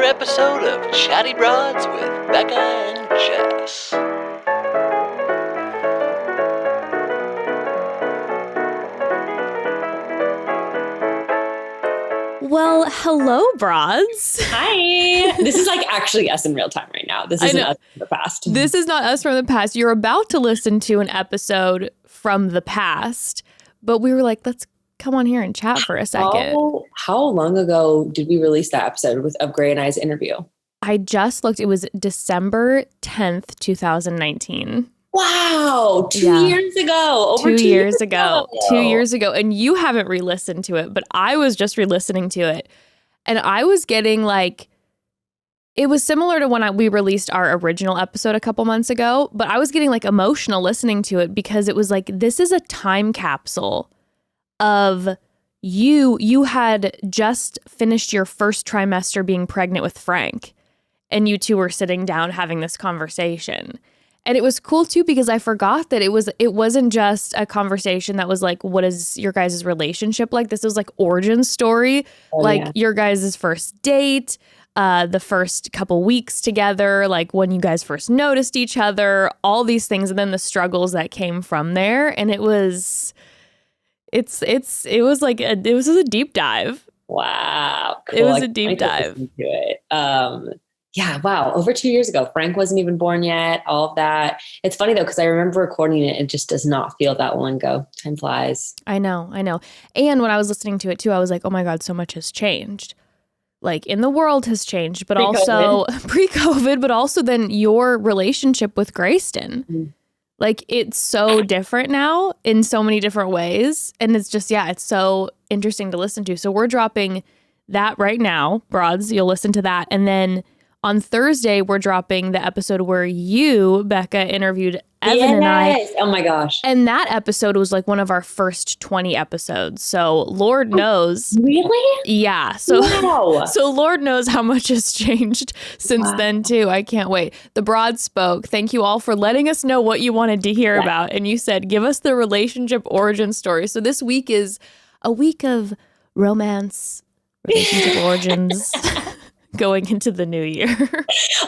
episode of Chatty Broads with Bekah and Jess. Well, hello, broads. Hi. This is like actually us in real time right now. This isn't us from the past. This is not us from the past. You're about to listen to an episode from the past, but we were like, let's come on here and chat for a second. How long ago did we release that episode of Gray and I's interview? I just looked. It was December 10th, 2019. Wow. 2 years ago. Over 2 years ago. 2 years ago. And you haven't re-listened to it, but I was just re-listening to it. And I was getting like, it was similar to when we released our original episode a couple months ago, but I was getting like emotional listening to it because it was like, this is a time capsule of you had just finished your first trimester being pregnant with Frank, and you two were sitting down having this conversation. And it was cool too because I forgot that it wasn't just a conversation that was like, what is your guys' relationship like? This was like origin story, your guys' first date, the first couple weeks together, like when you guys first noticed each other, all these things, and then the struggles that came from there. And it was a deep dive. Wow. Cool. It was a deep dive. To it. Yeah, wow. Over 2 years ago. Frank wasn't even born yet, all of that. It's funny though, because I remember recording it. It just does not feel that long ago. Time flies. I know. And when I was listening to it too, I was like, oh my God, so much has changed. Like in the world has changed, but also pre-COVID, but also then your relationship with Grayston. Mm-hmm. Like it's so different now in so many different ways. And it's just, it's so interesting to listen to. So we're dropping that right now, broads. You'll listen to that. And then on Thursday, we're dropping the episode where you, Bekah, interviewed Evan and I. Oh my gosh. And that episode was like one of our first 20 episodes. So Lord knows. Really? Yeah. So, wow. So Lord knows how much has changed since then too. I can't wait. The broad spoke. Thank you all for letting us know what you wanted to hear about. And you said, give us the relationship origin story. So this week is a week of romance, relationship origins. Going into the new year.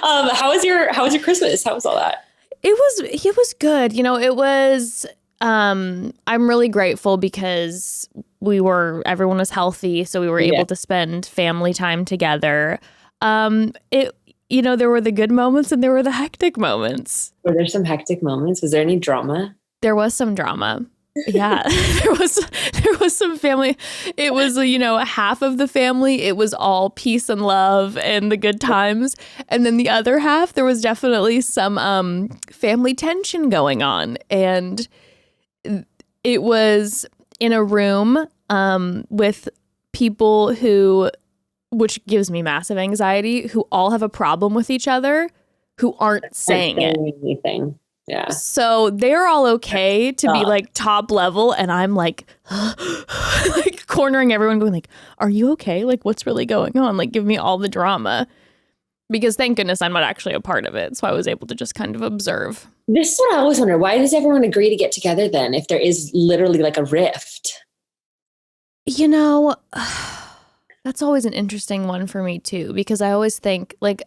How was your Christmas? How was all that? It was good. You know, it was, I'm really grateful because everyone was healthy. So we were able to spend family time together. There were the good moments and there were the hectic moments. Were there some hectic moments? Was there any drama? There was some drama. Yeah, there was some family. It was, half of the family, it was all peace and love and the good times. And then the other half, there was definitely some family tension going on. And it was in a room with people which gives me massive anxiety, who all have a problem with each other, who aren't saying anything. Yeah. So they're all okay to be like top level. And I'm like, like cornering everyone going like, are you okay? Like what's really going on? Like give me all the drama, because thank goodness I'm not actually a part of it. So I was able to just kind of observe. This is what I always wonder. Why does everyone agree to get together then if there is literally like a rift? That's always an interesting one for me too, because I always think like,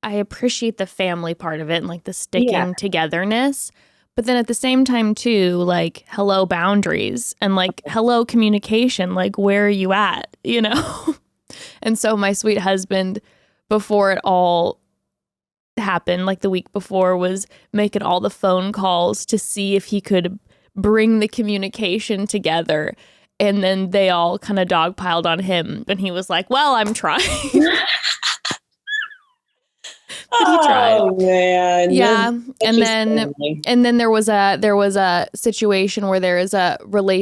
I appreciate the family part of it and like the sticking togetherness. But then at the same time too, like hello boundaries and like hello communication, like where are you at, And so my sweet husband, before it all happened, like the week before, was making all the phone calls to see if he could bring the communication together. And then they all kind of dogpiled on him. And he was like, well, I'm trying. But he tried. Oh man. Yeah. And then there was a situation where there is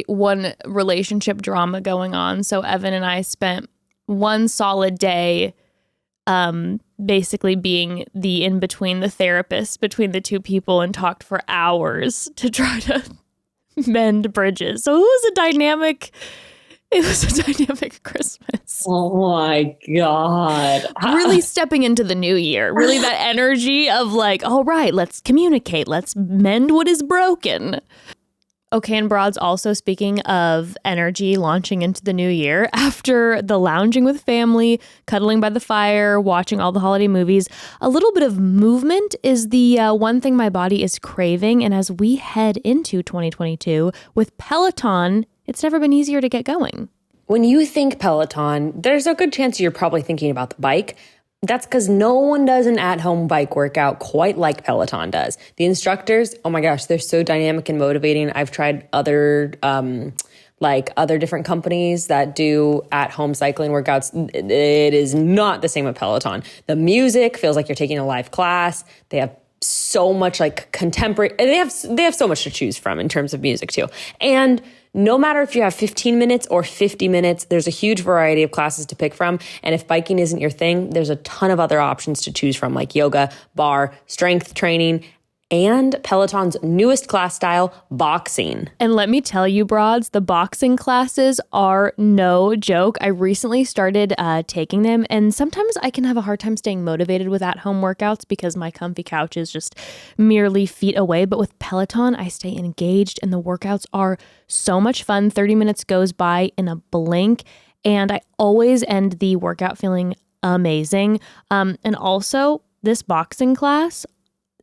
one relationship drama going on. So Evan and I spent one solid day basically being the in between, the therapist between the two people, and talked for hours to try to mend bridges. So it was a dynamic Christmas. Oh my God. Really stepping into the new year. Really that energy of like, all right, let's communicate. Let's mend what is broken. Okay, and broads, also speaking of energy launching into the new year, after the lounging with family, cuddling by the fire, watching all the holiday movies, a little bit of movement is the one thing my body is craving. And as we head into 2022 with Peloton, it's never been easier to get going. When you think Peloton, there's a good chance you're probably thinking about the bike. That's because no one does an at-home bike workout quite like Peloton does. The instructors, oh my gosh, they're so dynamic and motivating. I've tried other different companies that do at-home cycling workouts. It is not the same with Peloton. The music feels like you're taking a live class. They have so much like contemporary, they have so much to choose from in terms of music too. And no matter if you have 15 minutes or 50 minutes, there's a huge variety of classes to pick from. And if biking isn't your thing, there's a ton of other options to choose from, like yoga, bar, strength training, and Peloton's newest class style, boxing. And let me tell you, broads, the boxing classes are no joke. I recently started taking them, and sometimes I can have a hard time staying motivated with at-home workouts because my comfy couch is just merely feet away. But with Peloton, I stay engaged, and the workouts are so much fun. 30 minutes goes by in a blink, and I always end the workout feeling amazing. And also, this boxing class,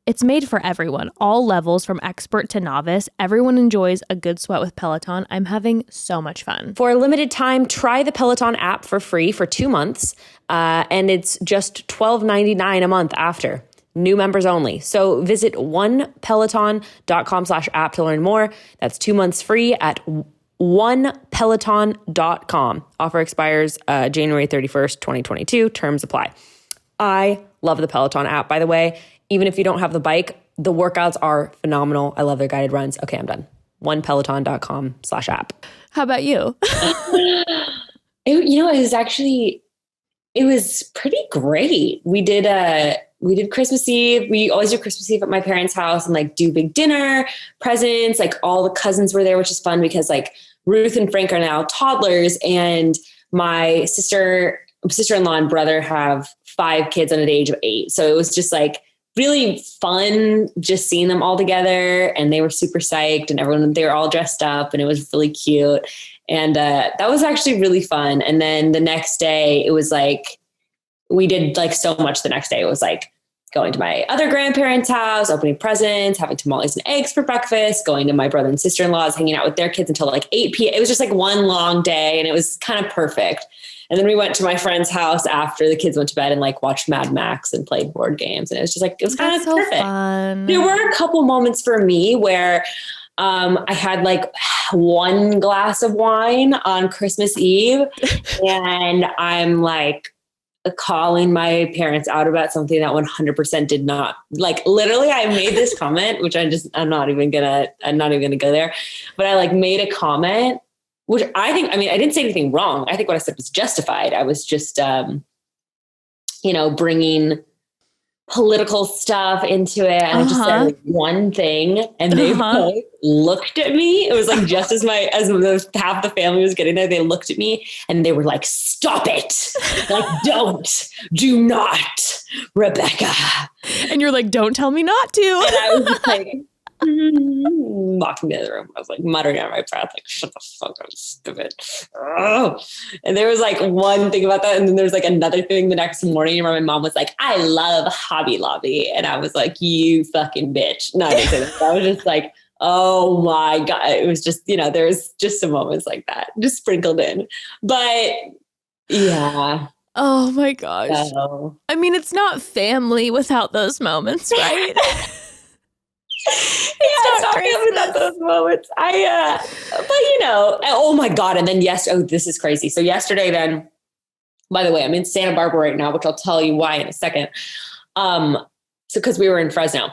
it's made for everyone, all levels from expert to novice. Everyone enjoys a good sweat with Peloton. I'm having so much fun. For a limited time, try the Peloton app for free for 2 months, and it's just $12.99 a month after. New members only. So visit onepeloton.com/app to learn more. That's 2 months free at onepeloton.com. Offer expires January 31st, 2022. Terms apply. I love the Peloton app, by the way. Even if you don't have the bike, the workouts are phenomenal. I love their guided runs. Okay, I'm done. onepeloton.com/app. How about you? It was pretty great. We did Christmas Eve. We always do Christmas Eve at my parents' house and like do big dinner, presents, like all the cousins were there, which is fun because like Ruth and Frank are now toddlers, and my sister-in-law and brother have 5 kids under the age of 8. So it was just like really fun just seeing them all together, and they were super psyched, and they were all dressed up, and it was really cute. And that was actually really fun. And then the next day it was like, we did like so much the next day. It was like going to my other grandparents' house, opening presents, having tamales and eggs for breakfast, going to my brother and sister-in-law's, hanging out with their kids until like 8 p.m. It was just like one long day, and it was kind of perfect. And then we went to my friend's house after the kids went to bed and like watched Mad Max and played board games. And it was just like, it was kind of so perfect. Fun. There were a couple moments for me where I had like 1 glass of wine on Christmas Eve, and I'm like calling my parents out about something that 100% did not, like, literally I made this comment, which I'm not even gonna go there, but I like made a comment, which I didn't say anything wrong. I think what I said was justified. I was just, bringing political stuff into it. And I just said one thing, and they both looked at me. It was like just as half the family was getting there, they looked at me and they were like, "Stop it. Like, do not, Rebecca." And you're like, "Don't tell me not to." And I was just like, walking to the other room. I was like muttering out my breath, like, "Shut the fuck up, stupid." Oh. And there was like one thing about that. And then there's like another thing the next morning where my mom was like, "I love Hobby Lobby." And I was like, "You fucking bitch." No, I didn't say that. I was just like, oh my God. It was just, there was just some moments like that just sprinkled in. But yeah. Oh my gosh. So. I mean, it's not family without those moments, right? It's not without those moments. Oh my God. And then this is crazy. So yesterday then, by the way, I'm in Santa Barbara right now, which I'll tell you why in a second. Cause we were in Fresno.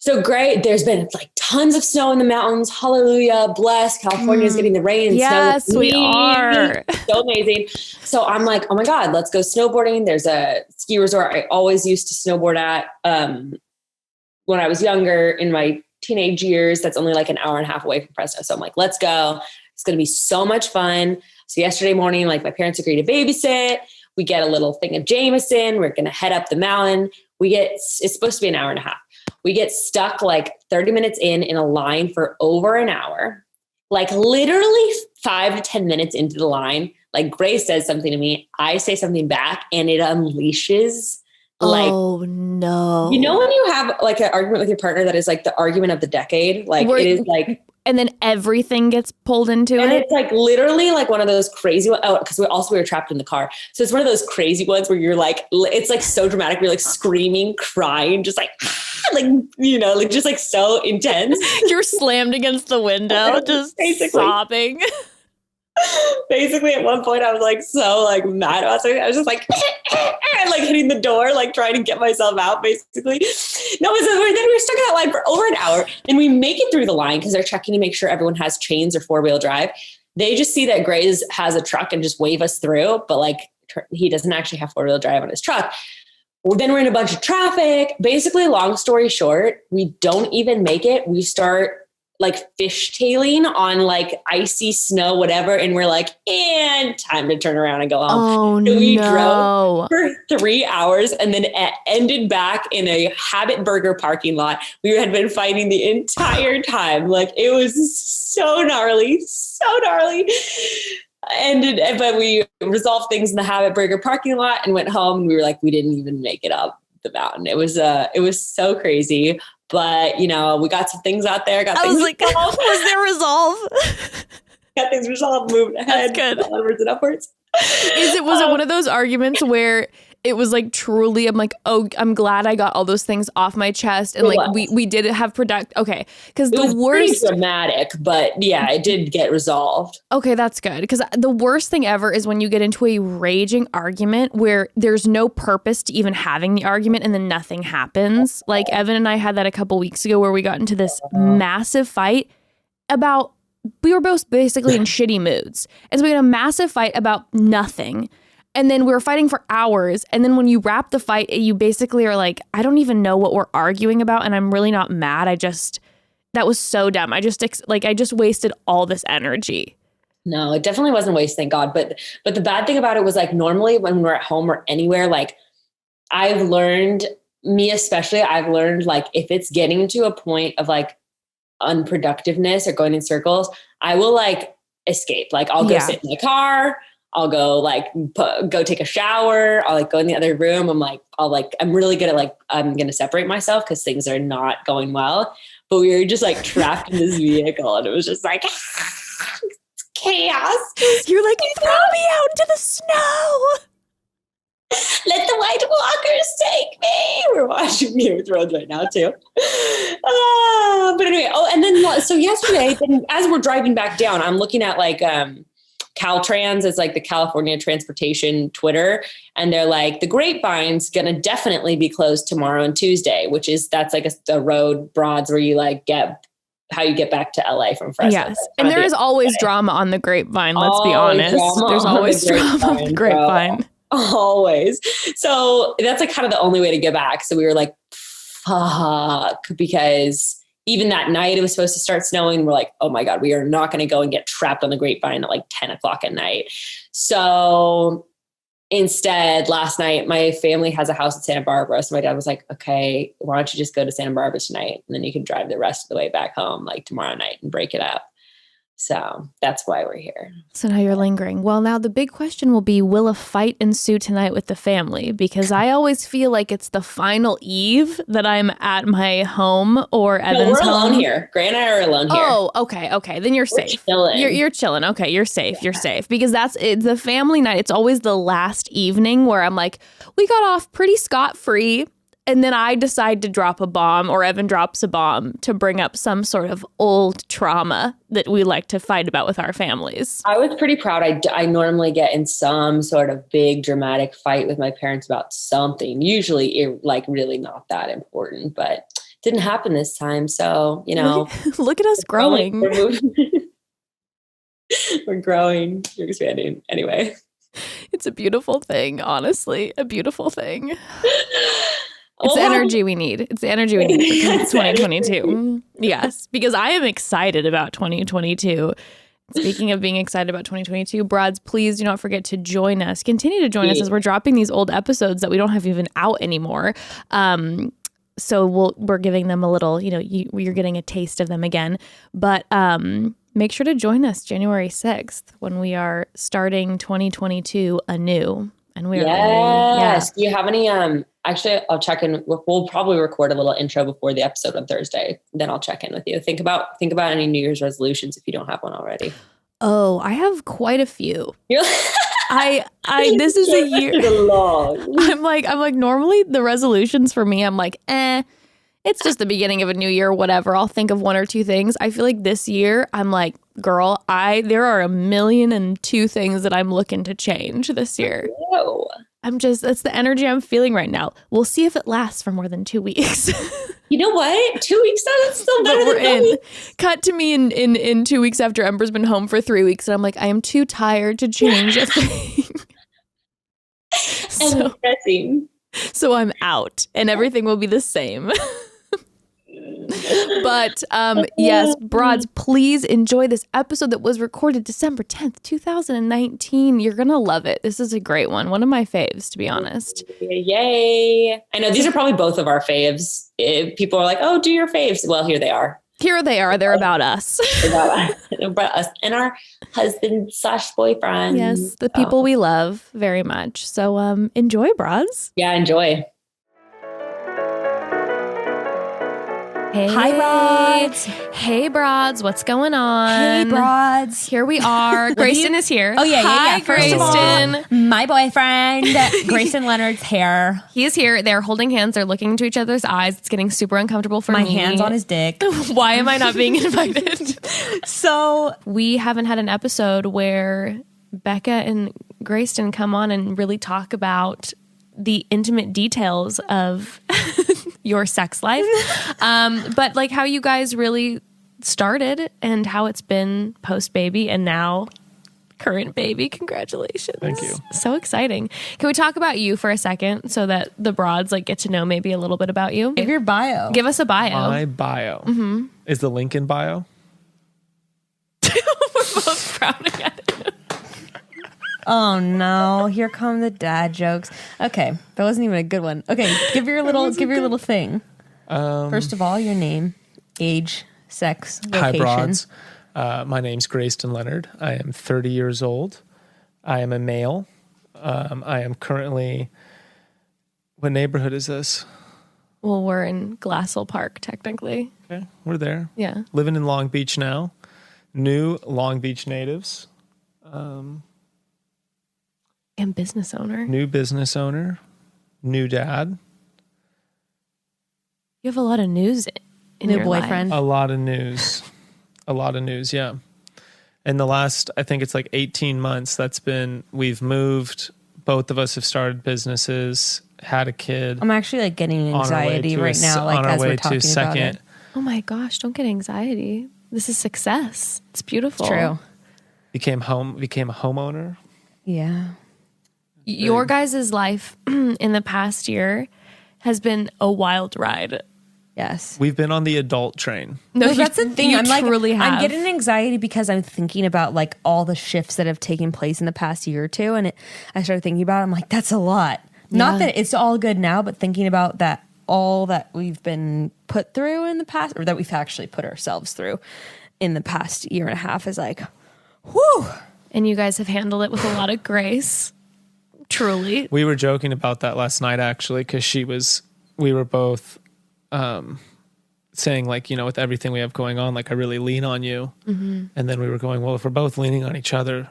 So great. There's been like tons of snow in the mountains. Hallelujah. Bless. California's getting the rain and yes, snow. we are. So amazing. So I'm like, oh my God, let's go snowboarding. There's a ski resort I always used to snowboard at when I was younger in my teenage years. That's only like an hour and a half away from Fresno. So I'm like, let's go. It's going to be so much fun. So yesterday morning, like my parents agreed to babysit. We get a little thing of Jameson. We're going to head up the mountain. It's supposed to be an hour and a half. We get stuck like 30 minutes in a line for over an hour, like literally 5 to 10 minutes into the line. Like Grace says something to me, I say something back, and it unleashes like, oh no. you know, when you have like an argument with your partner that is like the argument of the decade, like it is like, and then everything gets pulled into and it. it's like literally like one of those crazy ones. Oh, because we were trapped in the car. So it's one of those crazy ones where you're like, it's like so dramatic. You're like screaming, crying, just like, like, you know, like just like so intense. You're slammed against the window, just sobbing. Basically, at one point, I was like so like mad about something. I was just like, like hitting the door, like trying to get myself out. Basically, no. So then we were stuck in that line for over an hour, and we make it through the line because they're checking to make sure everyone has chains or 4-wheel drive. They just see that Grays has a truck and just wave us through, but like he doesn't actually have 4-wheel drive on his truck. Well, then we're in a bunch of traffic. Basically, long story short, we don't even make it. We start like fishtailing on like icy snow, whatever. And we're like, and time to turn around and go home. Oh, so we no. drove for 3 hours and then ended back in a Habit Burger parking lot. We had been fighting the entire time. Like it was so gnarly, so gnarly. But we resolved things in the Habit Burger parking lot and went home. And we were like, we didn't even make it up the mountain. It was so crazy. But, you know, we got some things out there. I was like, was there resolve? Got things resolved, moving ahead. That's good. Onwards and upwards. Was it one of those arguments where it was like truly, I'm like, oh, I'm glad I got all those things off my chest. And like, we did have okay. Because the worst. Pretty dramatic, but yeah, it did get resolved. Okay, that's good. Because the worst thing ever is when you get into a raging argument where there's no purpose to even having the argument and then nothing happens. Like Evan and I had that a couple weeks ago where we got into this massive fight about, we were both basically in shitty moods. And so we had a massive fight about nothing. And then we were fighting for hours. And then when you wrap the fight, you basically are like, I don't even know what we're arguing about. And I'm really not mad. That was so dumb. I just wasted all this energy. No, it definitely wasn't waste, thank God. But the bad thing about it was like, normally when we're at home or anywhere, like I've learned like if it's getting to a point of like unproductiveness or going in circles, I will like escape. Like I'll go sit in my car. I'll go like go take a shower. I'll like go in the other room. I'm really good at like, I'm going to separate myself because things are not going well. But we were just like trapped in this vehicle and it was just like chaos. You're like, throw me out into the snow. Let the White Walkers take me. We're watching Game of Thrones right now too. But anyway, and then so yesterday, as we're driving back down, I'm looking at like Caltrans, is like the California Transportation Twitter, and they're like, the Grapevine's gonna definitely be closed tomorrow and Tuesday, that's like the road broads where you like how you get back to LA from Fresno. Yes, and there is always drama on the Grapevine. Let's be honest. There's always drama on the Grapevine. Always. So that's like kind of the only way to get back. So we were like, fuck, because even that night it was supposed to start snowing. We're like, oh my God, we are not going to go and get trapped on the Grapevine at like 10 o'clock at night. So instead, last night, my family has a house in Santa Barbara. So my dad was like, okay, why don't you just go to Santa Barbara tonight? And then you can drive the rest of the way back home like tomorrow night and break it up. So that's why we're here. So now you're lingering. Well, now the big question will be, will a fight ensue tonight with the family? Because I always feel like it's the final eve that I'm at my home or Evan's home. We're alone here. Grant and I are alone here. Oh, okay. Then you're safe. Chilling. You're chilling. Okay, you're safe. Yeah. You're safe. Because it's the family night. It's always the last evening where I'm like, we got off pretty scot-free. And then I decide to drop a bomb, or Evan drops a bomb to bring up some sort of old trauma that we like to fight about with our families. I was pretty proud. I normally get in some sort of big dramatic fight with my parents about something, usually like really not that important, but it didn't happen this time. So, you know, look at us growing. We're growing. You're expanding. Anyway. It's a beautiful thing, honestly, a beautiful thing. It's the energy we need. It's the energy we need for 2022. Yes, because I am excited about 2022. Speaking of being excited about 2022, broads, please do not forget to join us. Continue to join us as we're dropping these old episodes that we don't have even out anymore. So we're giving them a little, you're getting a taste of them again. But make sure to join us January 6th when we are starting 2022 anew. And we are yes. Do you have any, actually I'll check in. We'll probably record a little intro before the episode on Thursday. Then I'll check in with you. Think about any New Year's resolutions if you don't have one already. Oh, I have quite a few. You're this is a year. I'm like, normally the resolutions for me, I'm like, it's just the beginning of a new year, whatever. I'll think of one or two things. I feel like this year, I'm like, girl, there are 1,000,002 things that I'm looking to change this year. Whoa. That's the energy I'm feeling right now. We'll see if it lasts for more than 2 weeks. You know what? 2 weeks, that's still better we're than 2 weeks. Cut to me in 2 weeks after Ember's been home for 3 weeks. And I'm like, I am too tired to change a thing. So I'm out and everything will be the same. But yes, broads, please enjoy this episode that was recorded December 10th, 2019. You're going to love it. This is a great one. One of my faves, to be honest. Yay. I know these are probably both of our faves. If people are like, oh, do your faves. Well, here they are. Here they are. They're about us. About us and our husband/boyfriend. Yes, the people we love very much. So enjoy, broads. Yeah, enjoy. Hey. Hi, broads. Hey, broads. What's going on? Hey, broads. Here we are. Grayston is here. Oh, yeah. Hi, First of all, Grayston. my boyfriend, Grayston Leonard's hair. He is here. They're holding hands. They're looking into each other's eyes. It's getting super uncomfortable for My me. hand's on his dick. Why am I not being invited? So we haven't had an episode where Bekah and Grayston come on and really talk about the intimate details of your sex life. But like how you guys really started and how it's been post baby and now current baby. Congratulations. Thank you. So exciting. Can we talk about you for a second so that the broads like get to know maybe a little bit about you? give your bio. Give us a bio. My bio. Is the link in bio? We're both frowning at it. Oh no, here come the dad jokes. Okay, that wasn't even a good one. Okay, give your little thing. First of all, your name, age, sex, location. Hi, broads. My name's Grayston Leonard. I am 30 years old. I am a male. I am currently... What neighborhood is this? Well, we're in Glassell Park, technically. Okay, we're there. Yeah. Living in Long Beach now. New Long Beach natives. And business owner. New business owner. New dad. You have a lot of news in New your boyfriend. life. A lot of news. A lot of news, yeah. In the last, I think it's like 18 months, we've moved. Both of us have started businesses, had a kid. I'm actually like getting anxiety right now, like as we're talking about it. Oh my gosh, don't get anxiety. This is success. It's beautiful. It's true. Became a homeowner. Yeah. Your guys' life in the past year has been a wild ride. Yes. We've been on the adult train. No, that's the thing. I'm truly have. I'm getting anxiety because I'm thinking about like all the shifts that have taken place in the past year or two, and I started thinking about it. I'm like, that's a lot. Not that it's all good now, but thinking about that, all that we've been put through in the past, or that we've actually put ourselves through in the past year and a half, is like, whew. And you guys have handled it with a lot of grace. Truly. We were joking about that last night, actually, because we were both saying, like, with everything we have going on, like, I really lean on you. Mm-hmm. And then we were going, well, if we're both leaning on each other,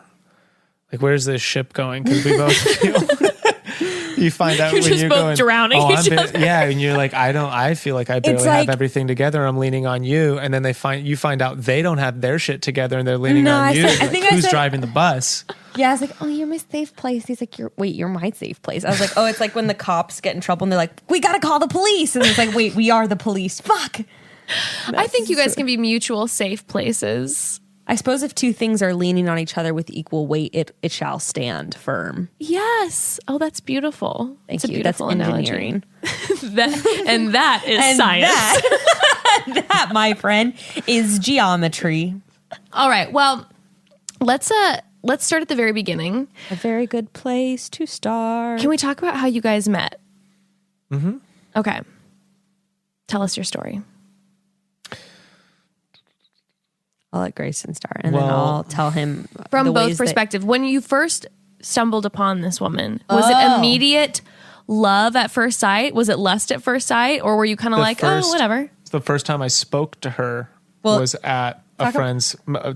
like, where's this ship going? Because we both feel... You find out you're when just you're both going, drowning each other. Yeah, and you're like, I feel like I barely have everything together. I'm leaning on you, and then you find out they don't have their shit together, and they're leaning on you. Who's driving the bus? Yeah, I was like, oh, you're my safe place. He's like, you're my safe place. I was like, oh, it's like when the cops get in trouble and they're like, we gotta call the police, and it's like, wait, we are the police. Fuck. I think you guys can be mutual safe places. I suppose if two things are leaning on each other with equal weight, it shall stand firm. Yes. Oh, that's beautiful. Thank you. That's engineering. that is science. That, my friend, is geometry. All right. Well, let's start at the very beginning. A very good place to start. Can we talk about how you guys met? Mm-hmm. Okay. Tell us your story. I'll let Grayston start, and then I'll tell him From the both ways perspectives. When you first stumbled upon this woman, was it immediate love at first sight? Was it lust at first sight? Or were you kind of like, oh, whatever? The first time I spoke to her was at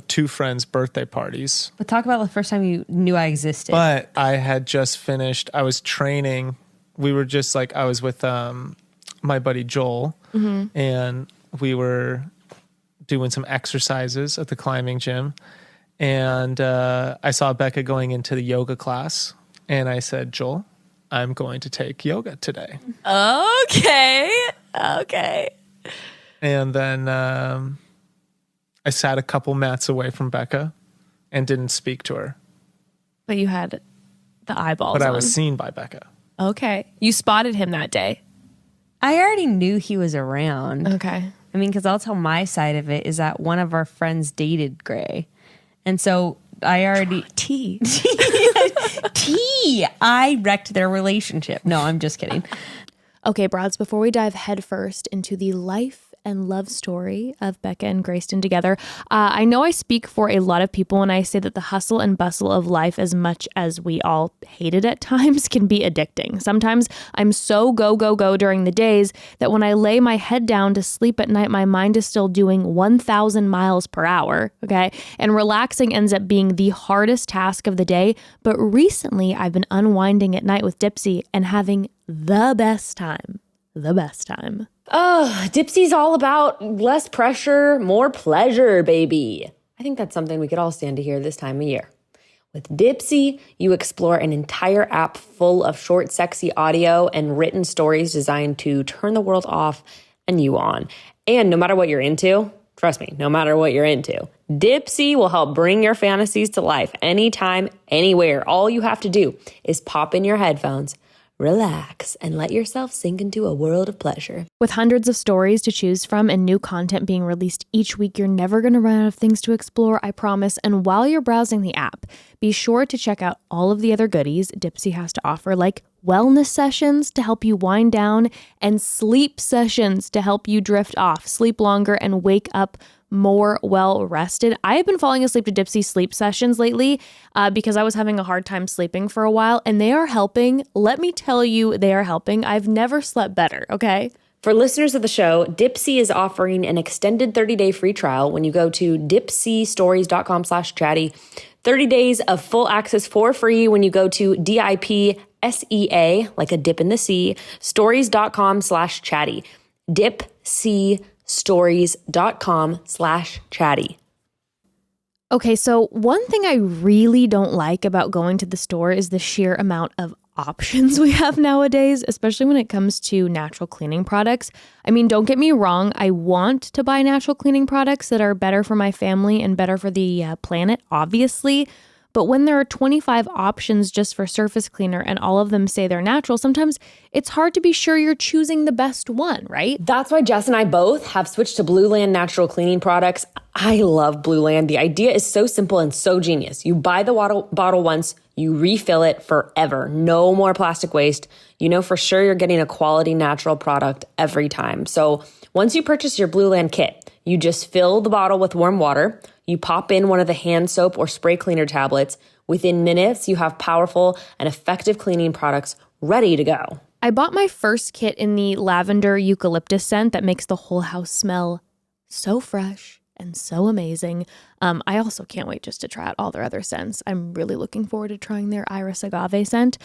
two friends' birthday parties. But talk about the first time you knew I existed. But I had just finished, I was training. We were just like, I was with my buddy Joel, and we were doing some exercises at the climbing gym. And I saw Bekah going into the yoga class. And I said, Joel, I'm going to take yoga today. Okay. And then I sat a couple mats away from Bekah and didn't speak to her. But you had the eyeballs But I on. was seen by Bekah. Okay. You spotted him that day. I already knew he was around. Okay. I mean, because I'll tell my side of it is that one of our friends dated Gray. And so I already... T. I wrecked their relationship. No, I'm just kidding. Okay, broads, before we dive headfirst into the life and love story of Bekah and Grayston together, I know I speak for a lot of people when I say that the hustle and bustle of life, as much as we all hate it at times, can be addicting. Sometimes I'm so go during the days that when I lay my head down to sleep at night, my mind is still doing 1,000 miles per hour, okay? And relaxing ends up being the hardest task of the day. But recently, I've been unwinding at night with Dipsy and having the best time. Oh, Dipsy's all about less pressure, more pleasure, baby. I think that's something we could all stand to hear this time of year. With Dipsy, you explore an entire app full of short, sexy audio and written stories designed to turn the world off and you on. And no matter what you're into, trust me, no matter what you're into, Dipsy will help bring your fantasies to life anytime, anywhere. All you have to do is pop in your headphones, relax, and let yourself sink into a world of pleasure. With hundreds of stories to choose from and new content being released each week, you're never going to run out of things to explore, I promise. And while you're browsing the app, be sure to check out all of the other goodies Dipsy has to offer, like wellness sessions to help you wind down and sleep sessions to help you drift off, sleep longer, and wake up more well-rested. I have been falling asleep to Dipsy sleep sessions lately because I was having a hard time sleeping for a while, and they are helping. Let me tell you, they are helping. I've never slept better, okay? For listeners of the show, Dipsy is offering an extended 30-day free trial when you go to dipsystories.com/chatty. 30 days of full access for free when you go to DIPSEA, like a dip in the sea, stories.com/chatty. dipsystories.com/chatty. Okay, so one thing I really don't like about going to the store is the sheer amount of options we have nowadays, especially when it comes to natural cleaning products. I mean, don't get me wrong, I want to buy natural cleaning products that are better for my family and better for the planet, obviously. But when there are 25 options just for surface cleaner and all of them say they're natural, sometimes it's hard to be sure you're choosing the best one, right? That's why Jess and I both have switched to Blueland natural cleaning products. I love Blueland. The idea is so simple and so genius. You buy the bottle once, you refill it forever. No more plastic waste. You know for sure you're getting a quality natural product every time. So once you purchase your Blueland kit, you just fill the bottle with warm water. You pop in one of the hand soap or spray cleaner tablets. Within minutes, you have powerful and effective cleaning products ready to go. I bought my first kit in the lavender eucalyptus scent that makes the whole house smell so fresh and so amazing. I also can't wait just to try out all their other scents. I'm really looking forward to trying their iris agave scent.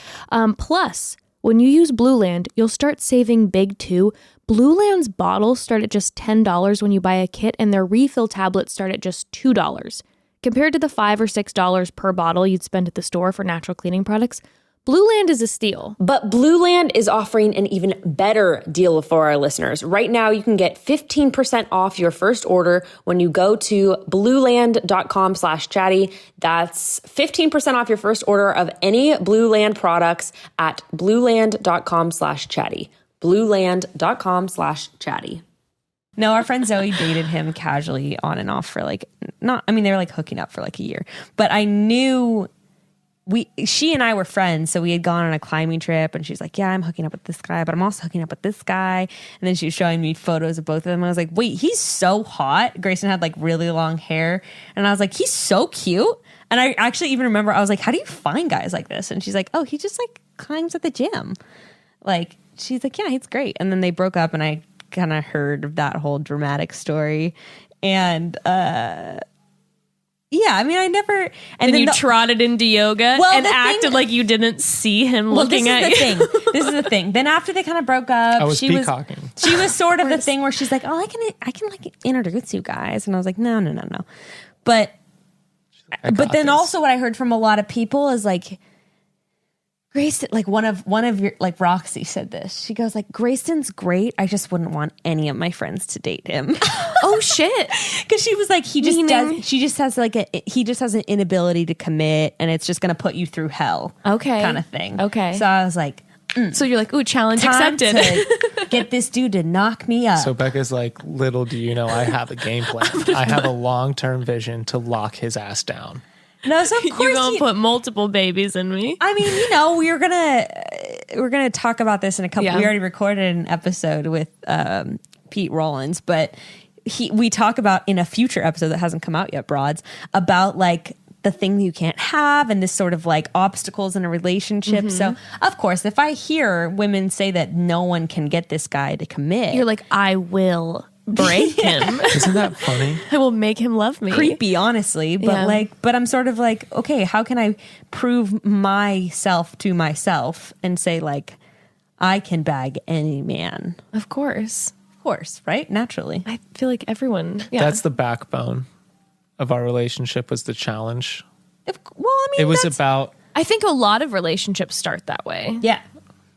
Plus, when you use Blueland, you'll start saving big too. Blueland's bottles start at just $10 when you buy a kit, and their refill tablets start at just $2. Compared to the $5 or $6 per bottle you'd spend at the store for natural cleaning products, Blueland is a steal. But Blueland is offering an even better deal for our listeners. Right now, you can get 15% off your first order when you go to blueland.com/chatty. That's 15% off your first order of any Blueland products at blueland.com/chatty. blueland.com/chatty. No, our friend Zoe dated him casually on and off for they were like hooking up for like a year. But I knew she and I were friends, so we had gone on a climbing trip, and she's like, yeah, I'm hooking up with this guy, but I'm also hooking up with this guy. And then she was showing me photos of both of them. I was like, wait, he's so hot. Grayston had like really long hair, and I was like, he's so cute. And I actually even remember, I was like, how do you find guys like this? And she's like, oh, he just like climbs at the gym. Like, she's like, yeah, he's great. And then they broke up, and I kind of heard of that whole dramatic story. And yeah, I mean, I never. And then you trotted into yoga and acted like you didn't see him looking at you. This is the thing. Then after they kind of broke up, I was she peacocking. She was sort of the thing where she's like, "Oh, I can like introduce you guys," and I was like, "No." But then also what I heard from a lot of people is like, Grayston, like one of your, like Roxy said this. She goes like, Grayston's great. I just wouldn't want any of my friends to date him. Oh shit. Because she was like, he just has an inability to commit, and it's just going to put you through hell. Okay. Kind of thing. Okay. So I was like, so you're like, ooh, challenge time accepted. to get this dude to knock me up. So Becca's like, little do you know, I have a game plan. I have a long-term vision to lock his ass down. No, so of course You're gonna put multiple babies in me. I mean, we're gonna talk about this in a couple. Yeah. We already recorded an episode with Pete Rollins, but we talk about in a future episode that hasn't come out yet, Broads, about like the thing that you can't have and this sort of like obstacles in a relationship. Mm-hmm. So of course, if I hear women say that no one can get this guy to commit, You're like, I will break him. Isn't that funny? I will make him love me. creepy, honestly, but Yeah. but I'm sort of like, okay, how can I prove myself to myself and say like, I can bag any man? Of course. Of course, right? Naturally. I feel like everyone. Yeah. That's the backbone of our relationship, was the challenge. Well, I mean, It was that's- about, I think a lot of relationships start that way. yeah.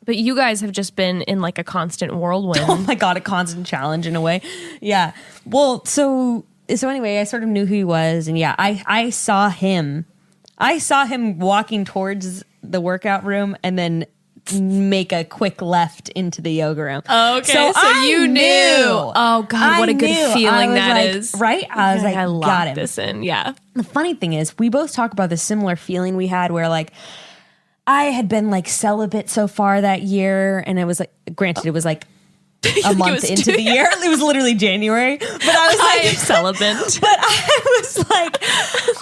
But you guys have just been in like a constant whirlwind. Oh my God, a constant challenge in a way. Yeah. Well, so anyway, I sort of knew who he was, and yeah, I saw him. I saw him walking towards the workout room and then make a quick left into the yoga room. Okay, so I you knew. Oh God, what a good feeling that is. Right? I was like, I got locked him. this in. Yeah. The funny thing is, we both talk about the similar feeling we had where like I had been like celibate so far that year, and it was like, granted, it was like a month into the year. It was literally January, but I was like, I am celibate. but I was like,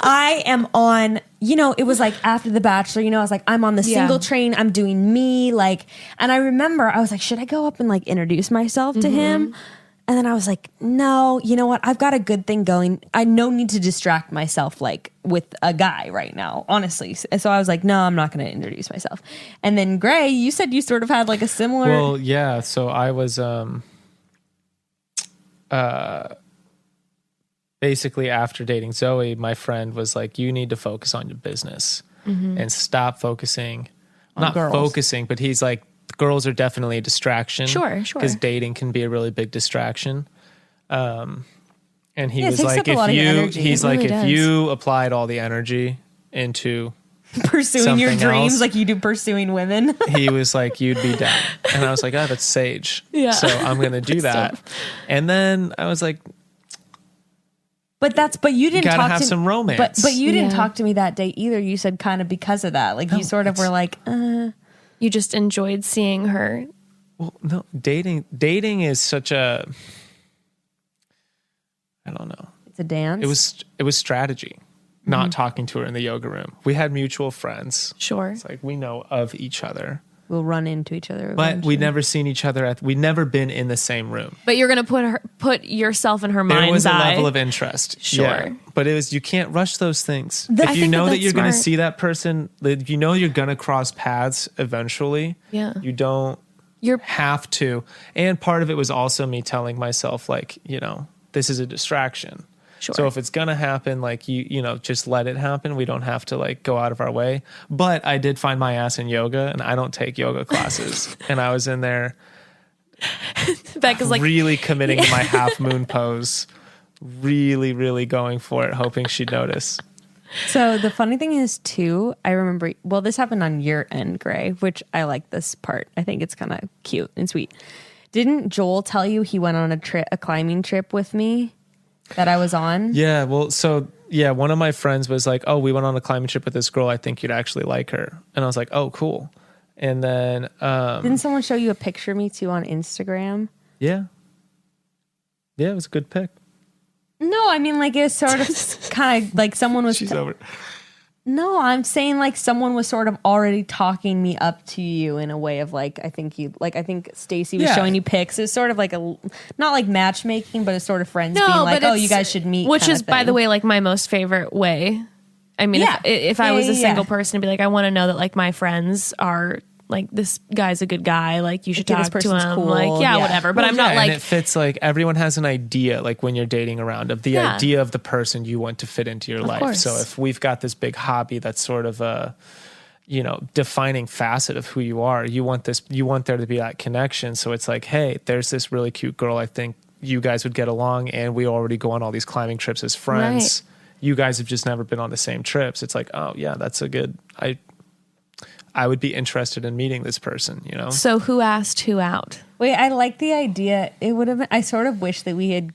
I am on, it was like after The Bachelor, I was like, I'm on the single train. I'm doing me. Like, and I remember I was like, should I go up and like introduce myself to him? And then I was like, no, you know what? I've got a good thing going. I no need to distract myself like with a guy right now, honestly. So I was like, no, I'm not going to introduce myself. And then Gray, you said you sort of had like a similar. well, yeah. So I was basically after dating Zoe, my friend was like, you need to focus on your business and stop focusing. Not girls. focusing, but he's like, girls are definitely a distraction. Sure. Because dating can be a really big distraction. And he Yeah, it was takes like, up a lot of your energy. he's It like, really if does. you applied all the energy into, pursuing your something dreams else. like you do pursuing women. he was like, you'd be down. And I was like, oh, that's sage. Yeah. So I'm going to do that. And then I was like, But you didn't gotta talk have to some romance. But you didn't Yeah. talk to me that day either. You said kind of because of that. Like you sort of were like, You just enjoyed seeing her. well, no, dating is such a, I don't know. it's a dance. It was strategy, not talking to her in the yoga room. We had mutual friends. Sure. It's like we know of each other, We'll run into each other. but eventually. we'd never seen each other we'd never been in the same room. But you're gonna put yourself in her There mind's was a eye. level of interest. Sure. Yeah. But you can't rush those things. I If you think know that that's you're going to smart. see that person, if you know you're going to cross paths eventually, Yeah. you don't You're have to. And part of it was also me telling myself, like, this is a distraction. Sure. So if it's going to happen, like, you just let it happen. We don't have to like go out of our way. But I did find my ass in yoga, and I don't take yoga classes. And I was in there Becca's like, really committing to my half moon pose, really, really going for it, hoping she'd notice. So the funny thing is too, I remember, well, this happened on your end, Gray, which I like this part. I think it's kind of cute and sweet. Didn't Joel tell you he went on a climbing trip with me? that I was on? Yeah, well, so yeah, one of my friends was like, "Oh, we went on a climbing trip with this girl. I think you'd actually like her." And I was like, "Oh, cool." And then Didn't someone show you a picture of me too on Instagram? yeah, it was a good pick. No, I mean like it was sort of kind of like someone was. She's over. No, I'm saying like someone was sort of already talking me up to you in a way of like I think Stacy was showing you pics. It's sort of like a not like matchmaking, but it's sort of friends being like, "Oh, you guys should meet." Which is, by the way, like my most favorite way. I mean, if I was a single person, I'd be like, I want to know that like my friends are like, this guy's a good guy. Like you should talk to him. Cool. Like whatever. But I'm not like, and it fits like everyone has an idea like when you're dating around of the idea of the person you want to fit into your life. Course. So if we've got this big hobby that's sort of a defining facet of who you are, you want there to be that connection. So it's like, hey, there's this really cute girl. I think you guys would get along, and we already go on all these climbing trips as friends. Right. You guys have just never been on the same trips. It's like, oh yeah, that's a good. I would be interested in meeting this person, So who asked who out? Wait, I like the idea. It would have been, I sort of wish that we had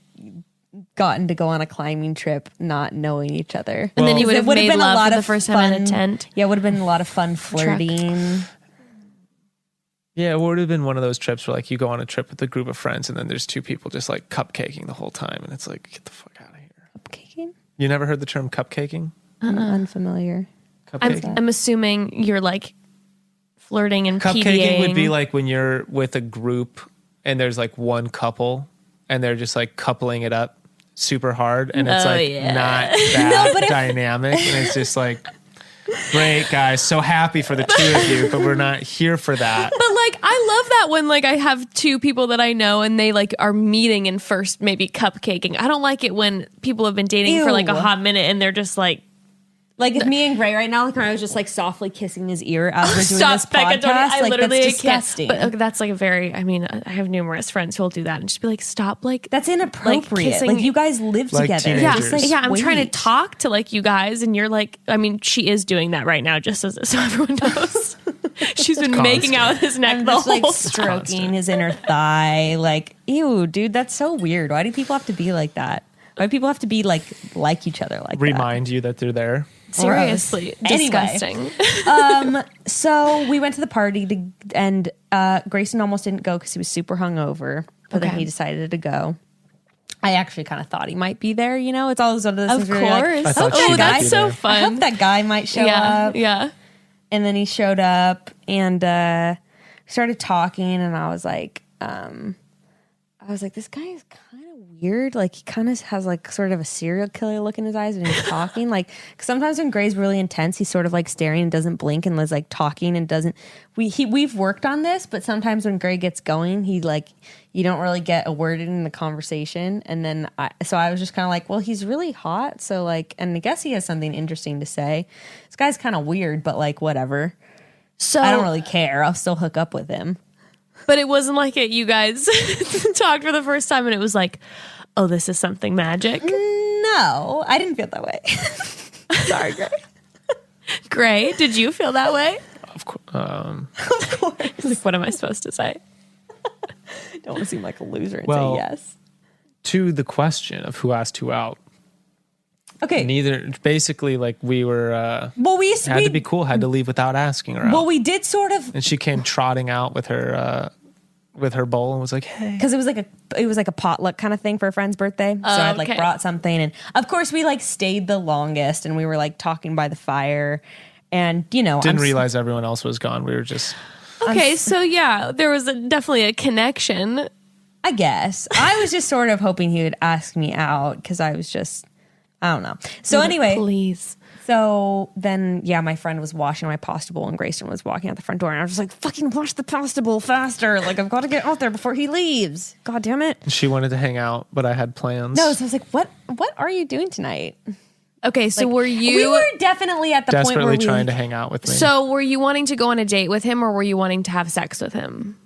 gotten to go on a climbing trip not knowing each other. And then you would have made love for the first time in a tent. Yeah, it would have been a lot of fun flirting. Yeah, it would have been one of those trips where like you go on a trip with a group of friends and then there's two people just like cupcaking the whole time. And it's like, get the fuck out of here. Cupcaking? You never heard the term cupcaking? I'm unfamiliar. I'm assuming you're like flirting and cupcaking PDAing. would be like when you're with a group and there's like one couple and they're just like coupling it up super hard and it's not that dynamic and it's just like, great guys, so happy for the two of you, but we're not here for that. But like I love that when like I have two people that I know and they like are meeting and first maybe cupcaking. I don't like it when people have been dating for like a hot minute and they're just like if me and Gray right now, like I was just like softly kissing his ear as we're doing this Becca, podcast. I literally that's disgusting. can't. But that's like I have numerous friends who'll do that and just be like, stop, like that's inappropriate. Like you guys live like together. Teenagers. I'm trying to talk to like you guys, and you're like, I mean, she is doing that right now, just so everyone knows. She's been making out with his neck I'm the just whole like stroking his inner thigh. Like, ew, dude, that's so weird. Why do people have to be like that? Why do people have to be like each other like that? Remind you that they're there. Seriously, disgusting. So we went to the party and Grayston almost didn't go because he was super hungover, but then he decided to go. I actually kind of thought he might be there. It's all those other things. Of course. Like, that's so fun. I hope that guy might show up. Yeah. And then he showed up and started talking, and I was like, this guy is kind of weird. Like he kind of has like sort of a serial killer look in his eyes when he's talking. Like 'cause sometimes when Gray's really intense, he's sort of like staring and doesn't blink and is like talking and doesn't. We've worked on this, but sometimes when Gray gets going, he like you don't really get a word in the conversation. And then I was just kind of like, well, he's really hot, so like, and I guess he has something interesting to say. This guy's kind of weird, but like whatever. So I don't really care. I'll still hook up with him. But it wasn't like it. You guys talked for the first time, and it was like, oh, this is something magic. No, I didn't feel that way. Sorry, Gray. Gray, did you feel that way? Of course. Of course. Like, what am I supposed to say? Don't want to seem like a loser and say yes. To the question of who asked who out. Okay. Neither. Basically, like we were. We had to be cool. Had to leave without asking her out. Well, we did sort of. And she came trotting out with her bowl and was like, "Hey," because it was like a potluck kind of thing for a friend's birthday. So I'd like brought something, and of course we like stayed the longest, and we were like talking by the fire, and didn't realize everyone else was gone. We were just okay. So yeah, there was definitely a connection. I guess I was just sort of hoping he would ask me out because I was just. I don't know. So anyway, please. So then, my friend was washing my pasta bowl and Grayston was walking out the front door and I was just like, fucking wash the pasta bowl faster. Like, I've got to get out there before he leaves. God damn it. She wanted to hang out, but I had plans. No, so I was like, what are you doing tonight? Okay, so were you... We were definitely at the point where desperately trying to hang out with me. So were you wanting to go on a date with him or were you wanting to have sex with him?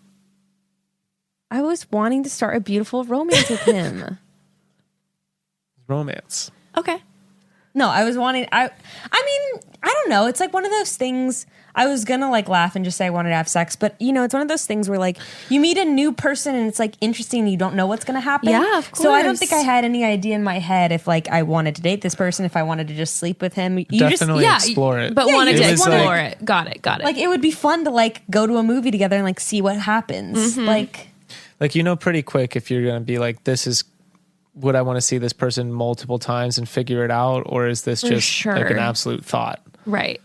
I was wanting to start a beautiful romance with him. Romance. Okay. No, I was wanting... I mean, I don't don't know. It's like one of those things. I was going to like laugh and just say I wanted to have sex, but you know, it's one of those things where like you meet a new person and it's like interesting and you don't know what's going to happen. Yeah, of course. So I don't think I had any idea in my head if like I wanted to date this person, if I wanted to just sleep with him. Definitely explore it. But wanted to It was explore like- it. Got it. Like it would be fun to like go to a movie together and like see what happens. Like you know pretty quick if you're going to be like, this is, would I want to see this person multiple times and figure it out? Or is this just like an absolute thought? Right.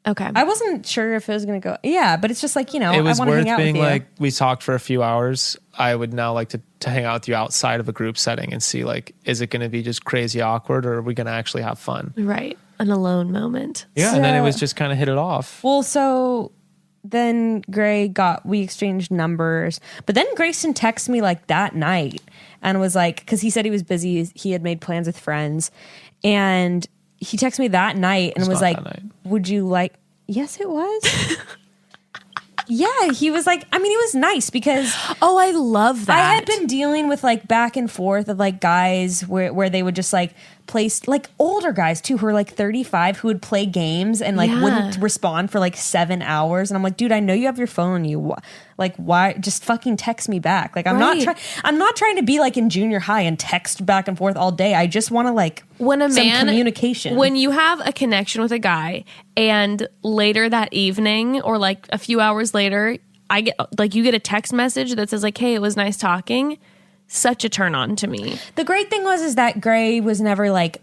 Okay. I wasn't sure if it was going to go. Yeah, but it's just like, you know, It was I want to worth hang out with being you. like, we talked for a few hours. I would now like to hang out with you outside of a group setting and see like, is it going to be just crazy awkward or are we going to actually have fun? Right. An alone moment. Yeah. And then it was just kind of hit it off. Well, so then we exchanged numbers, but then Grayston texted me like that night and was like, cause he said he was busy. He had made plans with friends and he texted me that night and was like, would you like, yes, it was. Yeah, he was like, I mean, it was nice because I love that. I had been dealing with like back and forth of like guys where they would just like place like older guys too who are like 35 who would play games and like wouldn't respond for like 7 hours. And I'm like, dude, I know you have your phone. Like, why just fucking text me back? Like, I'm not trying to be like in junior high and text back and forth all day. I just want to like some communication. When you have a connection with a guy and later that evening or like a few hours later, you get a text message that says like, hey, it was nice talking. Such a turn on to me. The great thing is that Gray was never like,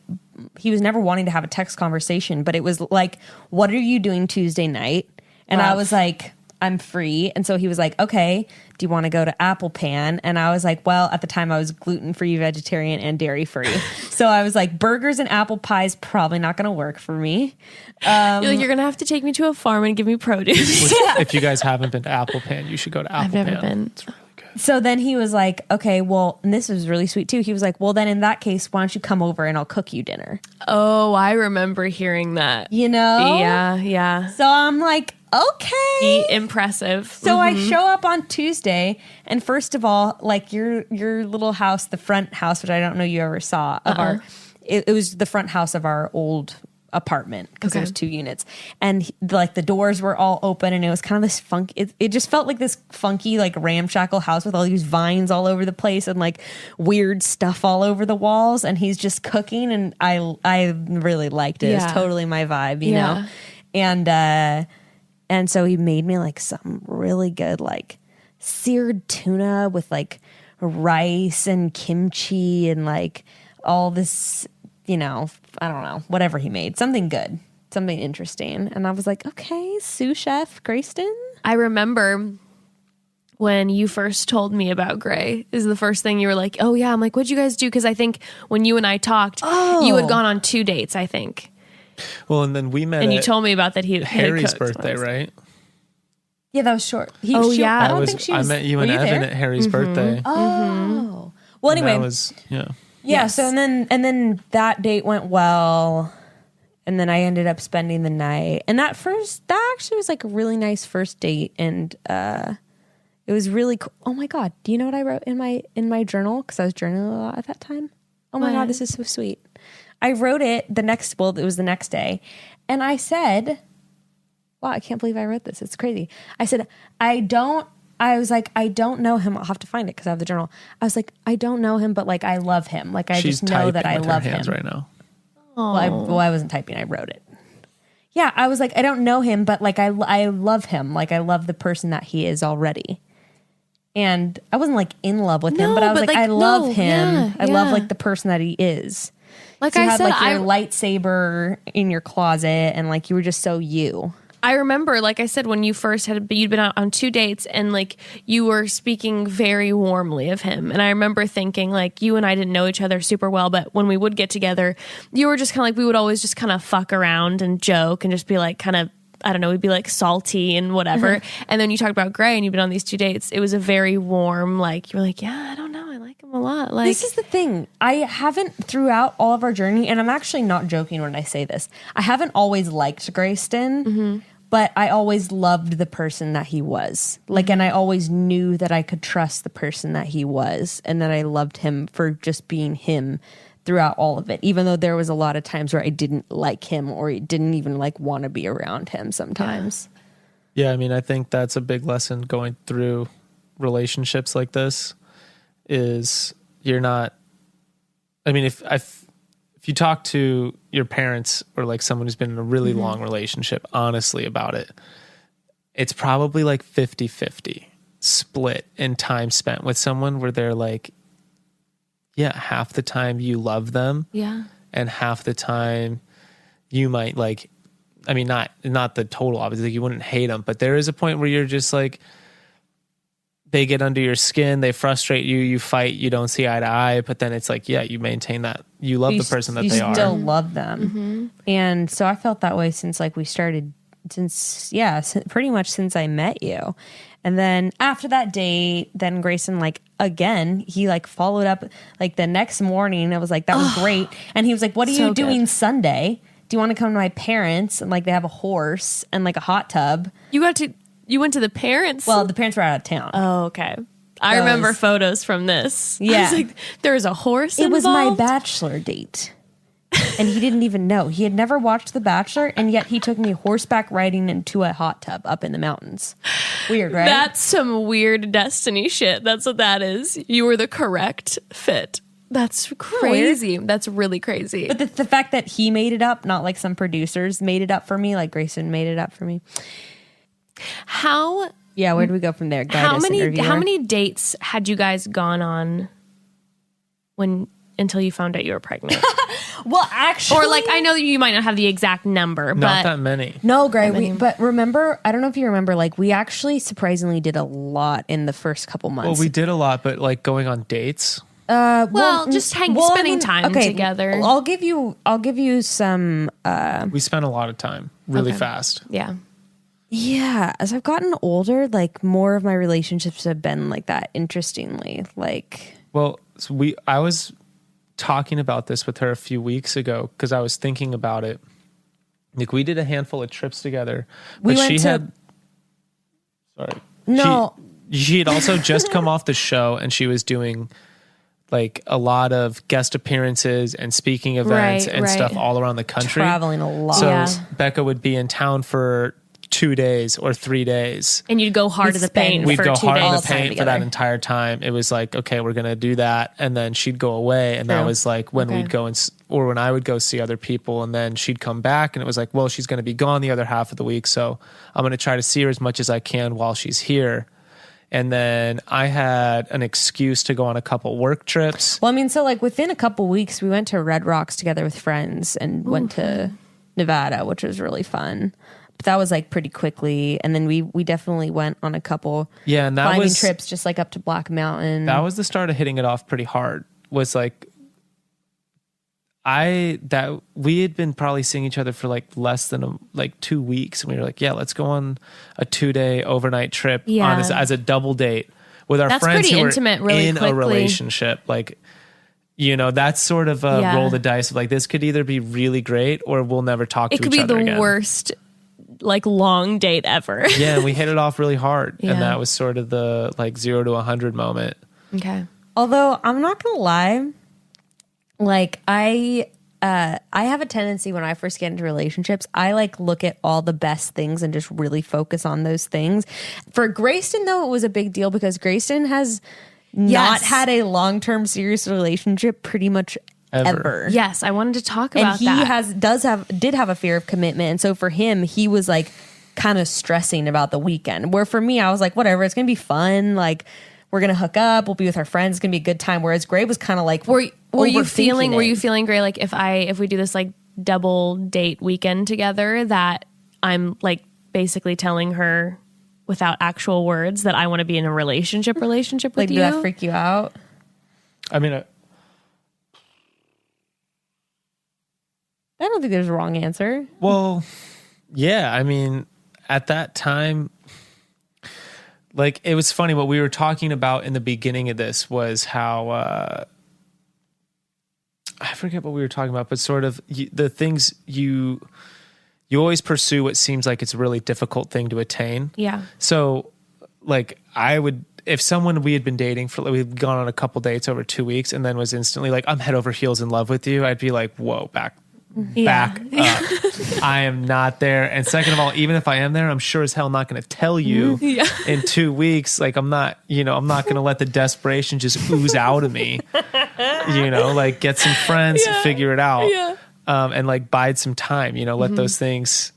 he was never wanting to have a text conversation, but it was like, what are you doing Tuesday night? And I was like, I'm free. And so he was like, okay, do you want to go to Apple Pan? And I was like, well, at the time I was gluten-free, vegetarian, and dairy-free. So I was like, burgers and apple pies probably not going to work for me. You're going to have to take me to a farm and give me produce. If you guys haven't been to Apple Pan, you should go to Apple Pan. I've never been. It's really good. So then he was like, okay, well, and this was really sweet too. He was like, well, then in that case, why don't you come over and I'll cook you dinner? Oh, I remember hearing that. You know? Yeah. So I'm like, okay. Impressive. So I show up on Tuesday, and first of all, like your little house, the front house, which I don't know you ever saw, of it was the front house of our old apartment because there was 2 units, and like the doors were all open, and it was kind of this it just felt like this funky like ramshackle house with all these vines all over the place and like weird stuff all over the walls, and he's just cooking, and I really liked it. It was totally my vibe, you know. And so he made me like some really good like seared tuna with like rice and kimchi and like all this, you know, I don't know, whatever he made. Something good, something interesting. And I was like, okay, sous chef Grayston. I remember when you first told me about Gray is the first thing you were like, oh yeah. I'm like, what'd you guys do? Because I think when you and I talked, you had gone on 2 dates, I think. Well, and then we met and you told me about that Harry's birthday, right? Yeah, that was short. Yeah. I don't think she was. I met you and Evan at Harry's birthday. Oh. Well, anyway. That was, Yeah, Yes. so and then that date went well, and then I ended up spending the night. And that actually was like a really nice first date, and it was really cool. Oh my god, do you know what I wrote in my journal? Because I was journaling a lot at that time. Oh my god, this is so sweet. I wrote it it was the next day, and I said, wow, I can't believe I wrote this. It's crazy. I said, I don't know him. I'll have to find it because I have the journal. I was like, I don't know him, but like, I love him. Like, I just know that I love him right now. Well, I wasn't typing. I wrote it. Yeah. I was like, I don't know him, but like, I love him. Like, I love the person that he is already. And I wasn't like in love with him, but I was like, I love him. Yeah, I love like the person that he is. Like so you I had said, like your lightsaber in your closet, and like you were just so you. I remember, like I said, when you first you'd been out on 2 dates and like you were speaking very warmly of him. And I remember thinking like you and I didn't know each other super well, but when we would get together, you were just kind of like, we would always just kind of fuck around and joke and just be like kind of, I don't know, we'd be like salty and whatever. And then you talked about Gray and you've been on these 2 dates. It was a very warm, like, you were like, yeah, I don't know. I like him a lot. Like, this is the thing. I haven't throughout all of our journey, and I'm actually not joking when I say this, I haven't always liked Grayston, but I always loved the person that he was. Like, and I always knew that I could trust the person that he was, and that I loved him for just being him throughout all of it, even though there was a lot of times where I didn't like him or didn't even like want to be around him sometimes. Yeah, I mean, I think that's a big lesson going through relationships like this is you're not, I mean, if you talk to your parents or like someone who's been in a really long relationship, honestly about it, it's probably like 50-50 split in time spent with someone where they're like, yeah, half the time you love them. Yeah. And half the time you might like, I mean, not the total, obviously you wouldn't hate them, but there is a point where you're just like, they get under your skin, they frustrate you, you fight, you don't see eye to eye, but then it's like, yeah, you maintain that. You love the person that they are. You still love them. And so I felt that way since like we started, pretty much since I met you. And then after that date, then Grayston, like, again, he like followed up like the next morning. I was like, that was great. And he was like, what are you doing Sunday? Do you want to come to my parents? And like, they have a horse and like a hot tub. You went to the parents? Well, the parents were out of town. Oh, okay. I remember photos from this. Yeah. I was like, there was a horse It was my involved? bachelor date. And he didn't even know. He had never watched The Bachelor, and yet he took me horseback riding into a hot tub up in the mountains. Weird, right? That's some weird destiny shit. That's what that is. You were the correct fit. That's crazy. That's really crazy. But the fact that he made it up, not like some producers made it up for me, like Grayston made it up for me. How where do we go from there? how many dates had you guys gone on until you found out you were pregnant? Well, actually, Or like, I know you might not have the exact number, Not but that many. no, Gray. But remember, I don't know if you remember, like we actually surprisingly did a lot in the first couple months. Well, we did a lot, but like going on dates. just spending time together. I'll give you some. We spent a lot of time really fast. Yeah. Yeah, as I've gotten older, like more of my relationships have been like that. Interestingly, like Well, so I was talking about this with her a few weeks ago because I was thinking about it. Like we did a handful of trips together, but she had also just come off the show and she was doing like a lot of guest appearances and speaking events and stuff all around the country. traveling a lot. So Yeah. Becca would be in town for 2 days or 3 days. And you'd go hard to the paint We'd for go 2 hard days. in the paint for that entire time. It was like, okay, we're going to do that. And then she'd go away. And that was like when we'd go or when I would go see other people. And then she'd come back and it was like, well, she's going to be gone the other half of the week. So I'm going to try to see her as much as I can while she's here. And then I had an excuse to go on a couple work trips. Well, I mean, so like within a couple weeks, we went to Red Rocks together with friends and went to Nevada, which was really fun. But that was like pretty quickly. And then we definitely went on a couple and that climbing was trips, just like up to Black Mountain. That was the start of hitting it off pretty hard. Was like we had been probably seeing each other for like less than 2 weeks, and we were like, yeah, let's go on a 2-day overnight trip as a double date with our friends pretty who are intimate really in quickly. a relationship. Like, you know, that's sort of a roll the dice of like, this could either be really great or we'll never talk to each other again. It could be the worst like long date ever. Yeah, and we hit it off really hard, and that was sort of the like 0 to 100 moment. Okay. Although I'm not gonna lie, like I have a tendency when I first get into relationships, I like look at all the best things and just really focus on those things. For Grayston, though, it was a big deal because Grayston has not had a long-term serious relationship pretty much ever. Yes, I wanted to talk about and he that. did have a fear of commitment. And so for him, he was like kind of stressing about the weekend. Where for me, I was like, whatever, it's gonna be fun. Like we're gonna hook up, we'll be with our friends, it's gonna be a good time. Whereas Gray was kind of like, Were you feeling it. Gray, like if we do this like double date weekend together, that I'm like basically telling her without actual words that I want to be in a relationship with like, you? Did that freak you out? I mean, I don't think there's a wrong answer. well, yeah, I mean, at that time, like, it was funny. What we were talking about in the beginning of this was how, I forget what we were talking about, but sort of the things you always pursue what seems like it's a really difficult thing to attain. Yeah. So, like, I would if someone we had been dating for, we'd gone on a couple dates over 2 weeks and then was instantly like, I'm head over heels in love with you, I'd be like, whoa, back up. I am not there. And second of all, even if I am there, I'm sure as hell not going to tell you in 2 weeks. Like I'm not going to let the desperation just ooze out of me, like get some friends, figure it out. Yeah. And like bide some time, let those things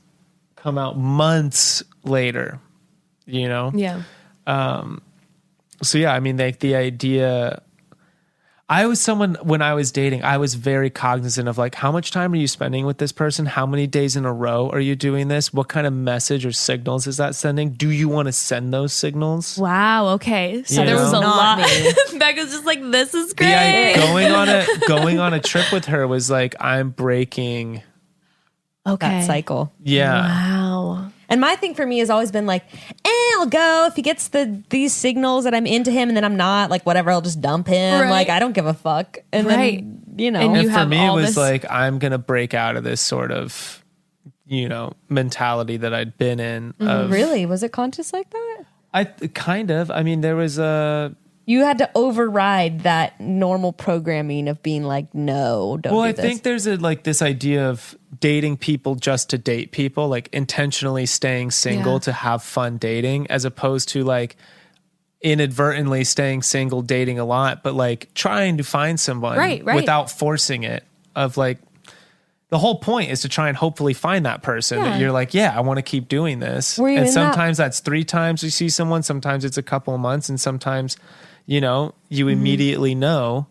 come out months later, Yeah. So yeah, I mean, like the idea, I was someone when I was dating, I was very cognizant of like, how much time are you spending with this person? How many days in a row are you doing this? What kind of message or signals is that sending? Do you want to send those signals? Wow. Okay. So there was a lot. Becca's just like, this is great. Going on a trip with her was like, I'm breaking that cycle. Yeah. Wow. And my thing for me has always been like, I'll go if he gets these signals that I'm into him and then I'm not, like whatever, I'll just dump him. Right. Like I don't give a fuck. And then, And for me, it was like, I'm going to break out of this sort of, mentality that I'd been in. Really? Was it conscious like that? Kind of. I mean, there was you had to override that normal programming of being like, no, don't do this. I think there's this idea of dating people just to date people, like intentionally staying single to have fun dating, as opposed to like inadvertently staying single, dating a lot, but like trying to find someone without forcing it. Of like, the whole point is to try and hopefully find that person that you're like, I want to keep doing this. And sometimes that's 3 times you see someone, sometimes it's a couple of months, and sometimes you immediately know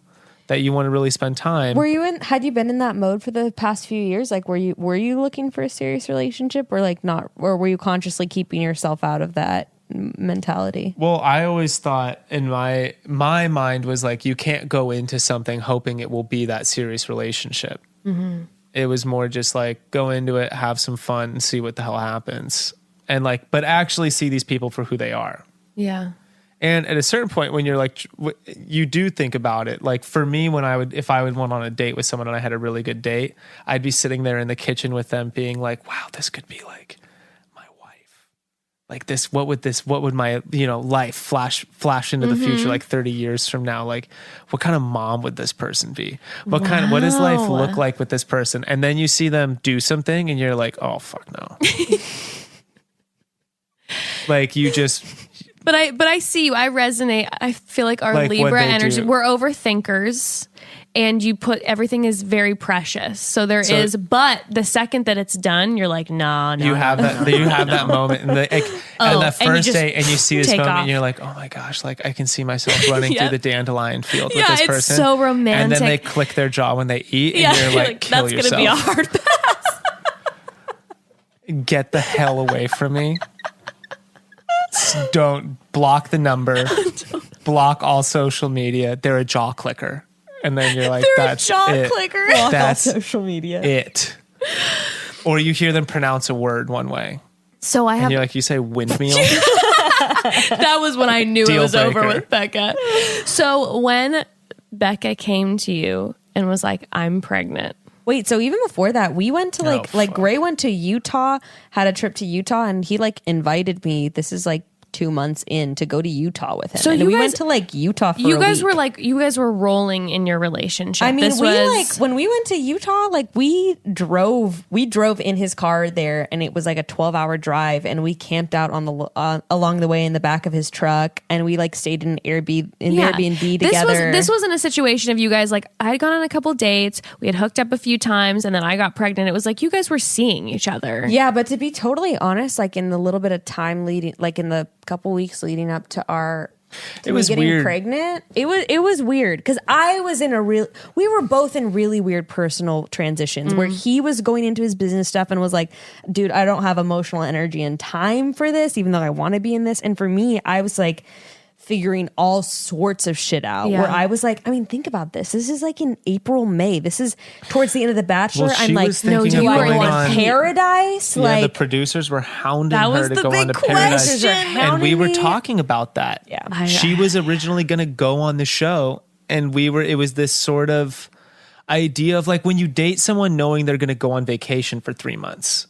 that you want to really spend time. Had you been in that mode for the past few years? Like, were you looking for a serious relationship, or like not, or were you consciously keeping yourself out of that mentality? Well, I always thought in my mind was like, you can't go into something hoping it will be that serious relationship. Mm-hmm. It was more just like, go into it, have some fun, and see what the hell happens. And like, but actually see these people for who they are. Yeah. And at a certain point when you're like, you do think about it. Like for me, if I would went on a date with someone and I had a really good date, I'd be sitting there in the kitchen with them being like, wow, this could be like my wife. Like this, what would my, life flash into the future, like 30 years from now? Like what kind of mom would this person be? What does life look like with this person? And then you see them do something and you're like, oh, fuck no. Like you just... But I see you. I resonate. I feel like our Libra energy, we're overthinkers, and you put everything is very precious. So but the second that it's done, you're like, no. You have that moment and that first day, and you see this moment, and you're like, oh my gosh, like I can see myself running through the dandelion field with this person. It's so romantic. And then they click their jaw when they eat, and you're like, kill that's yourself. That's gonna be a hard pass. Get the hell away from me. Don't block the number, block all social media. They're a jaw clicker. And then you're like, that's a jaw clicker. Block that's all social media. It. Or you hear them pronounce a word one way. So and you're like, you say windmill? That was when I knew Deal it was breaker. over with Bekah. So when Bekah came to you and was like, I'm pregnant. Wait, so even before that, we went to Gray went to Utah, had a trip to Utah, and he like invited me. This is like 2 months in to go to Utah with him. So we went to like Utah for you guys a week. You guys were rolling in your relationship. I mean, when we went to Utah, like we drove in his car there, and it was like a 12-hour drive, and we camped out on the along the way in the back of his truck, and we like stayed in Airbnb together. This wasn't a situation of you guys like, I had gone on a couple dates, we had hooked up a few times, and then I got pregnant. It was like you guys were seeing each other. Yeah, but to be totally honest, like in the little bit of time leading, like in the couple weeks leading up to getting weird. Pregnant, it was weird because we were both in really weird personal transitions where he was going into his business stuff and was like, dude, I don't have emotional energy and time for this, even though I want to be in this. And for me, I was like figuring all sorts of shit out where I was like, I mean, think about this. This is like in April, May. This is towards the end of The Bachelor. Well, I'm like, no, do I want Paradise? Yeah, like the producers were hounding her to go on to Paradise. And we were talking about that. Yeah. She was originally going to go on the show, and it was this sort of idea of like when you date someone knowing they're going to go on vacation for 3 months.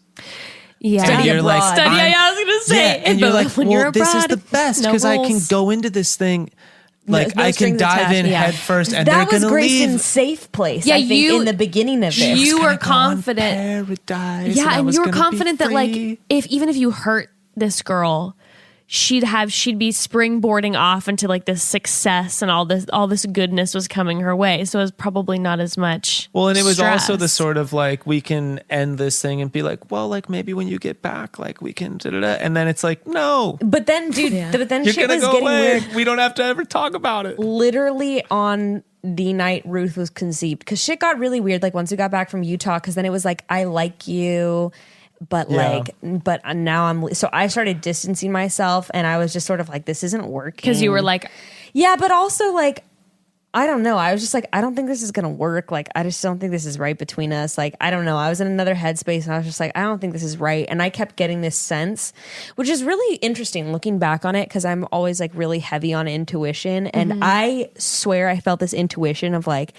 Yeah. And you're like, I was going to gonna say. and you're like, when well, you're this is abroad, the best no because I can rules. go into this thing. Like No I can strings dive attached, in yeah. head first and that they're was going to Grayston's leave. safe place. Yeah, I think you- in the beginning of this. You Gonna were go on confident. Paradise, Yeah, I and was you were gonna be confident that like free. even if you hurt this girl, she'd be springboarding off into like this success and all this goodness was coming her way. So it was probably not as much. Well, and it was also the stress. sort of like, we can end this thing and be like, well, like maybe when you get back, like we can, and then it's like, no, But then, dude, but then you're shit going to was go getting away. weird. We don't have to ever talk about it. Literally on the night Ruth was conceived, because shit got really weird. Like once we got back from Utah, because then it was like, I like you. But Yeah. but now so I started distancing myself, and I was just sort of like, this isn't working. Because you were like, yeah, but also like, I don't know. I was just like, I don't think this is gonna work. Like, I just don't think this is right between us. Like, I don't know. I was in another headspace, and I was just like, I don't think this is right. And I kept getting this sense, which is really interesting looking back on it, because I'm always like really heavy on intuition, and I swear I felt this intuition of like,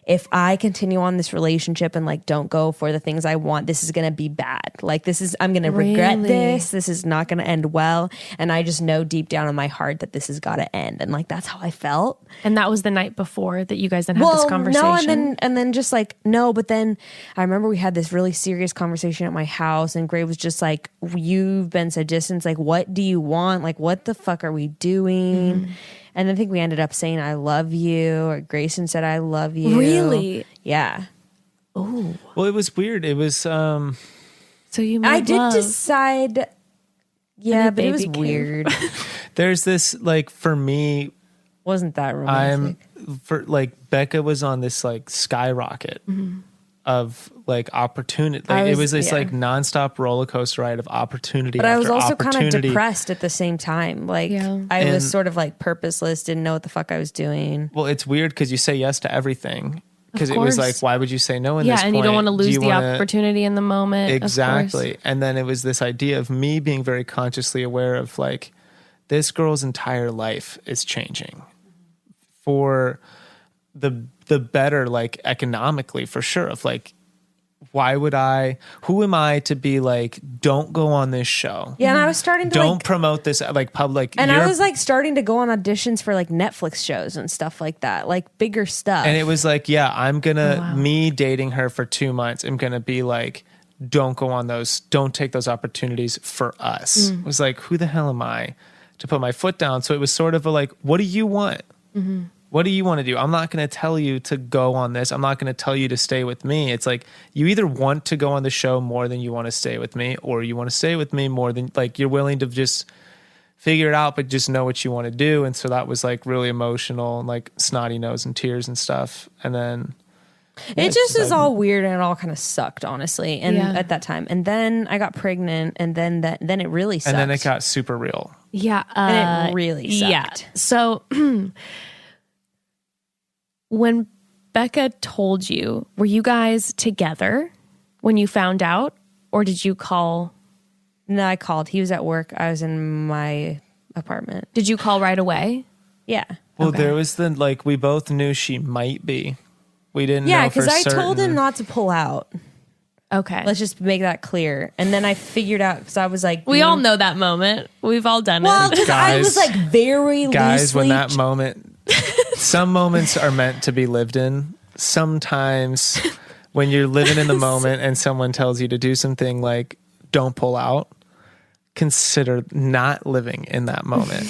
if I continue on this relationship and like don't go for the things I want, this is gonna be bad. Like I'm gonna regret Really? this. This is not gonna end well. And I just know deep down in my heart that this has gotta end. And like that's how I felt. and that was the night before that you guys then had this conversation. No, and then just like no, but then I remember we had this really serious conversation at my house, and Gray was just like, "You've been so distant. Like, what do you want? Like, what the fuck are we doing?" And I think we ended up saying "I love you," or Grayston said "I love you." Really? Yeah. Oh, Well, it was weird. It was, so you made I did love. decide. Yeah, a but it was baby came. weird. there's this, like, for me, Wasn't that romantic? Bekah was on this like skyrocket of like opportunity. I Like, it was- was this yeah. like nonstop roller coaster ride of opportunity. But I was after also kind of opportunity. depressed at the same time. Like Yeah. I was And- sort of like purposeless, didn't know what the fuck I was doing. Well, it's weird because you say yes to everything. Because it was course. like, why would you say no in Yeah, this and point? you don't want to Do lose you the wanna- opportunity in the moment. of course. Exactly. And then it was this idea of me being very consciously aware of like, this girl's entire life is changing for the better, like economically for sure. Of like, who am I to be like, don't go on this show. Yeah, and I was starting to Don't like, promote this like public. and I was like starting to go on auditions for like Netflix shows and stuff like that, like bigger stuff. and it was like, yeah, I'm gonna, me dating her for 2 months, I'm gonna be like, don't go on those, don't take those opportunities for us. It was like, who the hell am I to put my foot down? So it was sort of a like, what do you want? What do you want to do? I'm not going to tell you to go on this. I'm not going to tell you to stay with me. It's like, you either want to go on the show more than you want to stay with me, or you want to stay with me more than, like, you're willing to just figure it out, but just know what you want to do. And so that was like really emotional and like snotty nose and tears and stuff. And then it just was all weird, and it all kind of sucked, honestly. And Yeah. at that time, and then I got pregnant, and then then it really sucked. and then it got super real. Yeah. And it really sucked. Yeah. So when Bekah told you, were you guys together when you found out, or did you call? No, I called. He was at work. I was in my apartment. Did you call right away? Yeah. Well, Okay. there was the, like, we both knew she might be. We didn't Yeah, know for because I certain. told him not to pull out. Okay. Let's just make that clear. And then I figured out, because I was like, We all know that moment. We've all done well, it. because I was Guys- like very Guys, when loosely that moment, some moments are meant to be lived in. Sometimes when you're living in the moment and someone tells you to do something like, don't pull out, consider not living in that moment.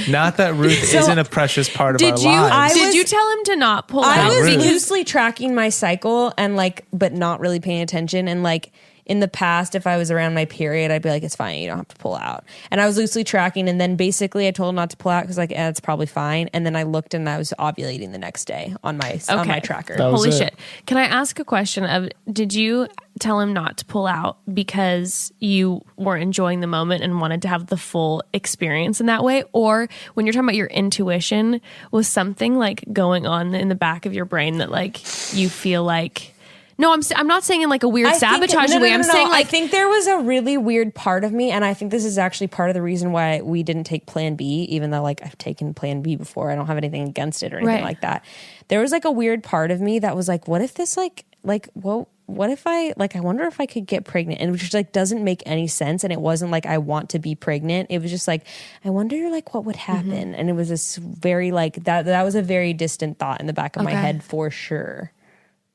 Not that Ruth isn't a precious part of our Did you? lives. Did you tell him to not pull I out? was Ruth. loosely tracking my cycle and like, but not really paying attention. And like in the past, if I was around my period, I'd be like, it's fine. You don't have to pull out. And I was loosely tracking. And then basically I told him not to pull out because like, it's probably fine. And then I looked and I was ovulating the next day on my tracker. That was Holy it. shit. Can I ask a question of, did you tell him not to pull out because you were enjoying the moment and wanted to have the full experience in that way? Or when you're talking about your intuition, was something like going on in the back of your brain that like you feel like, no, I'm not saying in like a weird sabotaging way. I'm saying I like, think there was a really weird part of me, and I think this is actually part of the reason why we didn't take Plan B, even though like I've taken Plan B before. I don't have anything against it or anything Right. like that. There was like a weird part of me that was like, what if this like, well, what if I wonder if I could get pregnant, and which like doesn't make any sense. And it wasn't like I want to be pregnant. It was just like, I wonder like what would happen. And it was this very like that was a very distant thought in the back of my head for sure.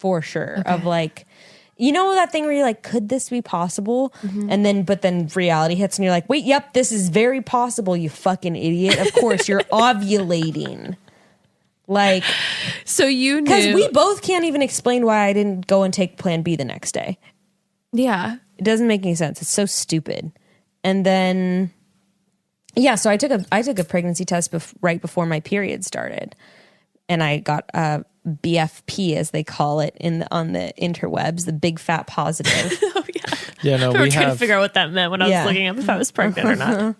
Of like, you know, that thing where you're like, could this be possible? And then, but then reality hits and you're like, wait, yep, this is very possible, you fucking idiot. Of course, you're ovulating. Like, so you knew. Because we both can't even explain why I didn't go and take Plan B the next day. Yeah. It doesn't make any sense. It's so stupid. And then, yeah, so I took a pregnancy test right before my period started. And I got BFP, as they call it on the interwebs, the big fat positive. Oh, yeah. Yeah, no, we were trying to figure out what that meant when I was looking up if I was pregnant or not.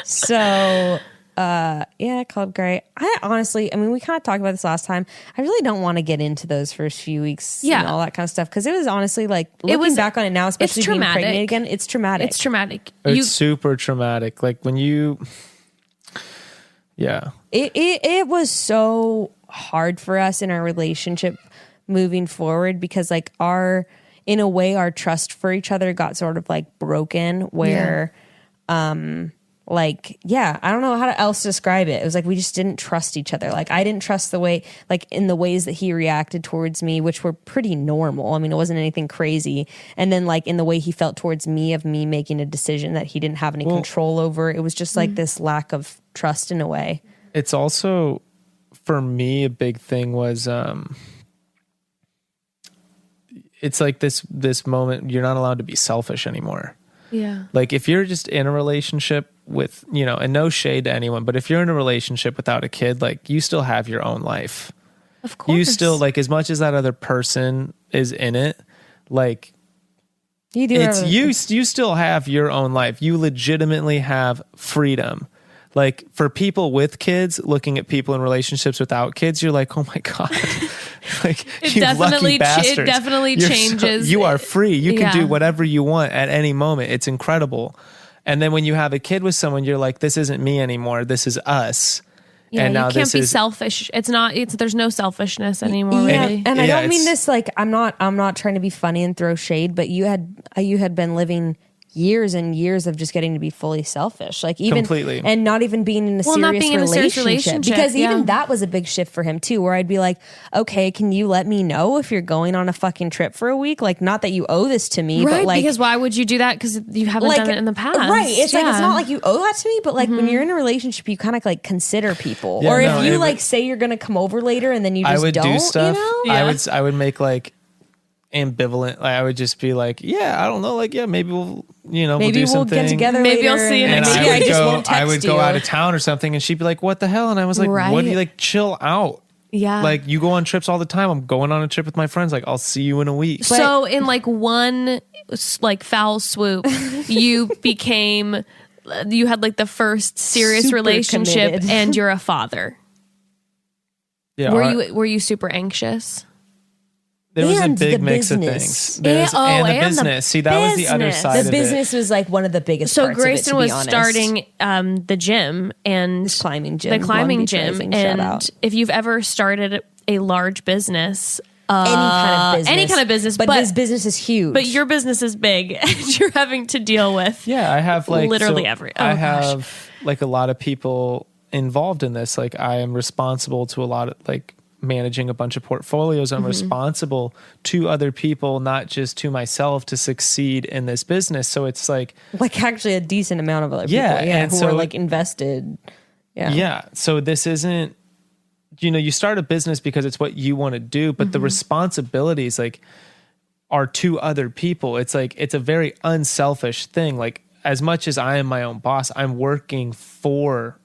So, I called Gray. I honestly, I mean, we kind of talked about this last time. I really don't want to get into those first few weeks and all that kind of stuff, because it was honestly like, looking back on it now, especially being pregnant again, it's traumatic. It's traumatic. It's super traumatic. Like when you, it was so hard for us in our relationship moving forward, because like in a way our trust for each other got sort of like broken, where like, I don't know how else to describe it. It was like we just didn't trust each other. Like I didn't trust the way, like in the ways that he reacted towards me, which were pretty normal. I mean, it wasn't anything crazy. And then like in the way he felt towards me, of me making a decision that he didn't have any control over. It was just like this lack of trust in a way. It's also, for me, a big thing was, it's like this moment, you're not allowed to be selfish anymore. Yeah. Like if you're just in a relationship with, you know, and no shade to anyone, but if you're in a relationship without a kid, like you still have your own life. Of course. You still, like, as much as that other person is in it, like you do. It's you still have your own life. You legitimately have freedom. Like for people with kids, looking at people in relationships without kids, you're like, oh my God. Like it definitely changes. You are free. You can do whatever you want at any moment. It's incredible. And then when you have a kid with someone, you're like, this isn't me anymore. This is us. Yeah, and now you can't be selfish. There's no selfishness anymore. Yeah, really. and I don't mean this like I'm not trying to be funny and throw shade, but you had been living years and years of just getting to be fully selfish, like even completely, and not even being in a serious relationship, because even that was a big shift for him too, where I'd be like, okay, can you let me know if you're going on a fucking trip for a week? Like, not that you owe this to me, right, but like, because why would you do that? Because you haven't done it in the past, right? It's like, it's not like you owe that to me, but like when you're in a relationship, you kind of like consider people, or if you like say you're gonna come over later and then you just don't do stuff. You know? I would make like ambivalent. Like I would just be like, I don't know, like maybe we'll do something. Get together. Maybe later, I'll see you next week. I would go out of town or something, and she'd be like, what the hell? And I was like, what do you like? Chill out. Yeah. Like you go on trips all the time. I'm going on a trip with my friends. Like I'll see you in a week. So in like one like foul swoop, you had like the first serious Super relationship committed. and you're a father. Yeah. Were you super anxious? There was a And big the mix business. of things. And the business. See, that was the other side The of business was like one of the biggest So parts of it, Grayston to be was honest. starting the gym and This climbing gym. the climbing Long Beach gym. Rising, shout And out. if you've ever started a large business, Any kind of business. but this business is huge. But your business is big and you're having to deal with Yeah, I have like literally I have like a lot of people involved in this. Like I am responsible to a lot of like managing a bunch of portfolios. I'm responsible to other people, not just to myself, to succeed in this business. So it's like actually a decent amount of other people and who so, are like invested. Yeah. So this isn't, you start a business because it's what you want to do, but the responsibilities like are to other people. It's like, it's a very unselfish thing. Like as much as I am my own boss, I'm working for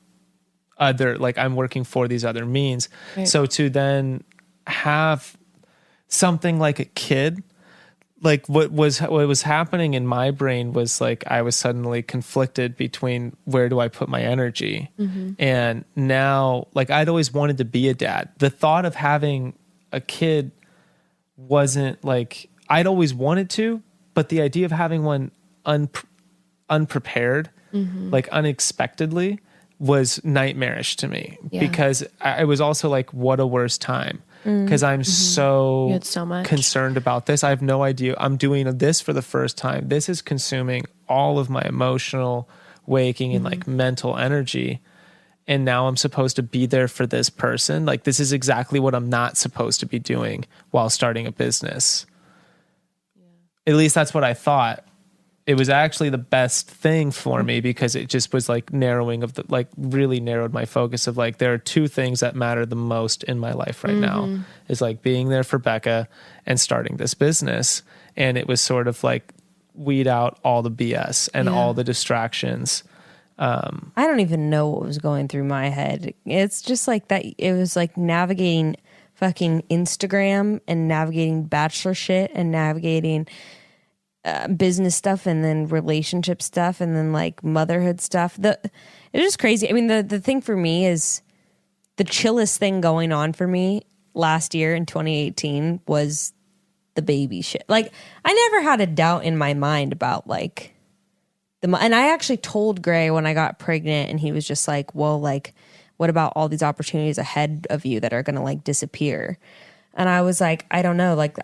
I'm working for these other means. Right. So to then have something like a kid, like what was happening in my brain was like, I was suddenly conflicted between where do I put my energy? And now like I'd always wanted to be a dad. The thought of having a kid wasn't like, I'd always wanted to, but the idea of having one unprepared, like unexpectedly, was nightmarish to me because I was also like, what a worse time. because I'm You so had so much. concerned about this. I have no idea. I'm doing this for the first time. This is consuming all of my emotional waking and like mental energy. And now I'm supposed to be there for this person. Like, this is exactly what I'm not supposed to be doing while starting a business. At least that's what I thought. It was actually the best thing for me because it just was like narrowing of the, like really narrowed my focus of like, there are two things that matter the most in my life right now is like being there for Bekah and starting this business. And it was sort of like weed out all the BS and all the distractions. I don't even know what was going through my head. It's just like that. It was like navigating fucking Instagram and navigating bachelor shit and navigating business stuff and then relationship stuff and then like motherhood stuff. It's just crazy. I mean, the thing for me is the chillest thing going on for me last year in 2018 was the baby shit. Like, I never had a doubt in my mind about like and I actually told Gray when I got pregnant, and he was just like, well, like, what about all these opportunities ahead of you that are going to like disappear? And I was like, I don't know. Like,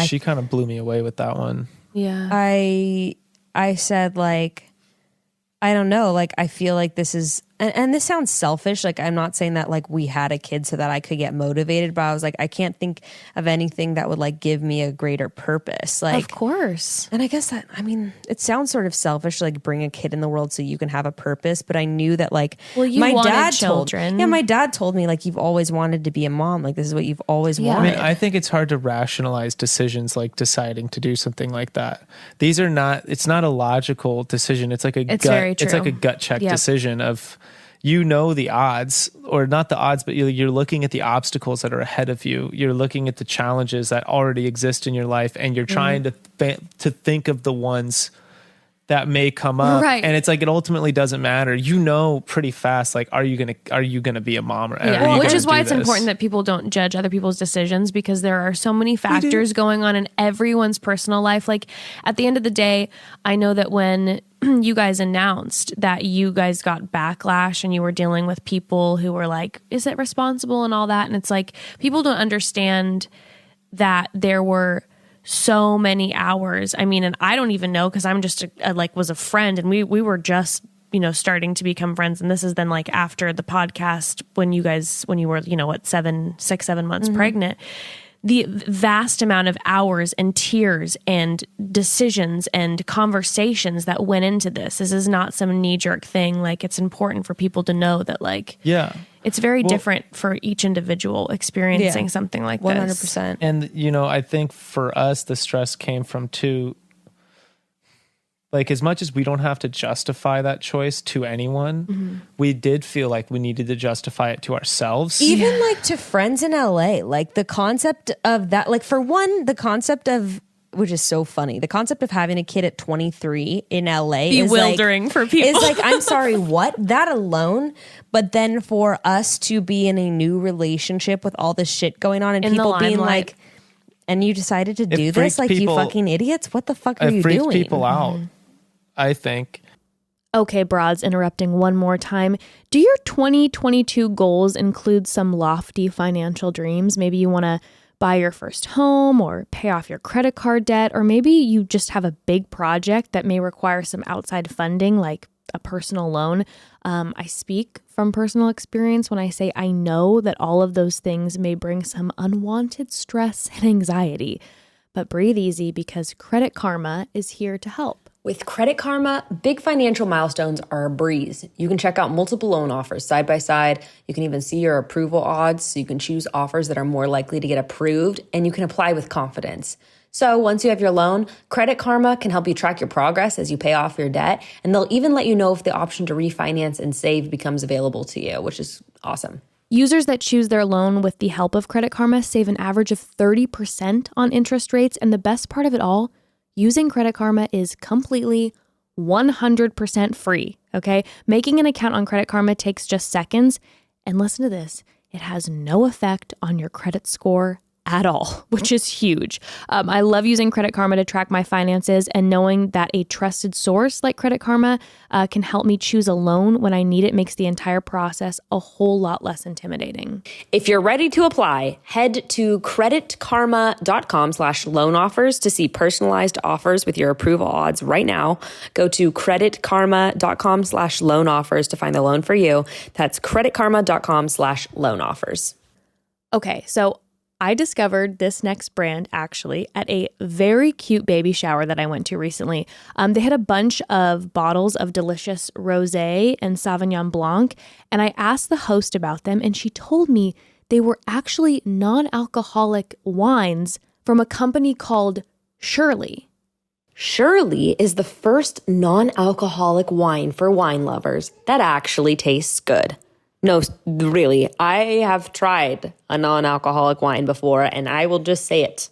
she kind of blew me away with that one. Yeah. I said, like, I don't know. Like, I feel like this is, and this sounds selfish. Like, I'm not saying that like we had a kid so that I could get motivated, but I was like, I can't think of anything that would like give me a greater purpose. Like, Of course. and I guess that, I mean, it sounds sort of selfish to like bring a kid in the world so you can have a purpose. But I knew that like, Well, you wanted children. my dad told me like, you've always wanted to be a mom. Like, this is what you've always I wanted. mean, I think it's hard to rationalize decisions like deciding to do something like that. These are not, it's not a logical decision. It's like It's very true. It's like a gut check Yep. decision of, you know, the odds, or not the odds, but you're looking at the obstacles that are ahead of you. You're looking at the challenges that already exist in your life, and you're trying to think of the ones that may come up. Right. And it's like, it ultimately doesn't matter. You know, pretty fast, like, are you gonna be a mom? Or are you Which gonna is why do it's this? important that people don't judge other people's decisions, because there are so many factors going on in everyone's personal life. Like, at the end of the day, I know that when you guys announced that you guys got backlash and you were dealing with people who were like, is it responsible and all that? And it's like, people don't understand that there were so many hours. I mean, and I don't even know, because I'm just was a friend, and we were just, starting to become friends. And this is then like after the podcast when you were, 6, 7 months pregnant. The vast amount of hours and tears and decisions and conversations that went into this. This is not some knee-jerk thing. Like, it's important for people to know that, like, it's very different for each individual experiencing something like 100%. And, I think for us, the stress came from two, like, as much as we don't have to justify that choice to anyone, we did feel like we needed to justify it to ourselves. Even like to friends in LA, like the concept of that, like for one, the concept of, which is so funny, the concept of having a kid at 23 in LA bewildering for people. It's like, I'm sorry, what? That alone. But then for us to be in a new relationship with all this shit going on and In the people being limelight. like, and you decided to do this? Like, you fucking idiots? What the fuck are you It freaked doing? people out, I think. Okay, broads, interrupting one more time. Do your 2022 goals include some lofty financial dreams? Maybe you want to buy your first home or pay off your credit card debt, or maybe you just have a big project that may require some outside funding, like a personal loan. I speak from personal experience when I say I know that all of those things may bring some unwanted stress and anxiety. But breathe easy, because Credit Karma is here to help. With Credit Karma, big financial milestones are a breeze. You can check out multiple loan offers side by side. You can even see your approval odds, so you can choose offers that are more likely to get approved, and you can apply with confidence. So once you have your loan, Credit Karma can help you track your progress as you pay off your debt, and they'll even let you know if the option to refinance and save becomes available to you, which is awesome. Users that choose their loan with the help of Credit Karma save an average of 30% on interest rates, and the best part of it all, using Credit Karma is completely 100% free, okay? Making an account on Credit Karma takes just seconds. And listen to this, it has no effect on your credit score at all, which is huge. I love using Credit Karma to track my finances, and knowing that a trusted source like Credit Karma can help me choose a loan when I need it makes the entire process a whole lot less intimidating. If you're ready to apply, head to creditkarma.com/loan offers to see personalized offers with your approval odds right now. Go to creditkarma.com/loan offers to find the loan for you. That's creditkarma.com/loan offers. Okay, so I discovered this next brand actually at a very cute baby shower that I went to recently. They had a bunch of bottles of delicious rosé and Sauvignon Blanc, and I asked the host about them, and she told me they were actually non-alcoholic wines from a company called Shirley. Shirley is the first non-alcoholic wine for wine lovers that actually tastes good. No, really, I have tried a non-alcoholic wine before, and I will just say it.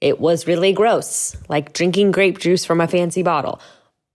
It was really gross, like drinking grape juice from a fancy bottle.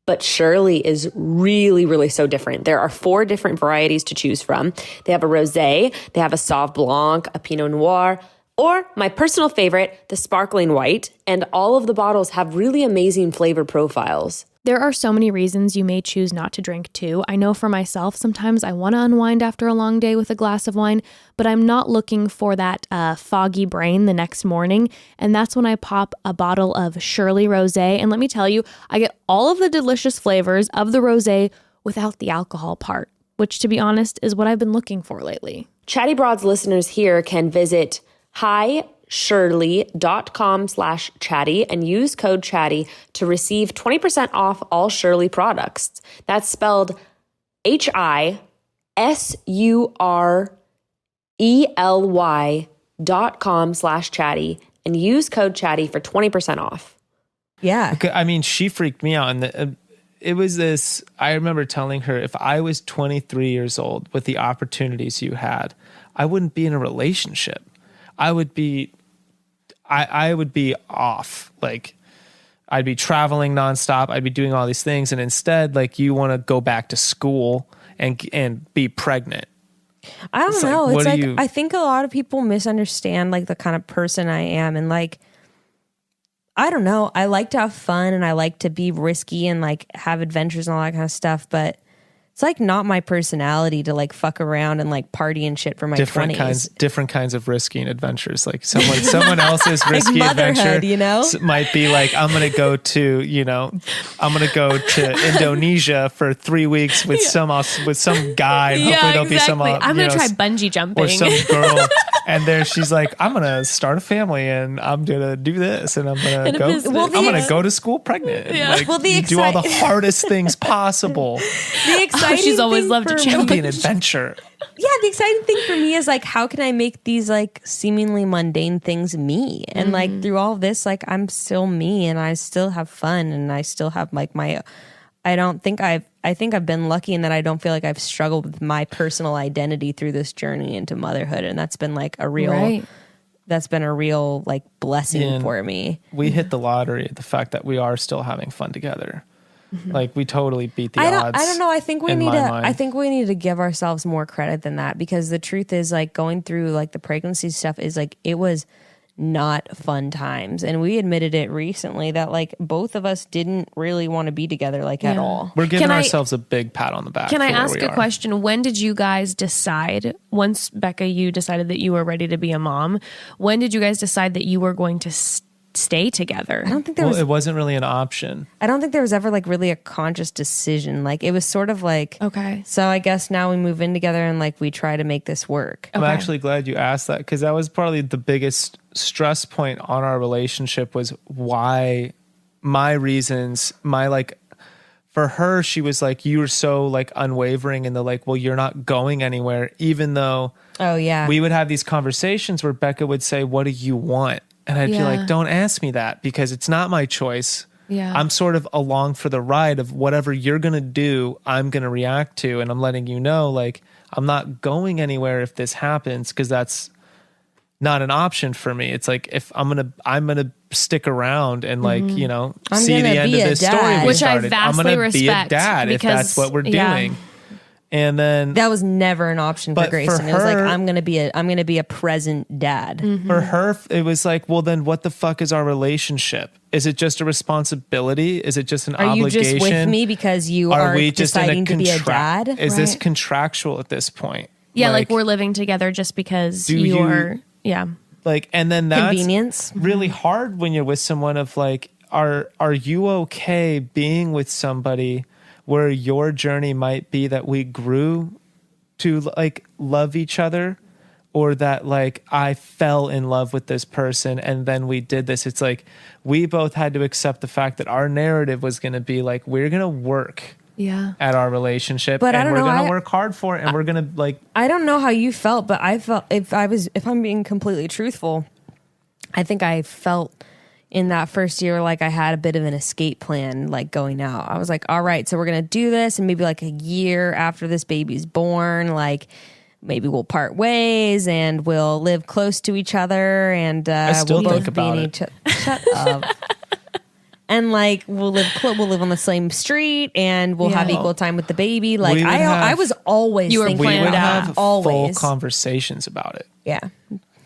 But Shirley is really, really so different. There are 4 different varieties to choose from. They have a rosé, they have a Sauv Blanc, a Pinot Noir, or my personal favorite, the sparkling white, and all of the bottles have really amazing flavor profiles. There are so many reasons you may choose not to drink too. I know for myself, sometimes I want to unwind after a long day with a glass of wine, but I'm not looking for that foggy brain the next morning. And that's when I pop a bottle of Shirley Rosé. And let me tell you, I get all of the delicious flavors of the rosé without the alcohol part, which to be honest is what I've been looking for lately. Chatty Broads listeners here can visit highshirley.com/chatty and use code chatty to receive 20% off all Shirley products. That's spelled HISURELY.com/chatty and use code chatty for 20% off. Yeah. Okay, I mean, she freaked me out. And it was this, I remember telling her, if I was 23 years old with the opportunities you had, I wouldn't be in a relationship. I would be off. Like, I'd be traveling nonstop. I'd be doing all these things. And instead, like, you want to go back to school and be pregnant. I don't know. Like, it's like, I think a lot of people misunderstand like the kind of person I am. And like, I don't know. I like to have fun and I like to be risky and like have adventures and all that kind of stuff. But it's like not my personality to like fuck around and like party and shit for my 20s. Different kinds of risky adventures. Like someone else's risky like adventure, you know, might be like, I'm going to go to Indonesia for 3 weeks with some guy. And hopefully there'll be some, I'm going to try bungee jumping or some girl. And there she's like, I'm going to start a family and I'm going to do this. And I'm going to go, I'm going to go to school pregnant. Yeah. Like, you do all the hardest things possible. The exciting she's always loved to It'll be an adventure. Yeah, the exciting thing for me is like, how can I make these like seemingly mundane things me? And like through all of this, like I'm still me and I still have fun and I still have like I think I've been lucky in that I don't feel like I've struggled with my personal identity through this journey into motherhood. And that's been like a real, like blessing for me. We hit the lottery, the fact that we are still having fun together. Like we totally beat the odds. I don't know. I think we need to give ourselves more credit than that, because the truth is like going through like the pregnancy stuff is like, it was not fun times. And we admitted it recently that like both of us didn't really want to be together like at all. We're giving ourselves a big pat on the back. Can I ask a question? When did you guys decide, once Bekah, you decided that you were ready to be a mom, when did you guys decide that you were going to stay together? I don't think it wasn't really an option. I don't think there was ever like really a conscious decision. Like it was sort of like, okay, so I guess now we move in together and like we try to make this work. I'm actually glad you asked that, because that was probably the biggest stress point on our relationship, was why my reasons, for her, she was like, you were so like unwavering in the like, well, you're not going anywhere, even though we would have these conversations where Bekah would say, what do you want? And I'd be like, don't ask me that, because it's not my choice. Yeah. I'm sort of along for the ride of whatever you're going to do, I'm going to react to. And I'm letting you know, like, I'm not going anywhere if this happens, because that's not an option for me. It's like, if I'm going to stick around and like, see the end of this story we which started. I vastly I'm going to be a respect, dad if that's what we're doing. And then That was never an option for But for Grayston. It was like, her- I'm gonna be a present dad. for her, it was like, well, then what the fuck is our relationship? Is it just a responsibility? Is it just an Are you obligation? just with me because you are we just in deciding to be a dad? Is this Right. contractual at this point? Yeah, like we're living together just because Do you're. Yeah. like, and then that's Convenience. really hard when you're with someone of like, are you okay being with somebody where your journey might be that we grew to like love each other, or that like I fell in love with this person and then we did this? It's like we both had to accept the fact that our narrative was going to be like, we're going to work Yeah. at our relationship, But I and don't we're know, going to work hard for it, and we're going to like, I don't know how you felt, but I felt if I'm being completely truthful, I think I felt in that first year like I had a bit of an escape plan, like going out. I was like, all right, so we're gonna do this, and maybe like a year after this baby's born, like maybe we'll part ways and we'll live close to each other, and still we'll think both be about in it. each Shut up. And like we'll live on the same street, and we'll have Yeah. equal time with the baby. Like We would I have- was always You were thinking we planned would out. have always. full conversations about it. Yeah.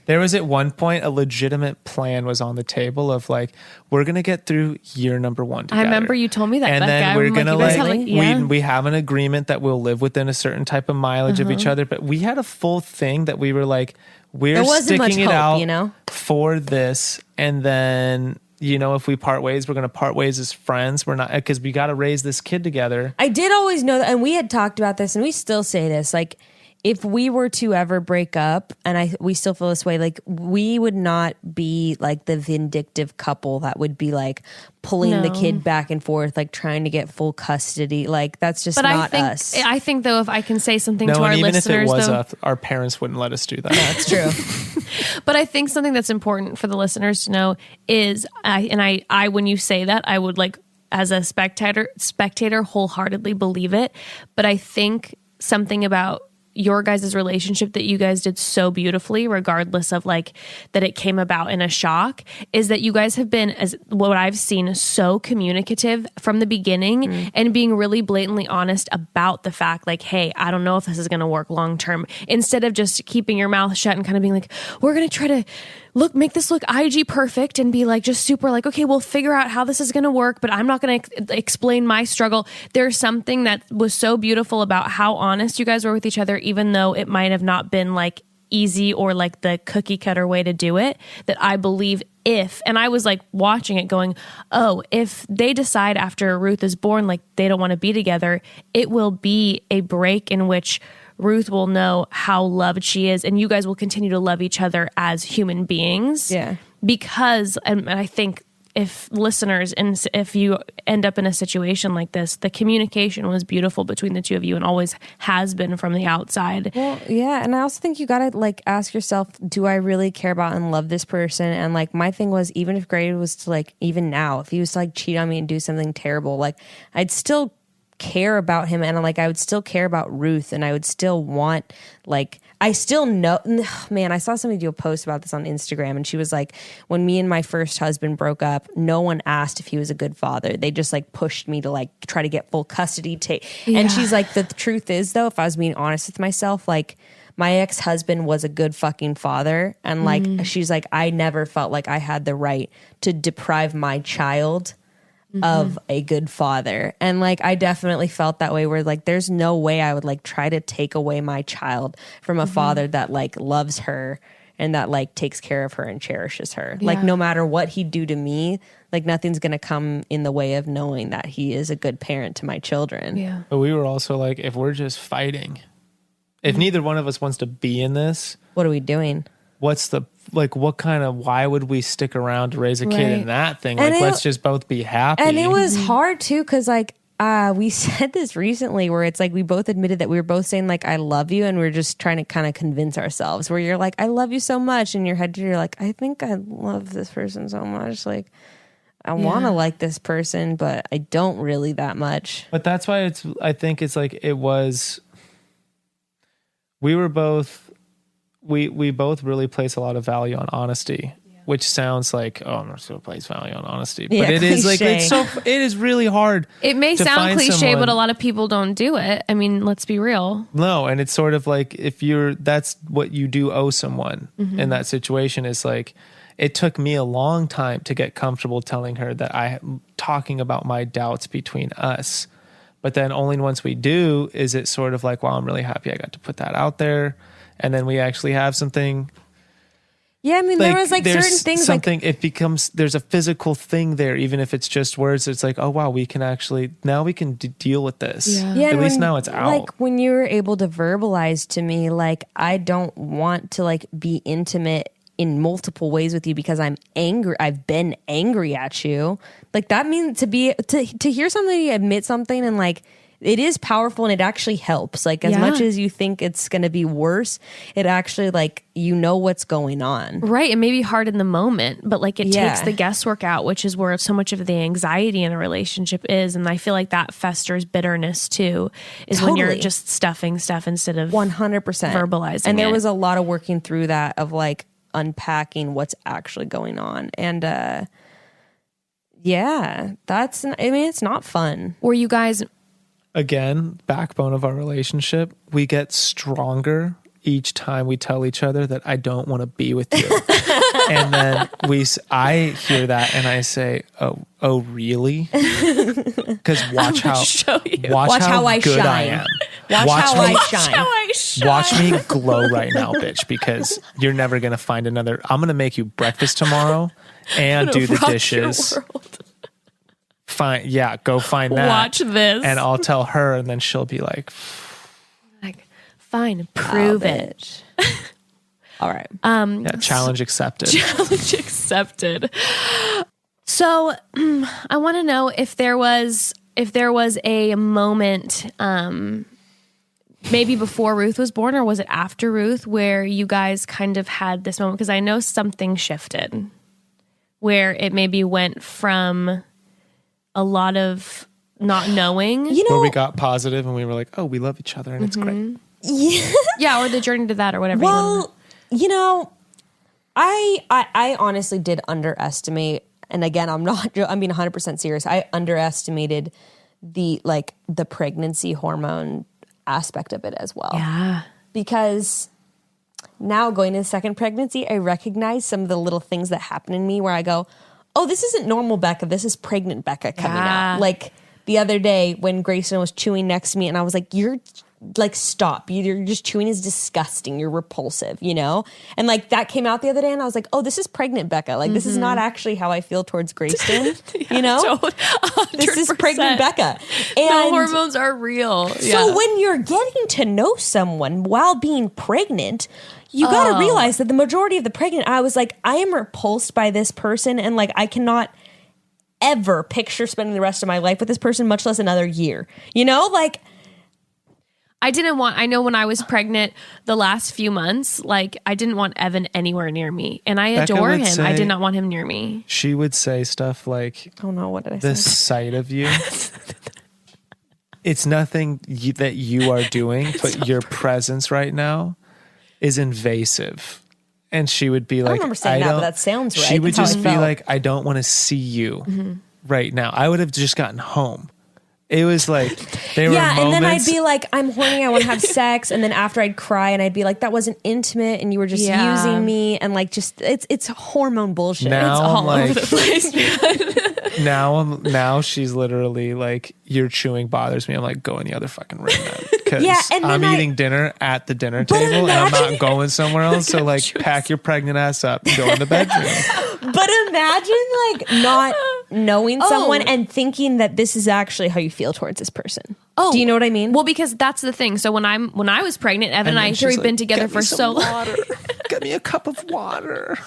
There was at one point a legitimate plan was on the table of like, we're gonna get through year number 1 together. I remember you told me that. and Becca. then I'm we're gonna you guys like, have, yeah. we have an agreement that we'll live within a certain type of mileage of each other. But we had a full thing that we were like, we're There wasn't much sticking it hope, out, you know? for this, and then. If we part ways, we're going to part ways as friends. We're not, because we got to raise this kid together. I did always know that, and we had talked about this, and we still say this. Like, if we were to ever break up, and we still feel this way, like we would not be like the vindictive couple that would be like pulling the No. kid back and forth, like trying to get full custody. Like that's just But not I us. think though, if I can say something No, to our and even if it listeners, was though, us, our parents wouldn't let us do that. That's true. but I think something that's important for the listeners to know is, I when you say that, I would like as a spectator wholeheartedly believe it. But I think something about your guys' relationship that you guys did so beautifully, regardless of like that it came about in a shock, is that you guys have been, as what I've seen, so communicative from the beginning and being really blatantly honest about the fact like, hey, I don't know if this is going to work long term, instead of just keeping your mouth shut and kind of being like, we're going to try to make this look IG perfect and be like just super like, okay, we'll figure out how this is going to work, but I'm not going to explain my struggle. There's something that was so beautiful about how honest you guys were with each other, even though it might have not been like easy or like the cookie cutter way to do it, that I believe and I was like watching it going, oh, if they decide after Ruth is born, like they don't want to be together, it will be a break in which Ruth will know how loved she is, and you guys will continue to love each other as human beings. Yeah. Because, and I think if listeners, and if you end up in a situation like this, the communication was beautiful between the two of you and always has been from the outside. Well, yeah, and I also think you gotta like ask yourself, do I really care about and love this person? And like my thing was, even if Gray was to like, even now, if he was to like cheat on me and do something terrible, like I'd still care about him, and like I would still care about Ruth, and I would still want, like, I still know, man, I saw somebody do a post about this on Instagram, and she was like, when me and my first husband broke up, no one asked if he was a good father. They just like pushed me to like try to get full custody. And she's like, the truth is though, if I was being honest with myself, like my ex-husband was a good fucking father. And like, she's like, I never felt like I had the right to deprive my child of a good father. And like I definitely felt that way, where like there's no way I would like try to take away my child from a father that like loves her and that like takes care of her and cherishes her. Like no matter what he'd do to me, like nothing's gonna come in the way of knowing that he is a good parent to my children. Yeah. But we were also like, if we're just fighting, if neither one of us wants to be in this, What are we doing? what's the like? What kind of? Why would we stick around to raise a kid Right. in that thing? And Like, it- let's just both be happy. And it was hard too, because like we said this recently, where it's like we both admitted that we were both saying like I love you, and we are just trying to kind of convince ourselves, where you're like I love you so much, in your head you're like I think I love this person so much, like I want to like this person, but I don't really that much. But that's why I think it's like it was. We were both. We both really place a lot of value on honesty which sounds like, oh, I'm just going to place value on honesty. But Yeah, it is like, cliche. it is really hard. It may to sound find cliche, someone- but a lot of people don't do it. I mean, let's be real. No, and it's sort of like that's what you do owe someone in that situation is like, it took me a long time to get comfortable telling her that I'm talking about my doubts between us. But then only once we do is it sort of like, wow, I'm really happy I got to put that out there. And then we actually have something. Yeah, I mean, there was like there's certain things something, it becomes, there's a physical thing there, even if it's just words. It's like, oh, wow, we can actually, now we can deal with this. Yeah. At least now it's out. Like when you were able to verbalize to me, like, I don't want to like be intimate in multiple ways with you because I'm angry. I've been angry at you. Like that means to hear somebody admit something and like, it is powerful and it actually helps. Like as much as you think it's going to be worse, it actually like, you know what's going on. Right. It may be hard in the moment, but like it takes the guesswork out, which is where so much of the anxiety in a relationship is. And I feel like that festers bitterness too, is when you're just stuffing stuff instead of 100% verbalizing And there it. was a lot of working through that of like unpacking what's actually going on. And it's not fun. Were you guys... Again, backbone of our relationship, we get stronger each time we tell each other that I don't want to be with you. And then I hear that and I say, oh really? Because watch how I good shine. I am. Watch how I shine. Watch me glow right now, bitch, because you're never going to find another. I'm going to make you breakfast tomorrow and do the dishes. Fine. Yeah. Go find that. Watch this. And I'll tell her and then she'll be like, fine, prove it. All right. yeah, challenge accepted. Challenge accepted. So I want to know if there was a moment, maybe before Ruth was born, or was it after Ruth, where you guys kind of had this moment? Because I know something shifted, where it maybe went from a lot of not knowing, where we got positive and we were like, oh, we love each other and it's great. Yeah, or the journey to that, or whatever. Well, I honestly did underestimate, and again, I'm being 100% serious. I underestimated the pregnancy hormone aspect of it as well. Yeah. Because now going into the second pregnancy, I recognize some of the little things that happen in me where I go, oh, this isn't normal Bekah. This is pregnant Bekah coming out. Like the other day when Grayston was chewing next to me and I was like, you're like, stop. You're just chewing is disgusting. You're repulsive, And like that came out the other day and I was like, oh, this is pregnant Bekah. Like this is not actually how I feel towards Grayston, This is pregnant Bekah. And the hormones are real. So when you're getting to know someone while being pregnant, you got to realize that the majority of the pregnant, I was like, I am repulsed by this person. And like, I cannot ever picture spending the rest of my life with this person, much less another year, like I know when I was pregnant the last few months, like I didn't want Evan anywhere near me, and I adore him. I did not want him near me. She would say stuff like, oh no, what did I the say? sight of you. It's nothing that you are doing, but your presence right now is invasive. And she would be like, I don't remember saying that, but that sounds right. She would That's how just it be felt. like, I don't want to see you right now. I would have just gotten home. It was like, there were moments. And then I'd be like, I'm horny, I want to have sex. And then after I'd cry and I'd be like, that wasn't intimate and you were just using me. And like, just, it's hormone bullshit. Now it's all I'm over like- the place. Now she's literally like, your chewing bothers me. I'm like, go in the other fucking room then. Because and then I'm eating dinner at the dinner table and I'm not going somewhere else. So like, pack your pregnant ass up and go in the bedroom. But imagine like not knowing someone and thinking that this is actually how you feel towards this person. Oh, do you know what I mean? Well, because that's the thing. So when I was pregnant, Evan and I, she's we've been together for so long. Get me a cup of water.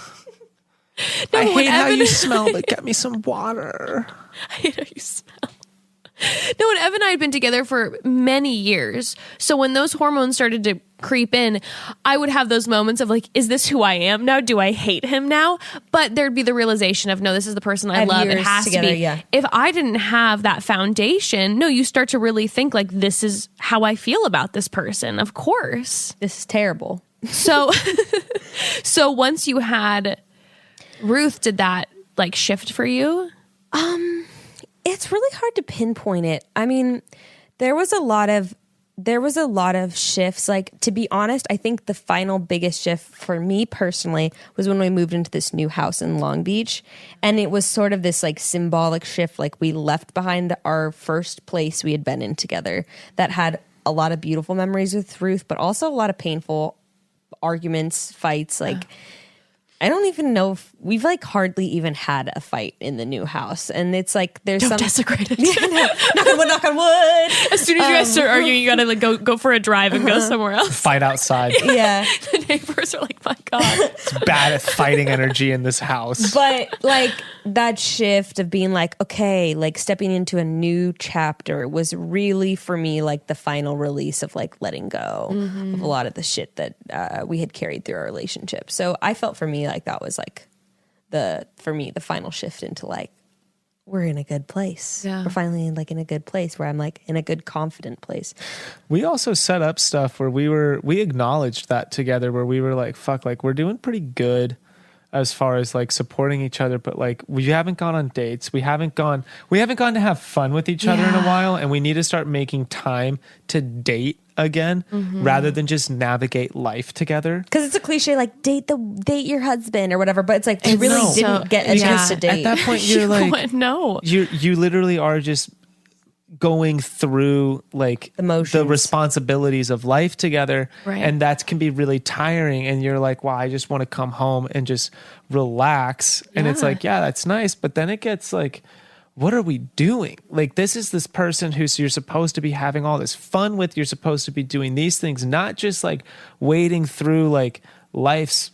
No, I when hate how Evan- you smell, but get me some water. I hate how you smell. No, and Evan and I had been together for many years. So when those hormones started to creep in, I would have those moments of like, is this who I am now? Do I hate him now? But there'd be the realization of, no, this is the person I love. It years has together, to be. yeah. If I didn't have that foundation, no, you start to really think like, this is how I feel about this person. Of course. This is terrible. So, so once you had Ruth, did that like shift for you? It's really hard to pinpoint it. I mean, there was a lot of shifts. Like, to be honest, I think the final biggest shift for me personally was when we moved into this new house in Long Beach. And it was sort of this like symbolic shift. Like, we left behind our first place we had been in together that had a lot of beautiful memories with Ruth, but also a lot of painful arguments, fights. Like, I don't even know if we've like hardly even had a fight in the new house. And it's like, there's some desecrate it. knock on wood. As soon as you guys start arguing, you gotta like go for a drive and go somewhere else. Fight outside. Yeah. The neighbors are like, my God. It's bad at fighting energy in this house. But like that shift of being like, okay, like stepping into a new chapter was really for me like the final release of like letting go of a lot of the shit that we had carried through our relationship. So I felt for me like that was like the final shift into like, we're in a good place. Yeah. We're finally like in a good place where I'm like in a good, confident place. We also set up stuff where we acknowledged that together, where we were like, fuck, like we're doing pretty good as far as like supporting each other, but like we haven't gone on dates. We haven't gone to have fun with each other in a while, and we need to start making time to date again rather than just navigate life together. Because it's a cliche like date your husband or whatever, but it's like we really didn't get a chance to date. At that point you're like no. You literally are just going through like emotions, the responsibilities of life together, right. And that can be really tiring, and you're like, wow, I just want to come home and just relax. And it's like, yeah, that's nice, but then it gets like, what are we doing? Like, this is this person who you're supposed to be having all this fun with. You're supposed to be doing these things, not just like wading through like life's,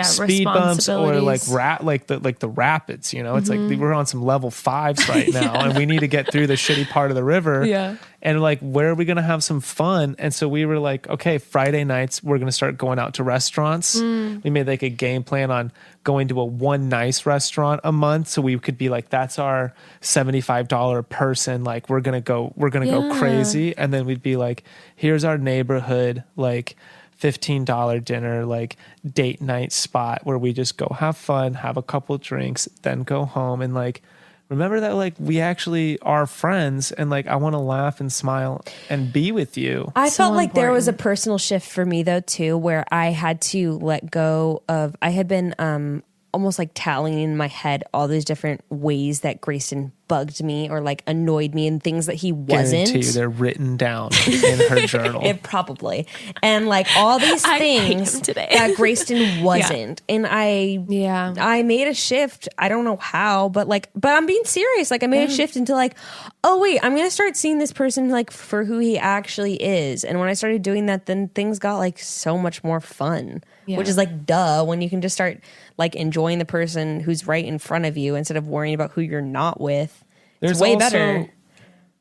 speed bumps or like the rapids. It's like we're on some level 5s right now, and we need to get through the shitty part of the river. Yeah. And like, where are we going to have some fun? And so we were like, okay, Friday nights, we're going to start going out to restaurants. We made like a game plan on going to one nice restaurant a month. So we could be like, that's our $75 a person. Like, we're going to go crazy. And then we'd be like, here's our neighborhood, like $15 dinner, like date night spot where we just go have fun, have a couple drinks, then go home. And like, remember that like we actually are friends, and like I want to laugh and smile and be with you. I felt like there was a personal shift for me though too, where I had to let go of, I had been almost like tallying in my head all these different ways that Grayston bugged me or like annoyed me and things that he wasn't. Guarantee you they're written down in her journal. It probably. And like all these things that Grayston wasn't. Yeah. And I made a shift. I don't know how, but I'm being serious. Like I made a shift into like, oh wait, I'm going to start seeing this person like for who he actually is. And when I started doing that, then things got like so much more fun, which is like, duh, when you can just start like enjoying the person who's right in front of you instead of worrying about who you're not with. It's way better.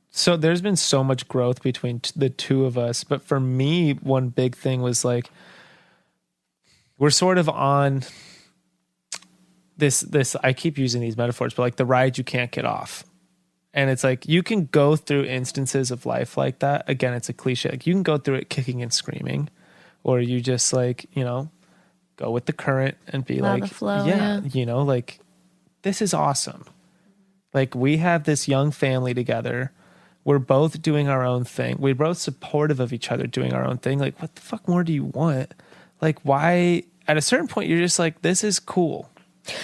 So there's been so much growth between the two of us. But for me, one big thing was like, we're sort of on this, I keep using these metaphors, but like the ride you can't get off. And it's like, you can go through instances of life like that. Again, it's a cliche. Like you can go through it kicking and screaming, or you just like, go with the current and be like, flow, like this is awesome. Like we have this young family together. We're both doing our own thing. We're both supportive of each other doing our own thing. Like, what the fuck more do you want? Like, why? At a certain point, you're just like, this is cool.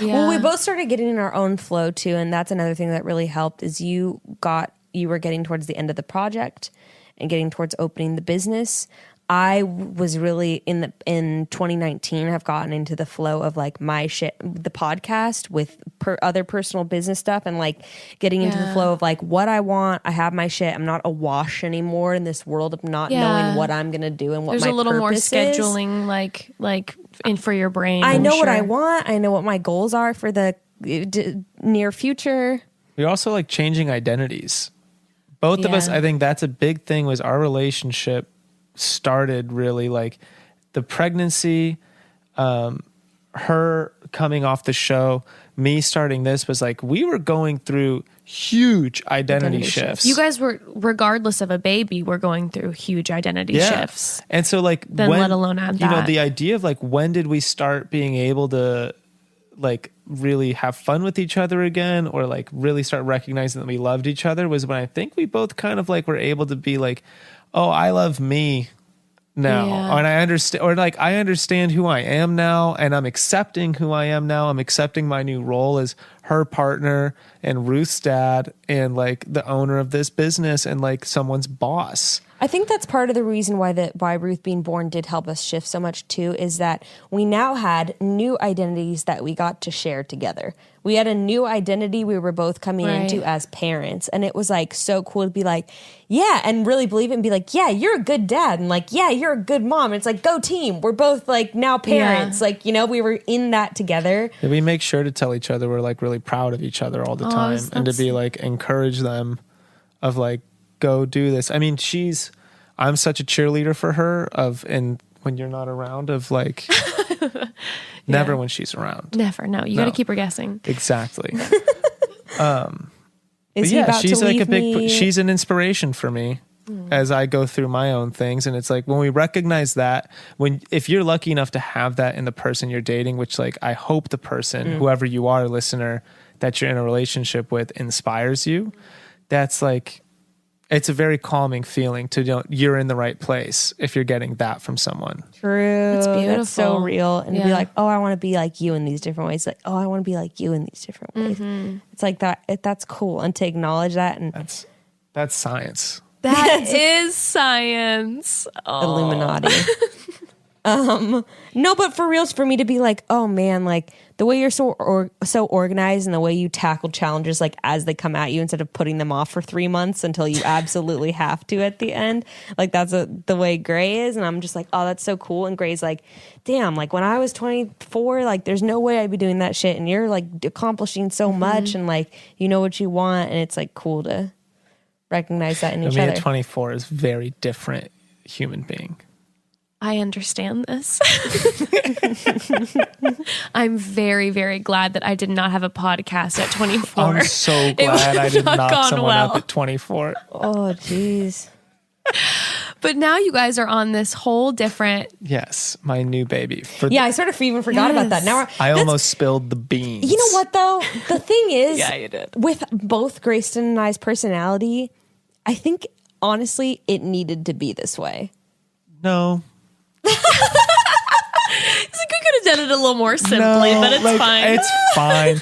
Yeah. Well, we both started getting in our own flow too. And that's another thing that really helped is you were getting towards the end of the project and getting towards opening the business. I was really in 2019 have gotten into the flow of like my shit, the podcast with other personal business stuff, and like getting into the flow of like what I want. I have my shit. I'm not awash anymore in this world of not knowing what I'm gonna do and what there's my a little more scheduling is. like in for your brain. I know what I want. I know what my goals are for the near future. We're also like changing identities. Both of us, I think that's a big thing, was our relationship started really like the pregnancy, her coming off the show, me starting this was like we were going through huge identity shifts. You guys were, regardless of a baby, were going through huge identity shifts. And so like then let alone add that. The idea of like when did we start being able to like really have fun with each other again, or like really start recognizing that we loved each other, was when I think we both kind of like were able to be like, oh, I love me now. Yeah. And I understand, or like, I understand who I am now, and I'm accepting who I am now. I'm accepting my new role as her partner and Ruth's dad and like the owner of this business and like someone's boss. I think that's part of the reason why Ruth being born did help us shift so much too, is that we now had new identities that we got to share together. We had a new identity we were both coming into as parents. And it was like so cool to be like, yeah, and really believe it and be like, yeah, you're a good dad. And like, yeah, you're a good mom. And it's like, go team. We're both like now parents. Like, you know, we were in that together. Yeah, we make sure to tell each other we're like really proud of each other all the time, and to be like, encourage them of like, go do this. I mean, I'm such a cheerleader for her and when you're not around of like, never when she's around. Never. No, you got to keep her guessing. Exactly. Is he about she's to like leave she's an inspiration for me as I go through my own things. And it's like, when we recognize that, if you're lucky enough to have that in the person you're dating, which like, I hope the person, whoever you are, listener, that you're in a relationship with inspires you, that's like, it's a very calming feeling to know you're in the right place if you're getting that from someone. True. It's beautiful. That's so real. And to be like, oh, I want to be like you in these different ways. Like, oh, I want to be like you in these different ways. It's like that. That's cool. And to acknowledge that. And that's science. That is science. Illuminati. No, but for reals, for me to be like, oh man, like the way you're so organized and the way you tackle challenges like as they come at you instead of putting them off for 3 months until you absolutely have to at the end. Like that's the way Gray is. And I'm just like, oh, that's so cool. And Gray's like, damn, like when I was 24, like there's no way I'd be doing that shit. And you're like accomplishing so much and like, you know what you want. And it's like cool to recognize that in each other. At 24 is very different human being. I understand this. I'm very, very glad that I did not have a podcast at 24. I'm so glad I did knock someone up at 24. Oh, jeez. But now you guys are on this whole different... Yes, my new baby. I sort of even forgot about that. Now I almost spilled the beans. You know what, though? The thing is, Yeah, you did. with both Grayston and I's personality, I think, honestly, it needed to be this way. No. It's like we could have done it a little more simply, but it's fine. It's fine.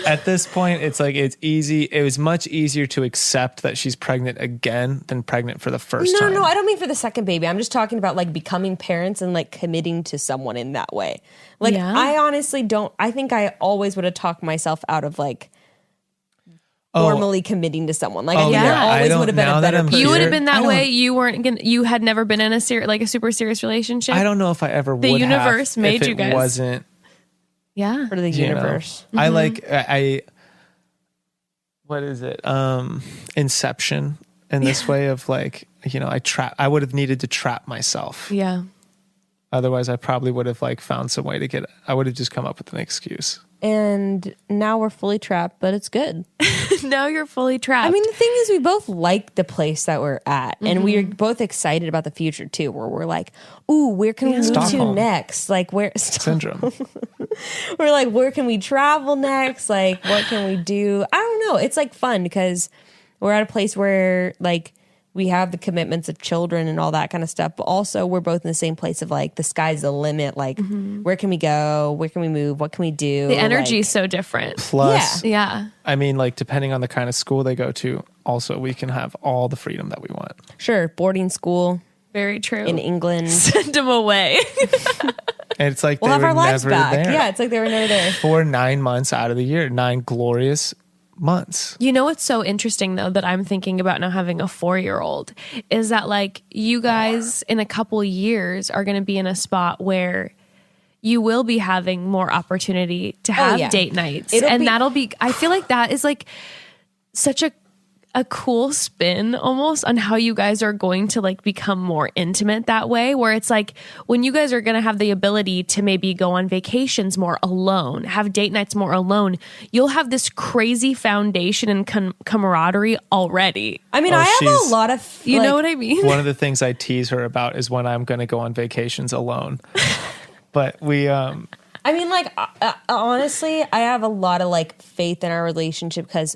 At this point, it's like, it's easy. It was much easier to accept that she's pregnant again than pregnant for the first time. No, I don't mean for the second baby. I'm just talking about like becoming parents and like committing to someone in that way. Like, I honestly don't, I think I always would have talked myself out of like formally committing to someone. Like, I always would have been a better person. You would have been that way. You had never been in a super serious relationship. I don't know if I ever would. The universe have made if you guys. It wasn't. Yeah. For the universe. I what is it? Inception in this way of like, I would have needed to trap myself. Yeah. Otherwise I probably would have like found some way to I would have just come up with an excuse. And now we're fully trapped, but it's good. Now you're fully trapped. I mean, the thing is, we both like the place that we're at, and we are both excited about the future too. Where we're like, "Ooh, where can we move to next? Like, where syndrome? We're like, where can we travel next? Like, what can we do? I don't know. It's like fun because we're at a place where like we have the commitments of children and all that kind of stuff, but also we're both in the same place of like the sky's the limit. Like, where can we go? Where can we move? What can we do? The energy is so different. Plus, yeah. I mean, like depending on the kind of school they go to, also we can have all the freedom that we want. Sure, boarding school. Very true. In England, send them away. And it's like we'll have our lives back. There. Yeah, it's like they were never there for 9 months out of the year, 9 glorious months. You know what's so interesting though that I'm thinking about now having a 4-year-old is that like you guys in a couple years are going to be in a spot where you will be having more opportunity to have date nights. That'll be I feel like that is like such a cool spin almost on how you guys are going to like become more intimate that way, where it's like when you guys are going to have the ability to maybe go on vacations more alone, have date nights more alone, you'll have this crazy foundation and camaraderie already. I mean, I have a lot of you know what I mean? One of the things I tease her about is when I'm going to go on vacations alone. But we I I mean, like, honestly, I have a lot of like faith in our relationship because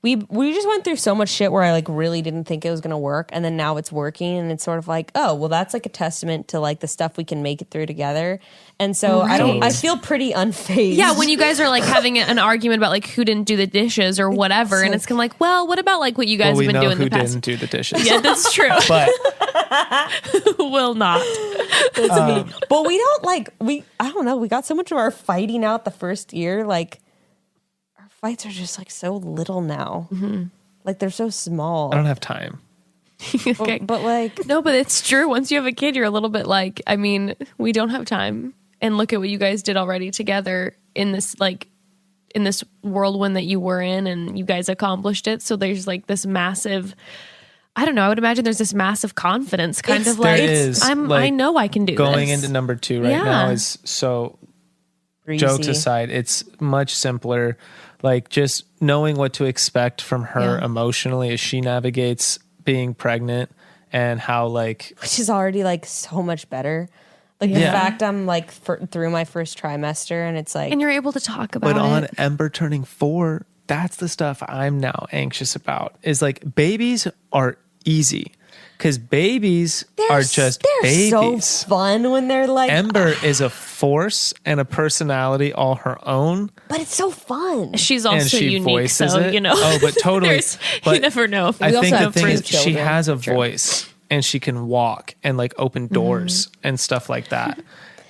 we just went through so much shit where I like really didn't think it was going to work. And then now it's working. And it's sort of like, oh, well, that's like a testament to like the stuff we can make it through together. And so I feel pretty unfazed. Yeah, when you guys are like having an argument about like who didn't do the dishes or whatever, and it's kind of like, well, what about like what you guys have been doing the past? Who didn't do the dishes? Yeah, that's true. But Who will not? But we don't like I don't know. We got so much of our fighting out the first year. Like our fights are just like so little now. Like they're so small. I don't have time. Okay. But like No, but it's true. Once you have a kid, you're a little bit like, I mean, we don't have time. And look at what you guys did already together in this whirlwind that you were in, and you guys accomplished it. So there's like this massive, I don't know, I would imagine there's this massive confidence kind of like, I know I can do going this. into number 2 right now is so breezy. Jokes aside, it's much simpler. Like just knowing what to expect from her emotionally as she navigates being pregnant, and how like, which is already like so much better. Like the fact I'm like through my first trimester, and it's like, and you're able to talk about it. But on Ember turning 4, that's the stuff I'm now anxious about. Is like babies are easy because babies are just babies. So fun when they're like, Ember is a force and a personality all her own. But it's so fun. She's also and she unique, voices so it. You know. Oh, but totally. But you never know. I think the thing is, she children. has a voice and she can walk and like open doors and stuff like that.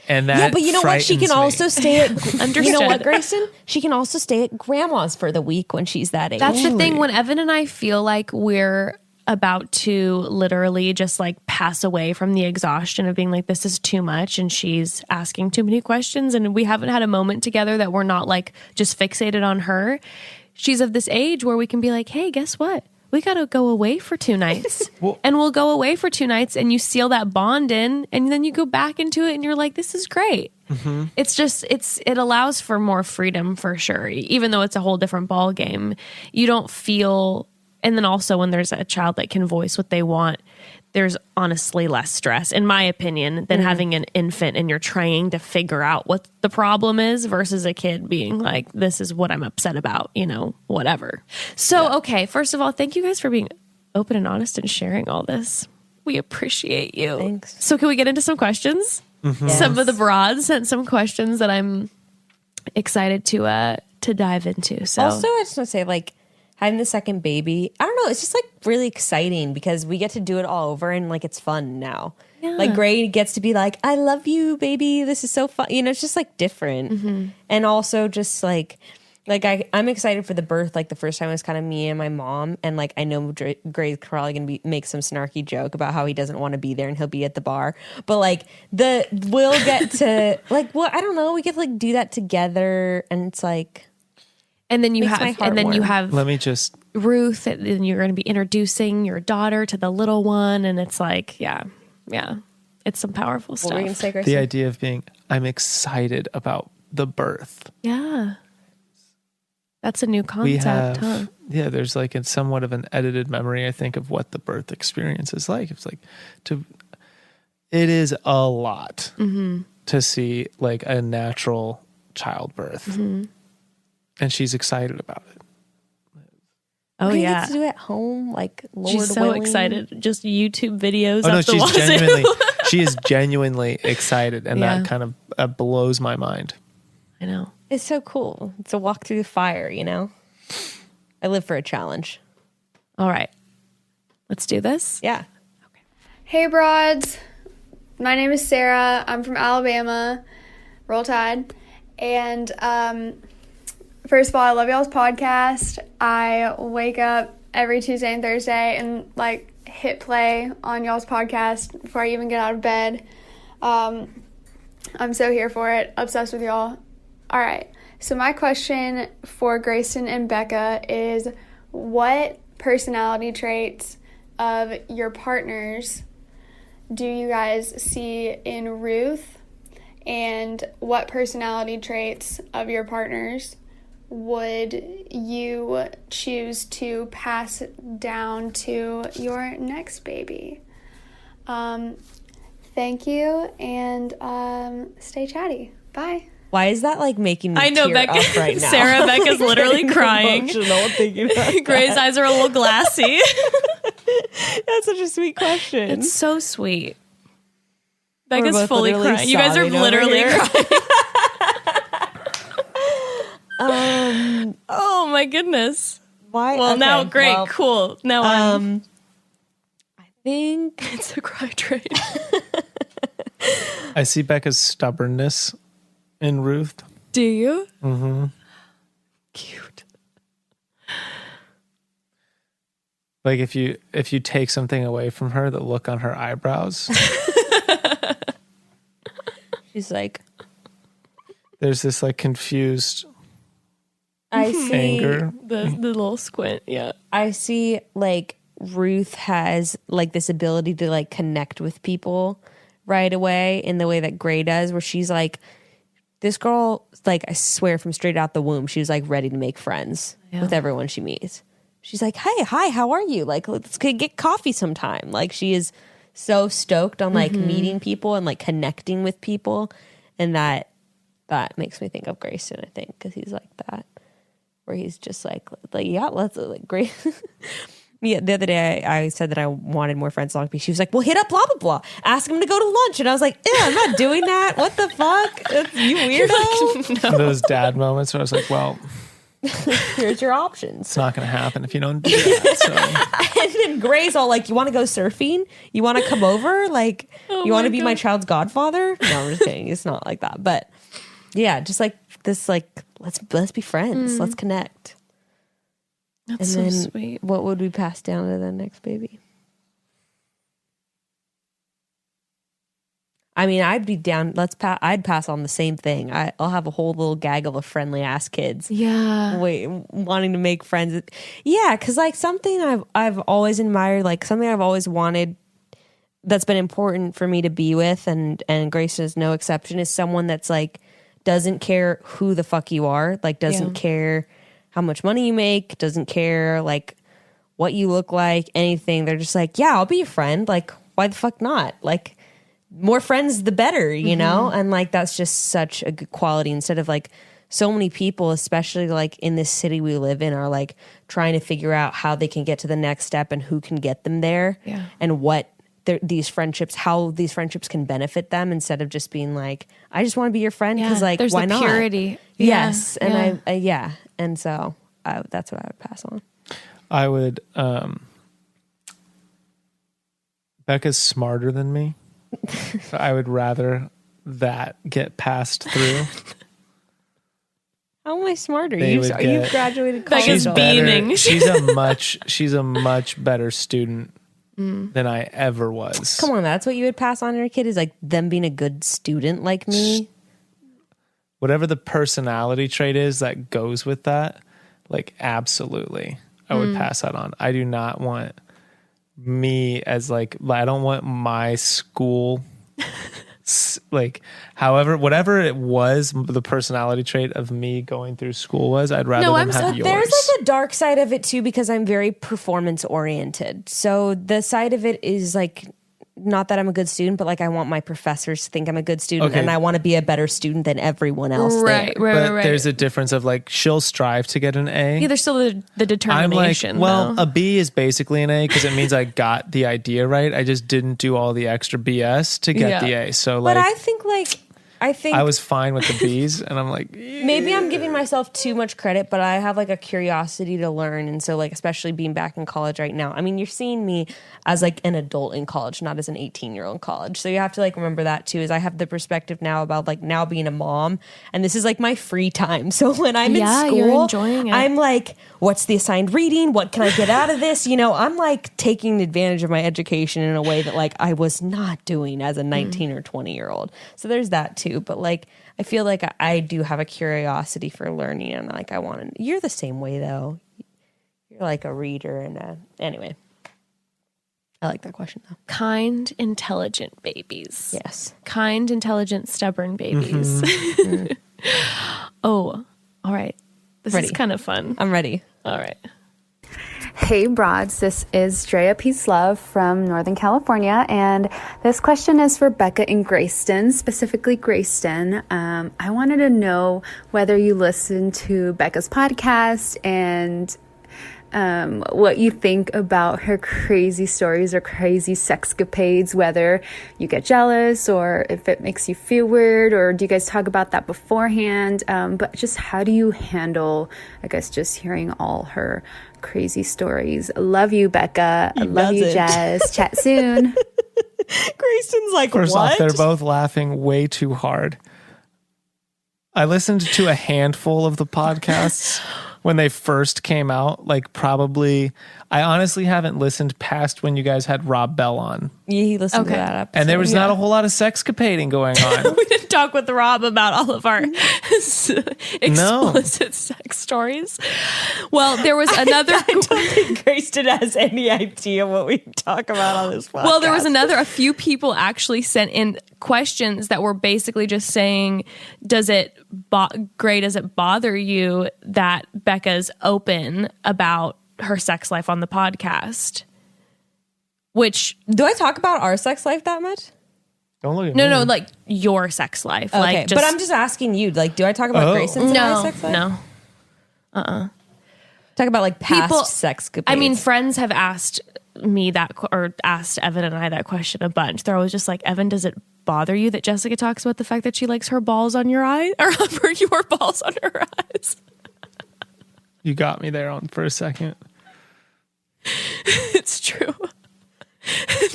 And that but you know what? She can also stay at. You know what, Grayston? She can also stay at grandma's for the week when she's that age. That's the thing. When Evan and I feel like we're about to literally just like pass away from the exhaustion of being like, this is too much, and she's asking too many questions, and we haven't had a moment together that we're not like just fixated on her. She's of this age where we can be like, hey, guess what? We got to go away for 2 nights. And we'll go away for 2 nights, and you seal that bond in, and then you go back into it and you're like, this is great. Mm-hmm. It's just, it allows for more freedom for sure. Even though it's a whole different ball game, you don't feel, and then also when there's a child that can voice what they want, there's honestly less stress, in my opinion, than having an infant and you're trying to figure out what the problem is versus a kid being like, this is what I'm upset about, you know, whatever. So, okay, first of all, thank you guys for being open and honest and sharing all this. We appreciate you. Thanks. So can we get into some questions? Mm-hmm. Yes. Some of the broads sent some questions that I'm excited to dive into. So also, I just want to say, like, having the second baby, I don't know, it's just like really exciting because we get to do it all over and like it's fun now. Yeah. Like Gray gets to be like, I love you, baby. This is so fun. You know, it's just like different. Mm-hmm. And also just like I'm excited for the birth. Like the first time it was kind of me and my mom. And like I know Gray's probably going to make some snarky joke about how he doesn't want to be there and he'll be at the bar. But like we'll get to like, well, I don't know. We get to like do that together. And it's like, and then you have let me just Ruth, and you're going to be introducing your daughter to the little one, and it's like, yeah, it's some powerful stuff. What were you gonna say, Grayston? The idea of I'm excited about the birth. Yeah, that's a new concept. Huh? Yeah, there's like somewhat of an edited memory, I think, of what the birth experience is like. It's like it is a lot to see like a natural childbirth. Mm-hmm. And she's excited about it. Oh, we yeah. get to do it at home, like Lord she's so willing. excited. Just YouTube videos. Oh, no, she's she is genuinely excited. And that kind of blows my mind. I know. It's so cool. It's a walk through the fire, you know? I live for a challenge. All right. Let's do this. Yeah. Okay. Hey, broads. My name is Sarah. I'm from Alabama. Roll Tide. And, first of all, I love y'all's podcast. I wake up every Tuesday and Thursday and like hit play on y'all's podcast before I even get out of bed. I'm so here for it. Obsessed with y'all. All right. So my question for Grayston and Bekah is, what personality traits of your partners do you guys see in Ruth? And what personality traits of your partners would you choose to pass down to your next baby? Thank you, and stay chatty. Bye. Why is that like making me I know, tear Becca. up right now? Sarah, Becca's literally crying. Emotional thinking about Gray's eyes are a little glassy. That's such a sweet question. It's so sweet. We're Becca's both fully literally crying. You guys are sobbing over literally here. crying. Oh my goodness. Why? Well, okay, now, great, well, cool. Now I think it's a cry train. I see Becca's stubbornness in Ruth. Do you? Mm-hmm. Cute. Like if you take something away from her, the look on her eyebrows. she's like, There's this like confused I see anger. The little squint, yeah. I see like Ruth has like this ability to like connect with people right away in the way that Gray does, where she's like, this girl, like I swear from straight out the womb, she was like ready to make friends with everyone she meets. She's like, hey, hi, how are you? Like, let's get coffee sometime. Like she is so stoked on like meeting people and like connecting with people. And that makes me think of Grayston, I think, because he's like that, where he's just like yeah, let's like great. Yeah, the other day I said that I wanted more friends in Long Beach. She was like, well, hit up blah, blah, blah. Ask him to go to lunch. And I was like, I'm not doing that. What the fuck? That's, you weirdo. Those dad moments where I was like, well, Here's your options. it's not going to happen if you don't do that. So. And then Gray's all like, you want to go surfing? You want to come over? Like, you want to be my child's godfather? No, I'm just kidding. It's not like that. But yeah, just like this, like, let's be friends. Let's connect. That's and so then sweet. what would we pass down to the next baby? I mean, I'd be down. I'd pass on the same thing. I'll have a whole little gaggle of friendly ass kids. Yeah. Wanting to make friends. Yeah, because like something I've always admired, like something I've always wanted, that's been important for me to be with, and Grayston is no exception, is someone that's like doesn't care who the fuck you are, like doesn't care how much money you make, doesn't care like what you look like, anything. They're just like, yeah, I'll be your friend. Like, why the fuck not? Like, more friends, the better, you know? And like, that's just such a good quality, instead of like so many people, especially like in this city we live in, are like trying to figure out how they can get to the next step and who can get them there and what these friendships, how these friendships can benefit them, instead of just being like, I just want to be your friend because like, there's why the not? purity. Yes. And and so that's what I would pass on. I would, Becca's smarter than me. So I would rather that get passed through. How am I smarter? You've graduated college. Becca's beaming. She's a much better student than I ever was. Come on, that's what you would pass on to your kid, is like them being a good student like me. Whatever the personality trait is that goes with that, like absolutely, I would pass that on. I do not want me as like, I don't want my school, like whatever it was, the personality trait of me going through school was, I'd rather them have yours. There's like a dark side of it too, because I'm very performance oriented. So the side of it is like, not that I'm a good student, but like I want my professors to think I'm a good student, and I want to be a better student than everyone else. Right. There's a difference of like, she'll strive to get an A. Yeah, there's still the determination. I'm like, well, a B is basically an A because it means I got the idea right. I just didn't do all the extra BS to get the A. So like, but I think I was fine with the B's, and I'm like, maybe I'm giving myself too much credit, but I have like a curiosity to learn. And so like, especially being back in college right now, I mean, you're seeing me as like an adult in college, not as an 18-year-old in college. So you have to like remember that too, is I have the perspective now about like now being a mom, and this is like my free time. So when I'm in school, you're enjoying it. I'm like, what's the assigned reading? What can I get out of this? You know, I'm like taking advantage of my education in a way that like I was not doing as a 19 or 20-year-old. So there's that too. But like, I feel like I do have a curiosity for learning, and like I want to. You're the same way though. You're like a reader, and anyway. I like that question though. Kind, intelligent babies. Yes. Kind, intelligent, stubborn babies. Oh, all right. This is kind of fun. I'm ready. All right. Hey broads, this is Drea Peace Love from Northern California, and this question is for Bekah and Grayston, specifically Grayston. I wanted to know whether you listen to Bekah's podcast and what you think about her crazy stories or crazy sexcapades, whether you get jealous or if it makes you feel weird, or do you guys talk about that beforehand? But just how do you handle, I guess, just hearing all her crazy stories? Love you, Bekah. Love you, Jess. Chat soon. Grayston's like, First what? off, they're both laughing way too hard. I listened to a handful of the podcasts when they first came out. Like, probably, I honestly haven't listened past when you guys had Rob Bell on. Yeah, he listened to that episode. And there was not a whole lot of sexcapading going on. We didn't talk with Rob about all of our explicit sex stories. Well, there was another. I don't think Grayston has any idea what we talk about on this podcast. Well, there was a few people actually sent in questions that were basically just saying, does it bother you that Bekah's open about her sex life on the podcast? Which, do I talk about our sex life that much? Don't look at me. no, like your sex life. Okay, Like, but I'm just asking you. Like, do I talk about Grayson's sex life? No. Talk about like past sexcapades. I mean, friends have asked me that, or asked Evan and I that question a bunch. They're always just like, Evan, does it bother you that Jessica talks about the fact that she likes her balls on your eye, or for your balls on her eyes? You got me there for a second. It's true.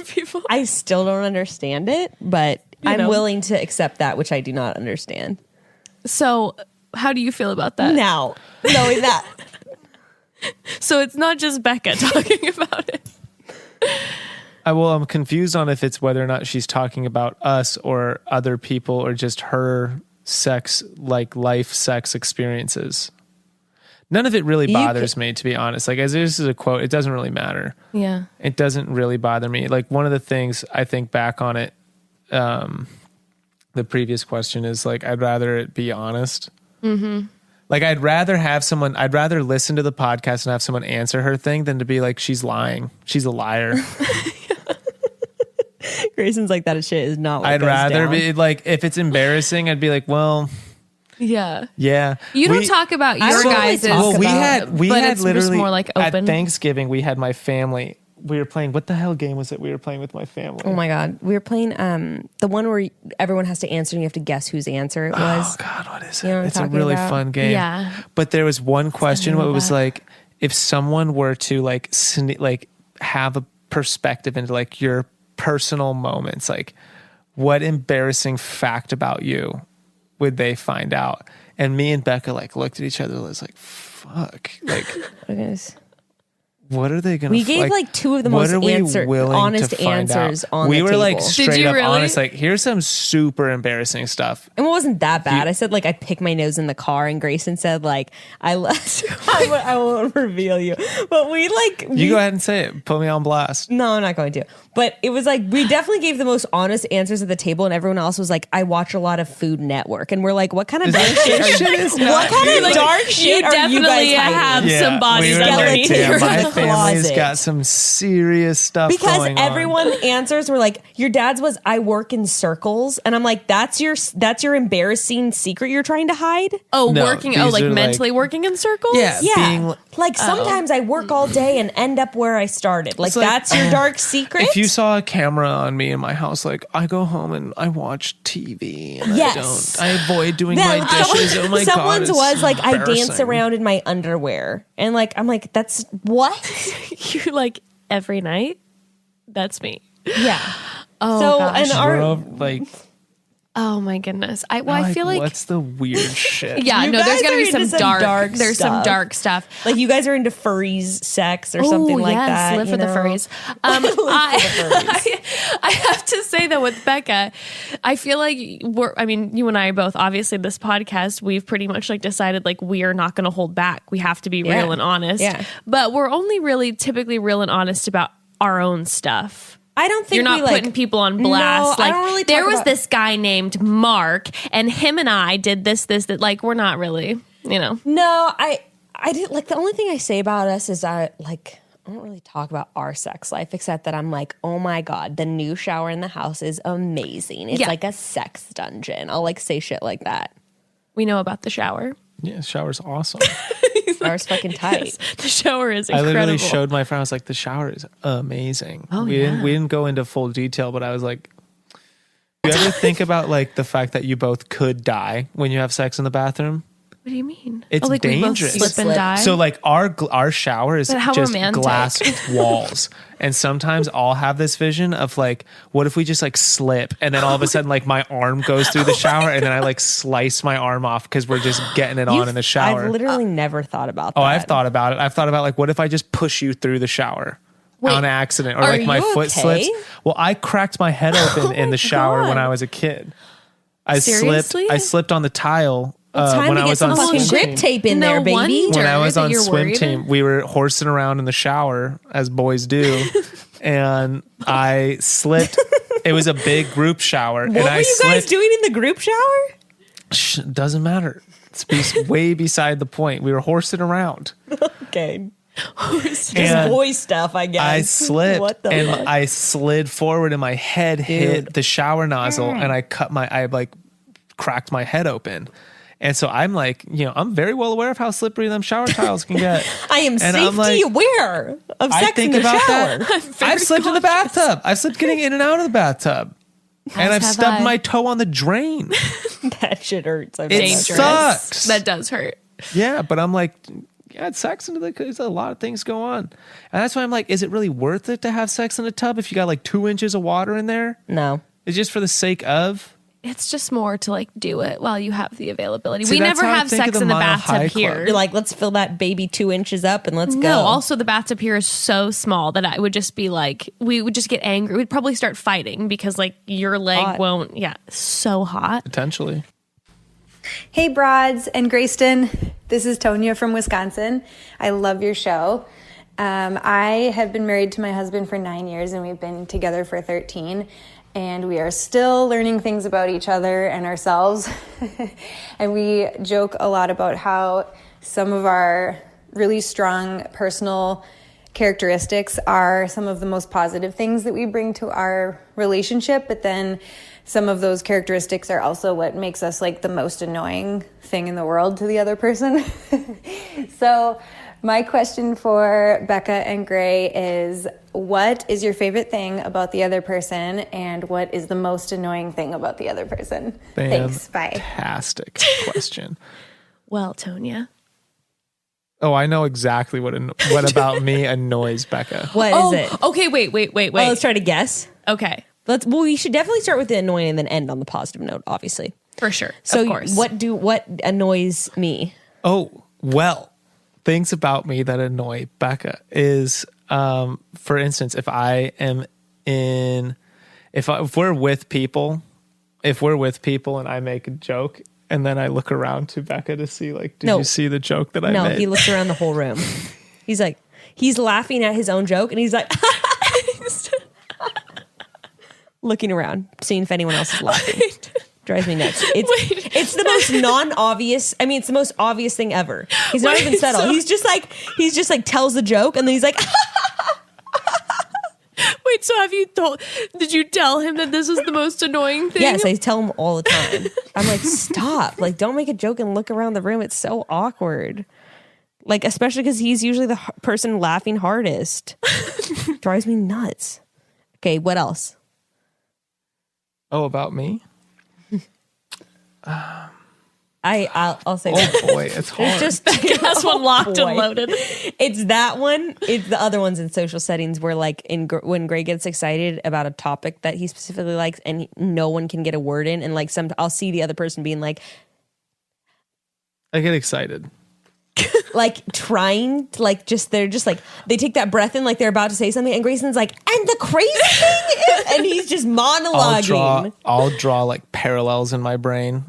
People, I still don't understand it, but I'm willing to accept that, which I do not understand. So, how do you feel about that? Now, knowing that. So it's not just Bekah talking about it. I'm confused on if it's whether or not she's talking about us or other people or just her life sex experiences. None of it really bothers me, to be honest. Like, as this is a quote, it doesn't really matter. Yeah. It doesn't really bother me. Like, one of the things I think back on it, the previous question is like, I'd rather it be honest. Mm-hmm. Like, I'd rather listen to the podcast and have someone answer her thing than to be like, she's lying. She's a liar. Grayson's like, that shit is not what I'd goes rather down. be like, if it's embarrassing, I'd be like, well, yeah. You don't talk about your guys'. Well, we had it's literally just more like open. At Thanksgiving, we had my family. We were playing, what the hell game was it we were playing with my family? Oh my God. We were playing the one where everyone has to answer and you have to guess whose answer it was. Oh God, what is it? You know what I'm It's a talking really about? fun game. Yeah. But there was one question where it was like, if someone were to like have a perspective into like your personal moments, like what embarrassing fact about you would they find out? And me and Bekah like looked at each other and was like, fuck. Like, what are they going to We gave like two of the most honest answers on we the were table. like straight Did you up really? honest, like, here's some super embarrassing stuff. And it wasn't that bad. I said like I picked my nose in the car, and Grayston said like I won't reveal you, but we You go ahead and say it. Put me on blast. No, I'm not going to. But it was like we definitely gave the most honest answers at the table, and everyone else was like, I watch a lot of Food Network, and we're like, what kind of dark shit? What kind of dark shit are you guys have Yeah, some bodies we were like, underneath damn, your my family's closet. got some serious stuff because going on. everyone answers were like, your dad's was I work in circles, and I'm like, that's your embarrassing secret you're trying to hide. Oh, No, working. these Oh, like are, like- mentally working in circles. Yeah. Yeah, like sometimes I work all day and end up where I started. Like, It's like, that's your dark secret. If you saw a camera on me in my house, like I go home and I watch TV and Yes. I avoid doing Then my dishes. Oh my God. someone's it's was like, I dance embarrassing. around in my underwear, and like I'm like, that's what? You're like every night. That's me. Yeah. Oh, So gosh. and our Like, Oh my goodness. I feel like what's the weird shit? yeah, You no, there's guys gotta are be into some some dark. There's some stuff. dark stuff. like you guys are into furries sex or something like yes, that. live you for the know? furries. I have to say that with Bekah, I feel like you and I are both, obviously this podcast, we've pretty much like decided like we are not going to hold back. We have to be real and honest. Yeah. But we're only really typically real and honest about our own stuff. I don't think You're not we, like, putting people on blast. No, like I don't really there talk was about- this guy named Mark, and him and I did this, that. Like we're not really, No, I did like the only thing I say about us is I don't really talk about our sex life, except that I'm like, oh my God, the new shower in the house is amazing. It's like a sex dungeon. I'll like say shit like that. We know about the shower. Yeah, shower's awesome. Shower's fucking tight. Yes, the shower is incredible. I literally showed my friend, I was like, the shower is amazing. Oh, we didn't go into full detail, but I was like, do you ever think about like the fact that you both could die when you have sex in the bathroom? What do you mean? It's like dangerous. We both slip and die? So like our shower is But how just romantic. glass walls. And sometimes I'll have this vision of like, what if we just like slip and then all of a sudden like my arm goes through the shower and then I like slice my arm off because we're just getting it on in the shower. I've literally never thought about that. Oh, I've thought about it. I've thought about like, what if I just push you through the shower on accident or like my foot slips? Well, I cracked my head open in the shower when I was a kid. I slipped on the tile. Time to get some fucking grip tape in there, baby. When I was on swim team, we were horsing around in the shower as boys do, and I slipped. It was a big group shower. What were you guys doing in the group shower? Doesn't matter. It's way beside the point. We were horsing around. Okay. Just boy stuff, I guess. I slipped and I slid forward and my head hit the shower nozzle and I cracked my head open. And so I'm like, I'm very well aware of how slippery them shower tiles can get. I am safety aware of sex in the shower. I've slipped in the bathtub. I've slipped getting in and out of the bathtub. And I've stubbed my toe on the drain. That shit hurts. It sucks. That does hurt. Yeah, but I'm like, it's sex into there's a lot of things go on. And that's why I'm like, is it really worth it to have sex in a tub if you got like 2 inches of water in there? No. It's just for the sake of? It's just more to like do it while you have the availability. See, we never have sex in the bathtub here. You're like, let's fill that baby 2 inches up and let's go. No, also the bathtub here is so small that I would just be like, we would just get angry. We'd probably start fighting because like your leg won't. Yeah, so hot. Potentially. Hey, Broads and Grayston. This is Tonya from Wisconsin. I love your show. I have been married to my husband for 9 years and we've been together for 13. And we are still learning things about each other and ourselves. And we joke a lot about how some of our really strong personal characteristics are some of the most positive things that we bring to our relationship. But then some of those characteristics are also what makes us like the most annoying thing in the world to the other person. So my question for Bekah and Gray is, what is your favorite thing about the other person and what is the most annoying thing about the other person? Thanks. Bye. Fantastic question. Well, Tonya. Oh, I know exactly what about me annoys Bekah. What is it? Okay, wait. Oh, let's try to guess. Okay. We should definitely start with the annoying and then end on the positive note, obviously. For sure. So of course. what annoys me? Oh, well, things about me that annoy Bekah is, for instance, if we're with people and I make a joke and then I look around to Bekah to see like, did you see the joke that I made? No, he looks around the whole room. He's like, he's laughing at his own joke and he's like, looking around, seeing if anyone else is laughing. Drives me nuts. It's the most non-obvious. I mean, it's the most obvious thing ever. He's not even subtle. So he's just like tells the joke and then he's like. Wait, so did you tell him that this is the most annoying thing? Yes, I tell him all the time. I'm like, stop. Like, don't make a joke and look around the room. It's so awkward. Like, especially because he's usually the person laughing hardest. Drives me nuts. Okay, what else? Oh, about me? I'll say. Oh boy, it's hard. It's just that's one locked and loaded. It's that one. It's the other ones in social settings where, like, when Gray gets excited about a topic that he specifically likes, and no one can get a word in, and like I'll see the other person being like, I get excited. Like trying to they're just like they take that breath in like they're about to say something and Grayson's like, and the crazy thing is, and he's just monologuing. I'll draw like parallels in my brain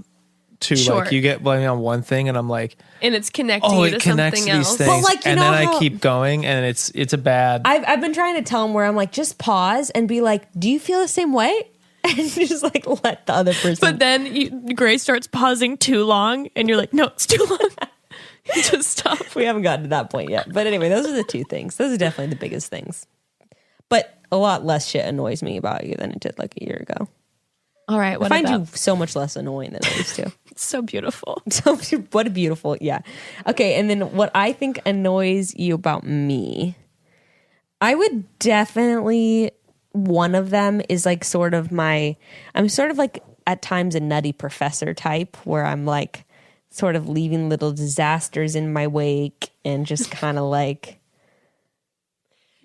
to like you get blaming on one thing and I'm like, and it's connecting you to something else. Things. But like, and then I keep going and it's a bad. I've been trying to tell him where I'm like, just pause and be like, do you feel the same way? And just like let the other person. But then Gray starts pausing too long and you're like, no, it's too long. Just stop. We haven't gotten to that point yet. But anyway, those are the two things. Those are definitely the biggest things. But a lot less shit annoys me about you than it did like a year ago. All right. I find you so much less annoying than I used to. It's so beautiful. So what a beautiful, yeah. Okay, and then what I think annoys you about me, I would definitely, one of them is like sort of I'm sort of like at times a nutty professor type where I'm like sort of leaving little disasters in my wake and just kind of like.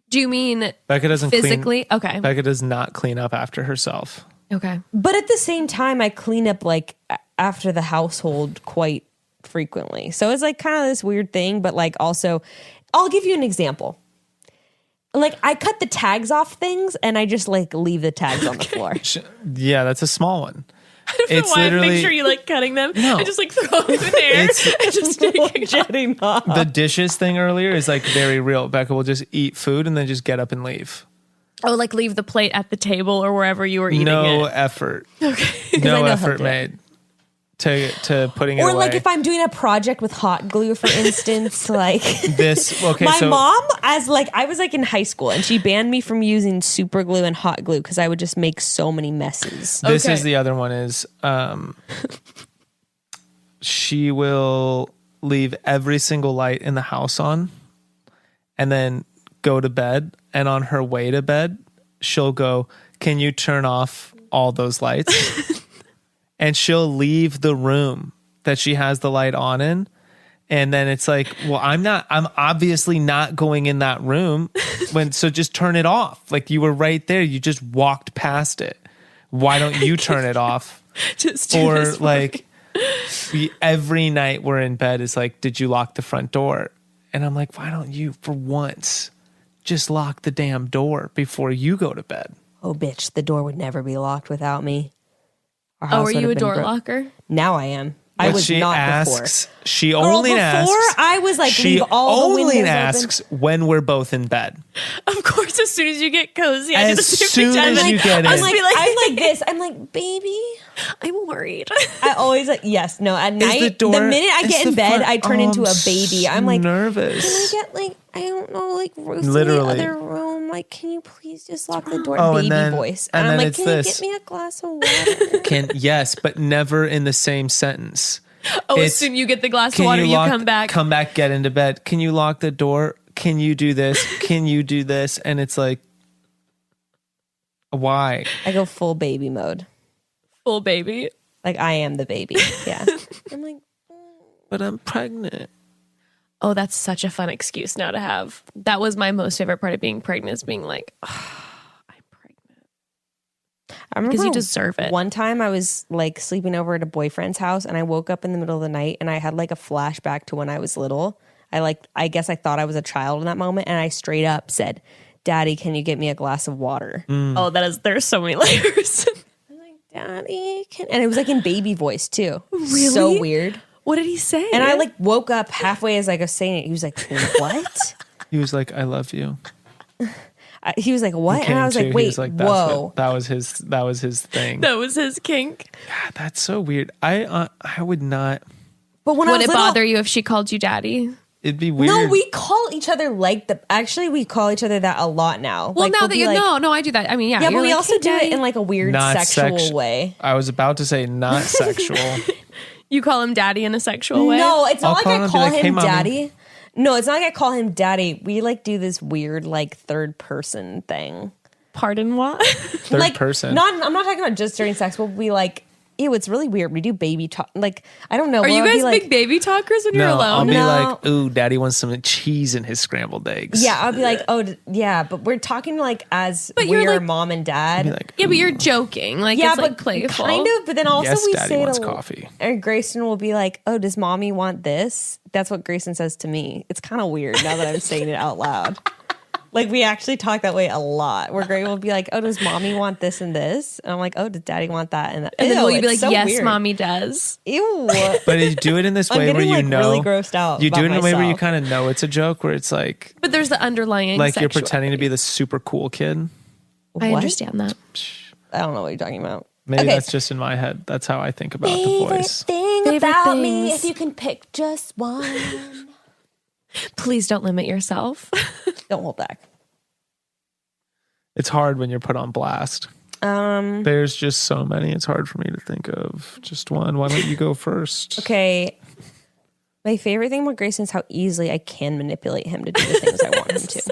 Do you mean Bekah doesn't physically? Okay. Bekah does not clean up after herself. Okay. But at the same time, I clean up like after the household quite frequently. So it's like kind of this weird thing, but like also, I'll give you an example. Like I cut the tags off things and I just like leave the tags on the floor. Yeah, that's a small one. I don't know why I picture you like cutting them and just like throwing them in the air and just taking off. The dishes thing earlier is like very real. Bekah will just eat food and then just get up and leave. Oh, like leave the plate at the table or wherever you were eating No it. effort. Okay. No effort made to putting it away. Or like if I'm doing a project with hot glue, for instance, like this. Okay, my mom, as like I was like in high school, and she banned me from using super glue and hot glue because I would just make so many messes. This is the other one is she will leave every single light in the house on and then go to bed. And on her way to bed, she'll go, "Can you turn off all those lights?" And she'll leave the room that she has the light on in. And then it's like, well, I'm obviously not going in that room. So just turn it off. Like you were right there. You just walked past it. Why don't you turn it off? Just do or this like every night we're in bed is like, did you lock the front door? And I'm like, why don't you for once just lock the damn door before you go to bed? Oh, bitch, the door would never be locked without me. Oh, are you a door locker? Now I am. I But was she not asks, before. She only asks. Before I was like, She leave all the only windows asks when we're both in bed. Of course, as soon as you get cozy, I do the As same soon thing. as you get I'm in. like this. I'm like, baby. I'm worried. I always like, yes, no. At night, the minute I get in bed, I turn into a baby. I'm like nervous. Can I get like, I don't know, like Ruth Literally. in the other room? Like, can you please just lock the door? Oh, baby and then- voice. and I'm then like, it's can this. you get me a glass of water? Yes, but never in the same sentence. Oh, It's, as soon as you get the glass of "Can water, you lock- come back. Come back, get into bed. Can you lock the door? Can you do this? Can you do this? And it's like, why? I go full baby mode. Full baby. Like I am the baby. Yeah. I'm like, But I'm pregnant. Oh, that's such a fun excuse now to have. That was my most favorite part of being pregnant, is being like, oh, I'm pregnant. I remember Because you deserve it. One time I was like sleeping over at a boyfriend's house and I woke up in the middle of the night and I had like a flashback to when I was little. I guess I thought I was a child in that moment and I straight up said, "Daddy, can you get me a glass of water?" Oh, there's so many layers. I'm like, "Daddy, and it was like in baby voice too. Really? So weird. What did he say? And I like woke up halfway as I was saying it. He was like, "What?" He was like, I love you. He was like, "What?" And I was like, He "Wait, was like, whoa." that was his thing. that was his kink. God, that's so weird. I would not. But when I Would was it little, bother you if she called you daddy? It'd be weird. No, we call each other actually we call each other that a lot now. Well, Like, now we'll that be you like, no, I do that. I mean, yeah. Yeah, you're but we like, also "Hey, do daddy." it in like a weird Not sexual way. I was about to say not sexual. You call him daddy in a sexual way? No, it's not I'll like call I him and be call like, "Hey, him mommy." daddy. No, it's not like I call him daddy. We like do this weird like third person thing. Pardon what? Third like person. I'm not talking about just during sex. We'll be like, ew, it's really weird. We do baby talk. Like I don't know. Are you We'll be guys like, big baby talkers when you're No, alone? I'll be No. like, ooh, daddy wants some cheese in his scrambled eggs. Yeah, I'll be like, oh yeah, but we're talking like as But you're we're like- mom and dad. Be like, Yeah, but you're joking. Like, yeah, it's like but playful. kind of. But then also yes, we daddy say wants it a- coffee. And Grayston will be like, "Oh, does mommy want this?" That's what Grayston says to me. It's kind of weird now that I'm saying it out loud. Like we actually talk that way a lot. Where Gray will be like, "Oh, does mommy want this and this?" And I'm like, "Oh, does daddy want that and that?" And then Ew, will you be like, it's so yes, weird. mommy does? Ew. But you do it in this I'm way where getting, you like, know. really grossed out You do it in about a way where you myself. kind of know it's a joke, where it's like But there's the underlying you're pretending to sexuality. be the super cool kid. I What? understand that. I don't know what you're talking about. Maybe that's just in my head. That's how I think about the voice. Thing about me, if you can pick just one. Please don't limit yourself. Don't hold back. It's hard when you're put on blast. There's just so many. It's hard for me to think of just one. Why don't you go first? Okay. My favorite thing about Grayson is how easily I can manipulate him to do the things I want him to.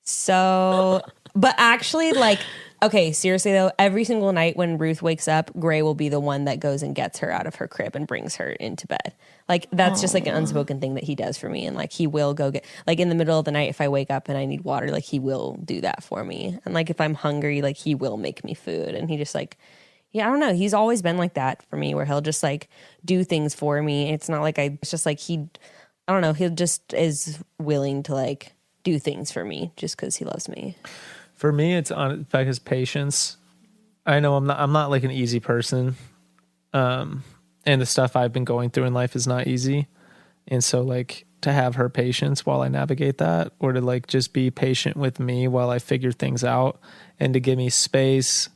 So, but actually, like, okay, seriously though, every single night when Ruth wakes up, Gray will be the one that goes and gets her out of her crib and brings her into bed. Like, that's just like an unspoken thing that he does for me. And like, he will go get, like, in the middle of the night, if I wake up and I need water, like, he will do that for me. And like, if I'm hungry, like, he will make me food. And he just like, yeah, I don't know. He's always been like that for me, where he'll just like do things for me. It's not like it's just like I don't know. He just is willing to like do things for me just because he loves me. For me, it's on Becca's patience. I know I'm not like an easy person. And the stuff I've been going through in life is not easy. And so like to have her patience while I navigate that, or to like just be patient with me while I figure things out, and to give me space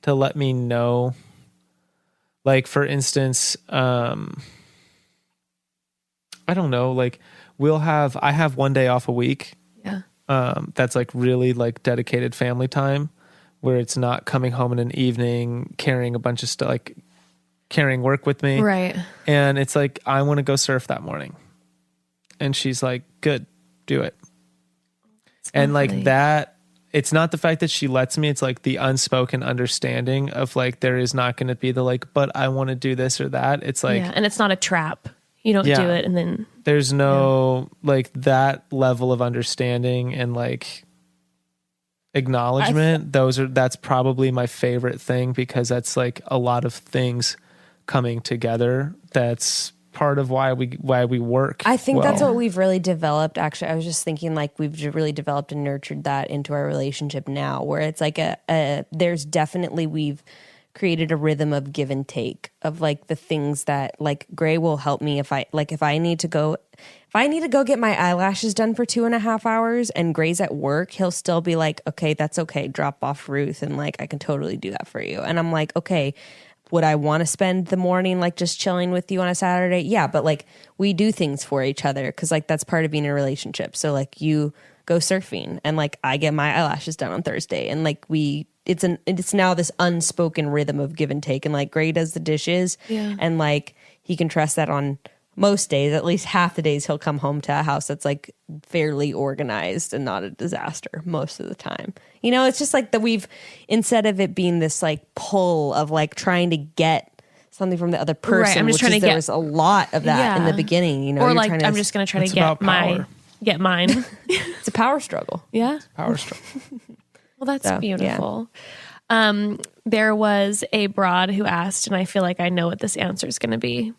to let me know. Like, for instance, I don't know, like I have one day off a week. Yeah. That's like really like dedicated family time, where it's not coming home in an evening, carrying a bunch of stuff, like carrying work with me. Right. And it's like, I want to go surf that morning. And she's like, good, do it. And like that, it's not the fact that she lets me, it's like the unspoken understanding of like, there is not going to be the like, but I want to do this or that. It's like, yeah, and it's not a trap. You don't do it and then there's no like that level of understanding and like acknowledgement. That's probably my favorite thing, because that's like a lot of things coming together. That's part of why we work. I think that's what we've really developed. Actually, I was just thinking like we've really developed and nurtured that into our relationship now, where it's like there's definitely, we've created a rhythm of give and take of like the things that like Gray will help me if I need to go get my eyelashes done for 2.5 hours and Gray's at work, he'll still be like, okay, that's okay. Drop off Ruth. And like, I can totally do that for you. And I'm like, okay, would I want to spend the morning like just chilling with you on a Saturday? Yeah. But like we do things for each other, 'cause like that's part of being in a relationship. So like you go surfing and like I get my eyelashes done on Thursday, and like it's now this unspoken rhythm of give and take. And like Gray does the dishes, and like he can trust that on most days, at least half the days, he'll come home to a house that's like fairly organized and not a disaster most of the time. You know, it's just like that instead of it being this like pull of like trying to get something from the other person, right, I'm just trying to there was a lot of that in the beginning, you know, or like I'm just going to try to get mine. It's a power struggle. Yeah. Power struggle. Well, that's beautiful. Yeah. There was a broad who asked, and I feel like I know what this answer is going to be,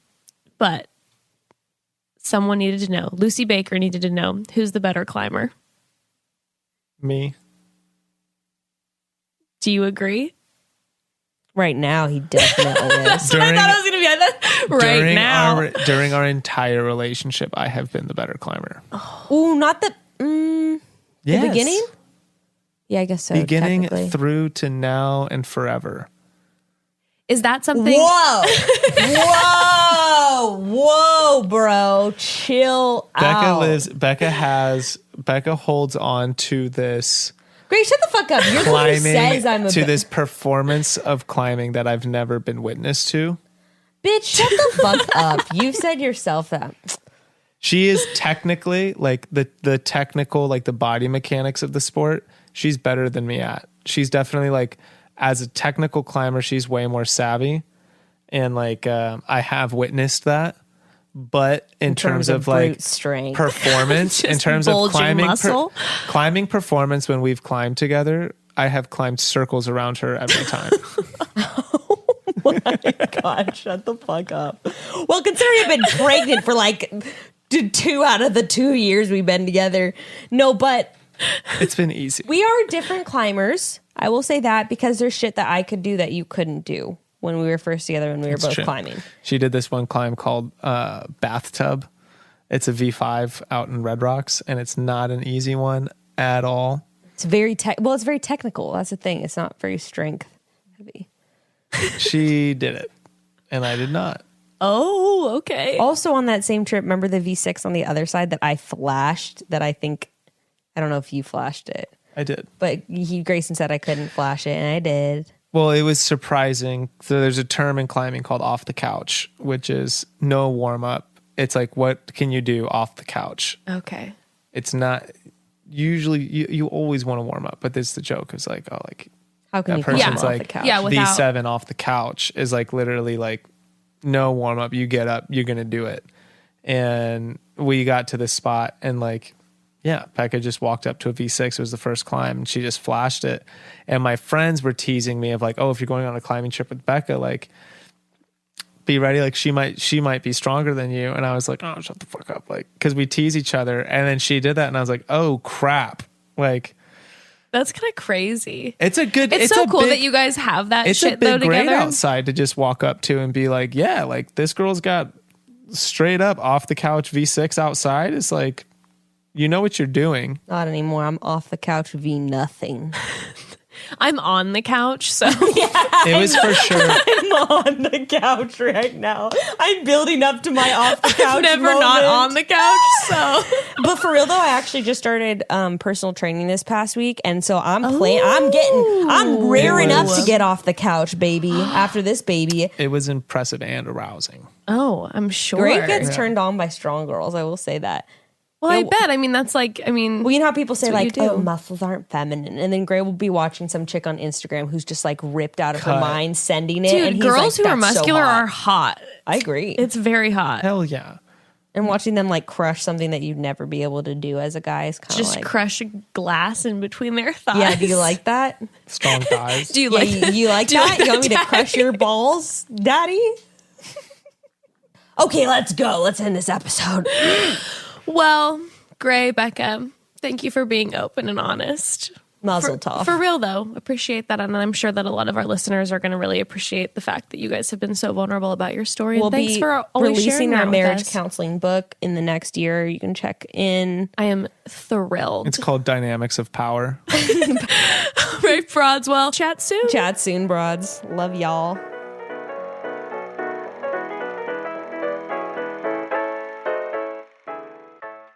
but someone needed to know. Lucy Baker needed to know, who's the better climber? Me. Do you agree? Right now, he definitely is. I thought it was going to be right now. During our entire relationship, I have been the better climber. Oh, not the the beginning? Yeah, I guess so. Beginning through to now and forever. Is that something? Whoa, bro. Chill out. Bekah holds on to this. Great, shut the fuck up. You're the one who says I'm this performance of climbing that I've never been witness to. Bitch, shut the fuck up. You've said yourself that. She is technically like the technical, like the body mechanics of the sport. She's better than me at. She's definitely like, as a technical climber, she's way more savvy. And like, I have witnessed that. But in terms of like strength, performance, in terms of climbing performance, when we've climbed together, I have climbed circles around her every time. Oh my God, shut the fuck up. Well, considering I've been pregnant for like 2 out of the 2 years we've been together. No, but it's been easy. We are different climbers. I will say that, because there's shit that I could do that you couldn't do when we were first together, when we were both climbing. She did this one climb called Bathtub. It's a V5 out in Red Rocks, and it's not an easy one at all. It's very it's very technical. That's the thing. It's not very strength heavy. She did it, and I did not. Oh, okay. Also on that same trip, remember the V6 on the other side that I flashed? That I don't know if you flashed it. I did. But Grayson said I couldn't flash it, and I did. Well, it was surprising. So there's a term in climbing called off the couch, which is no warm up. It's like, what can you do off the couch? Okay. It's not usually you always want to warm up, but this the joke is like, oh, like How can that you person's climb off like the couch? Yeah, without- V7 off the couch is like literally like no warm up. You get up, you're gonna do it. And we got to this spot and like, yeah, Bekah just walked up to a V6. It was the first climb and she just flashed it. And my friends were teasing me of like, oh, if you're going on a climbing trip with Bekah, like be ready. Like she might be stronger than you. And I was like, oh, shut the fuck up. Like, cause we tease each other. And then she did that. And I was like, oh crap. Like, That's kind of crazy. it's a good, It's so cool that you guys have that it's shit a big though grade together. outside to just walk up to and be like, yeah, like this girl's got straight up off the couch V6 outside. It's like, you know what you're doing. Not anymore. I'm off the couch V nothing. I'm on the couch, so It was for sure. I'm on the couch right now. I'm building up to my off the couch never moment. not on the couch. So But for real though, I actually just started personal training this past week, and so I'm rearing up to get off the couch, baby. After this baby, It was impressive and arousing. oh, I'm sure. Great gets turned on by strong girls. I will say that. Well, I bet. I mean, that's like. I mean, Well, you know how people say what like, you do. "Oh, muscles aren't feminine," and then Gray will be watching some chick on Instagram who's just like ripped out of her Cut. mind, sending it. dude, and he's girls like, who are "That's so muscular hot." are hot. I agree. It's very hot. Hell yeah. And watching them like crush something that you'd never be able to do as a guy is kind of Just like, crush a glass in between their thighs. yeah. Do you like that? Strong thighs. Do you Yeah, like? you like do you that? like You want me to that, crush your balls, daddy? Okay, let's go. Let's end this episode. Well, Gray, Bekah, thank you for being open and honest. Muzzle tough. For real, though, appreciate that. And I'm sure that a lot of our listeners are going to really appreciate the fact that you guys have been so vulnerable about your story. We'll And thanks be for always sharing releasing that our with marriage us. counseling book in the next year. You can check in. I am thrilled. It's called Dynamics of Power. Right, Broads. Well, chat soon. Chat soon, broads. Love y'all.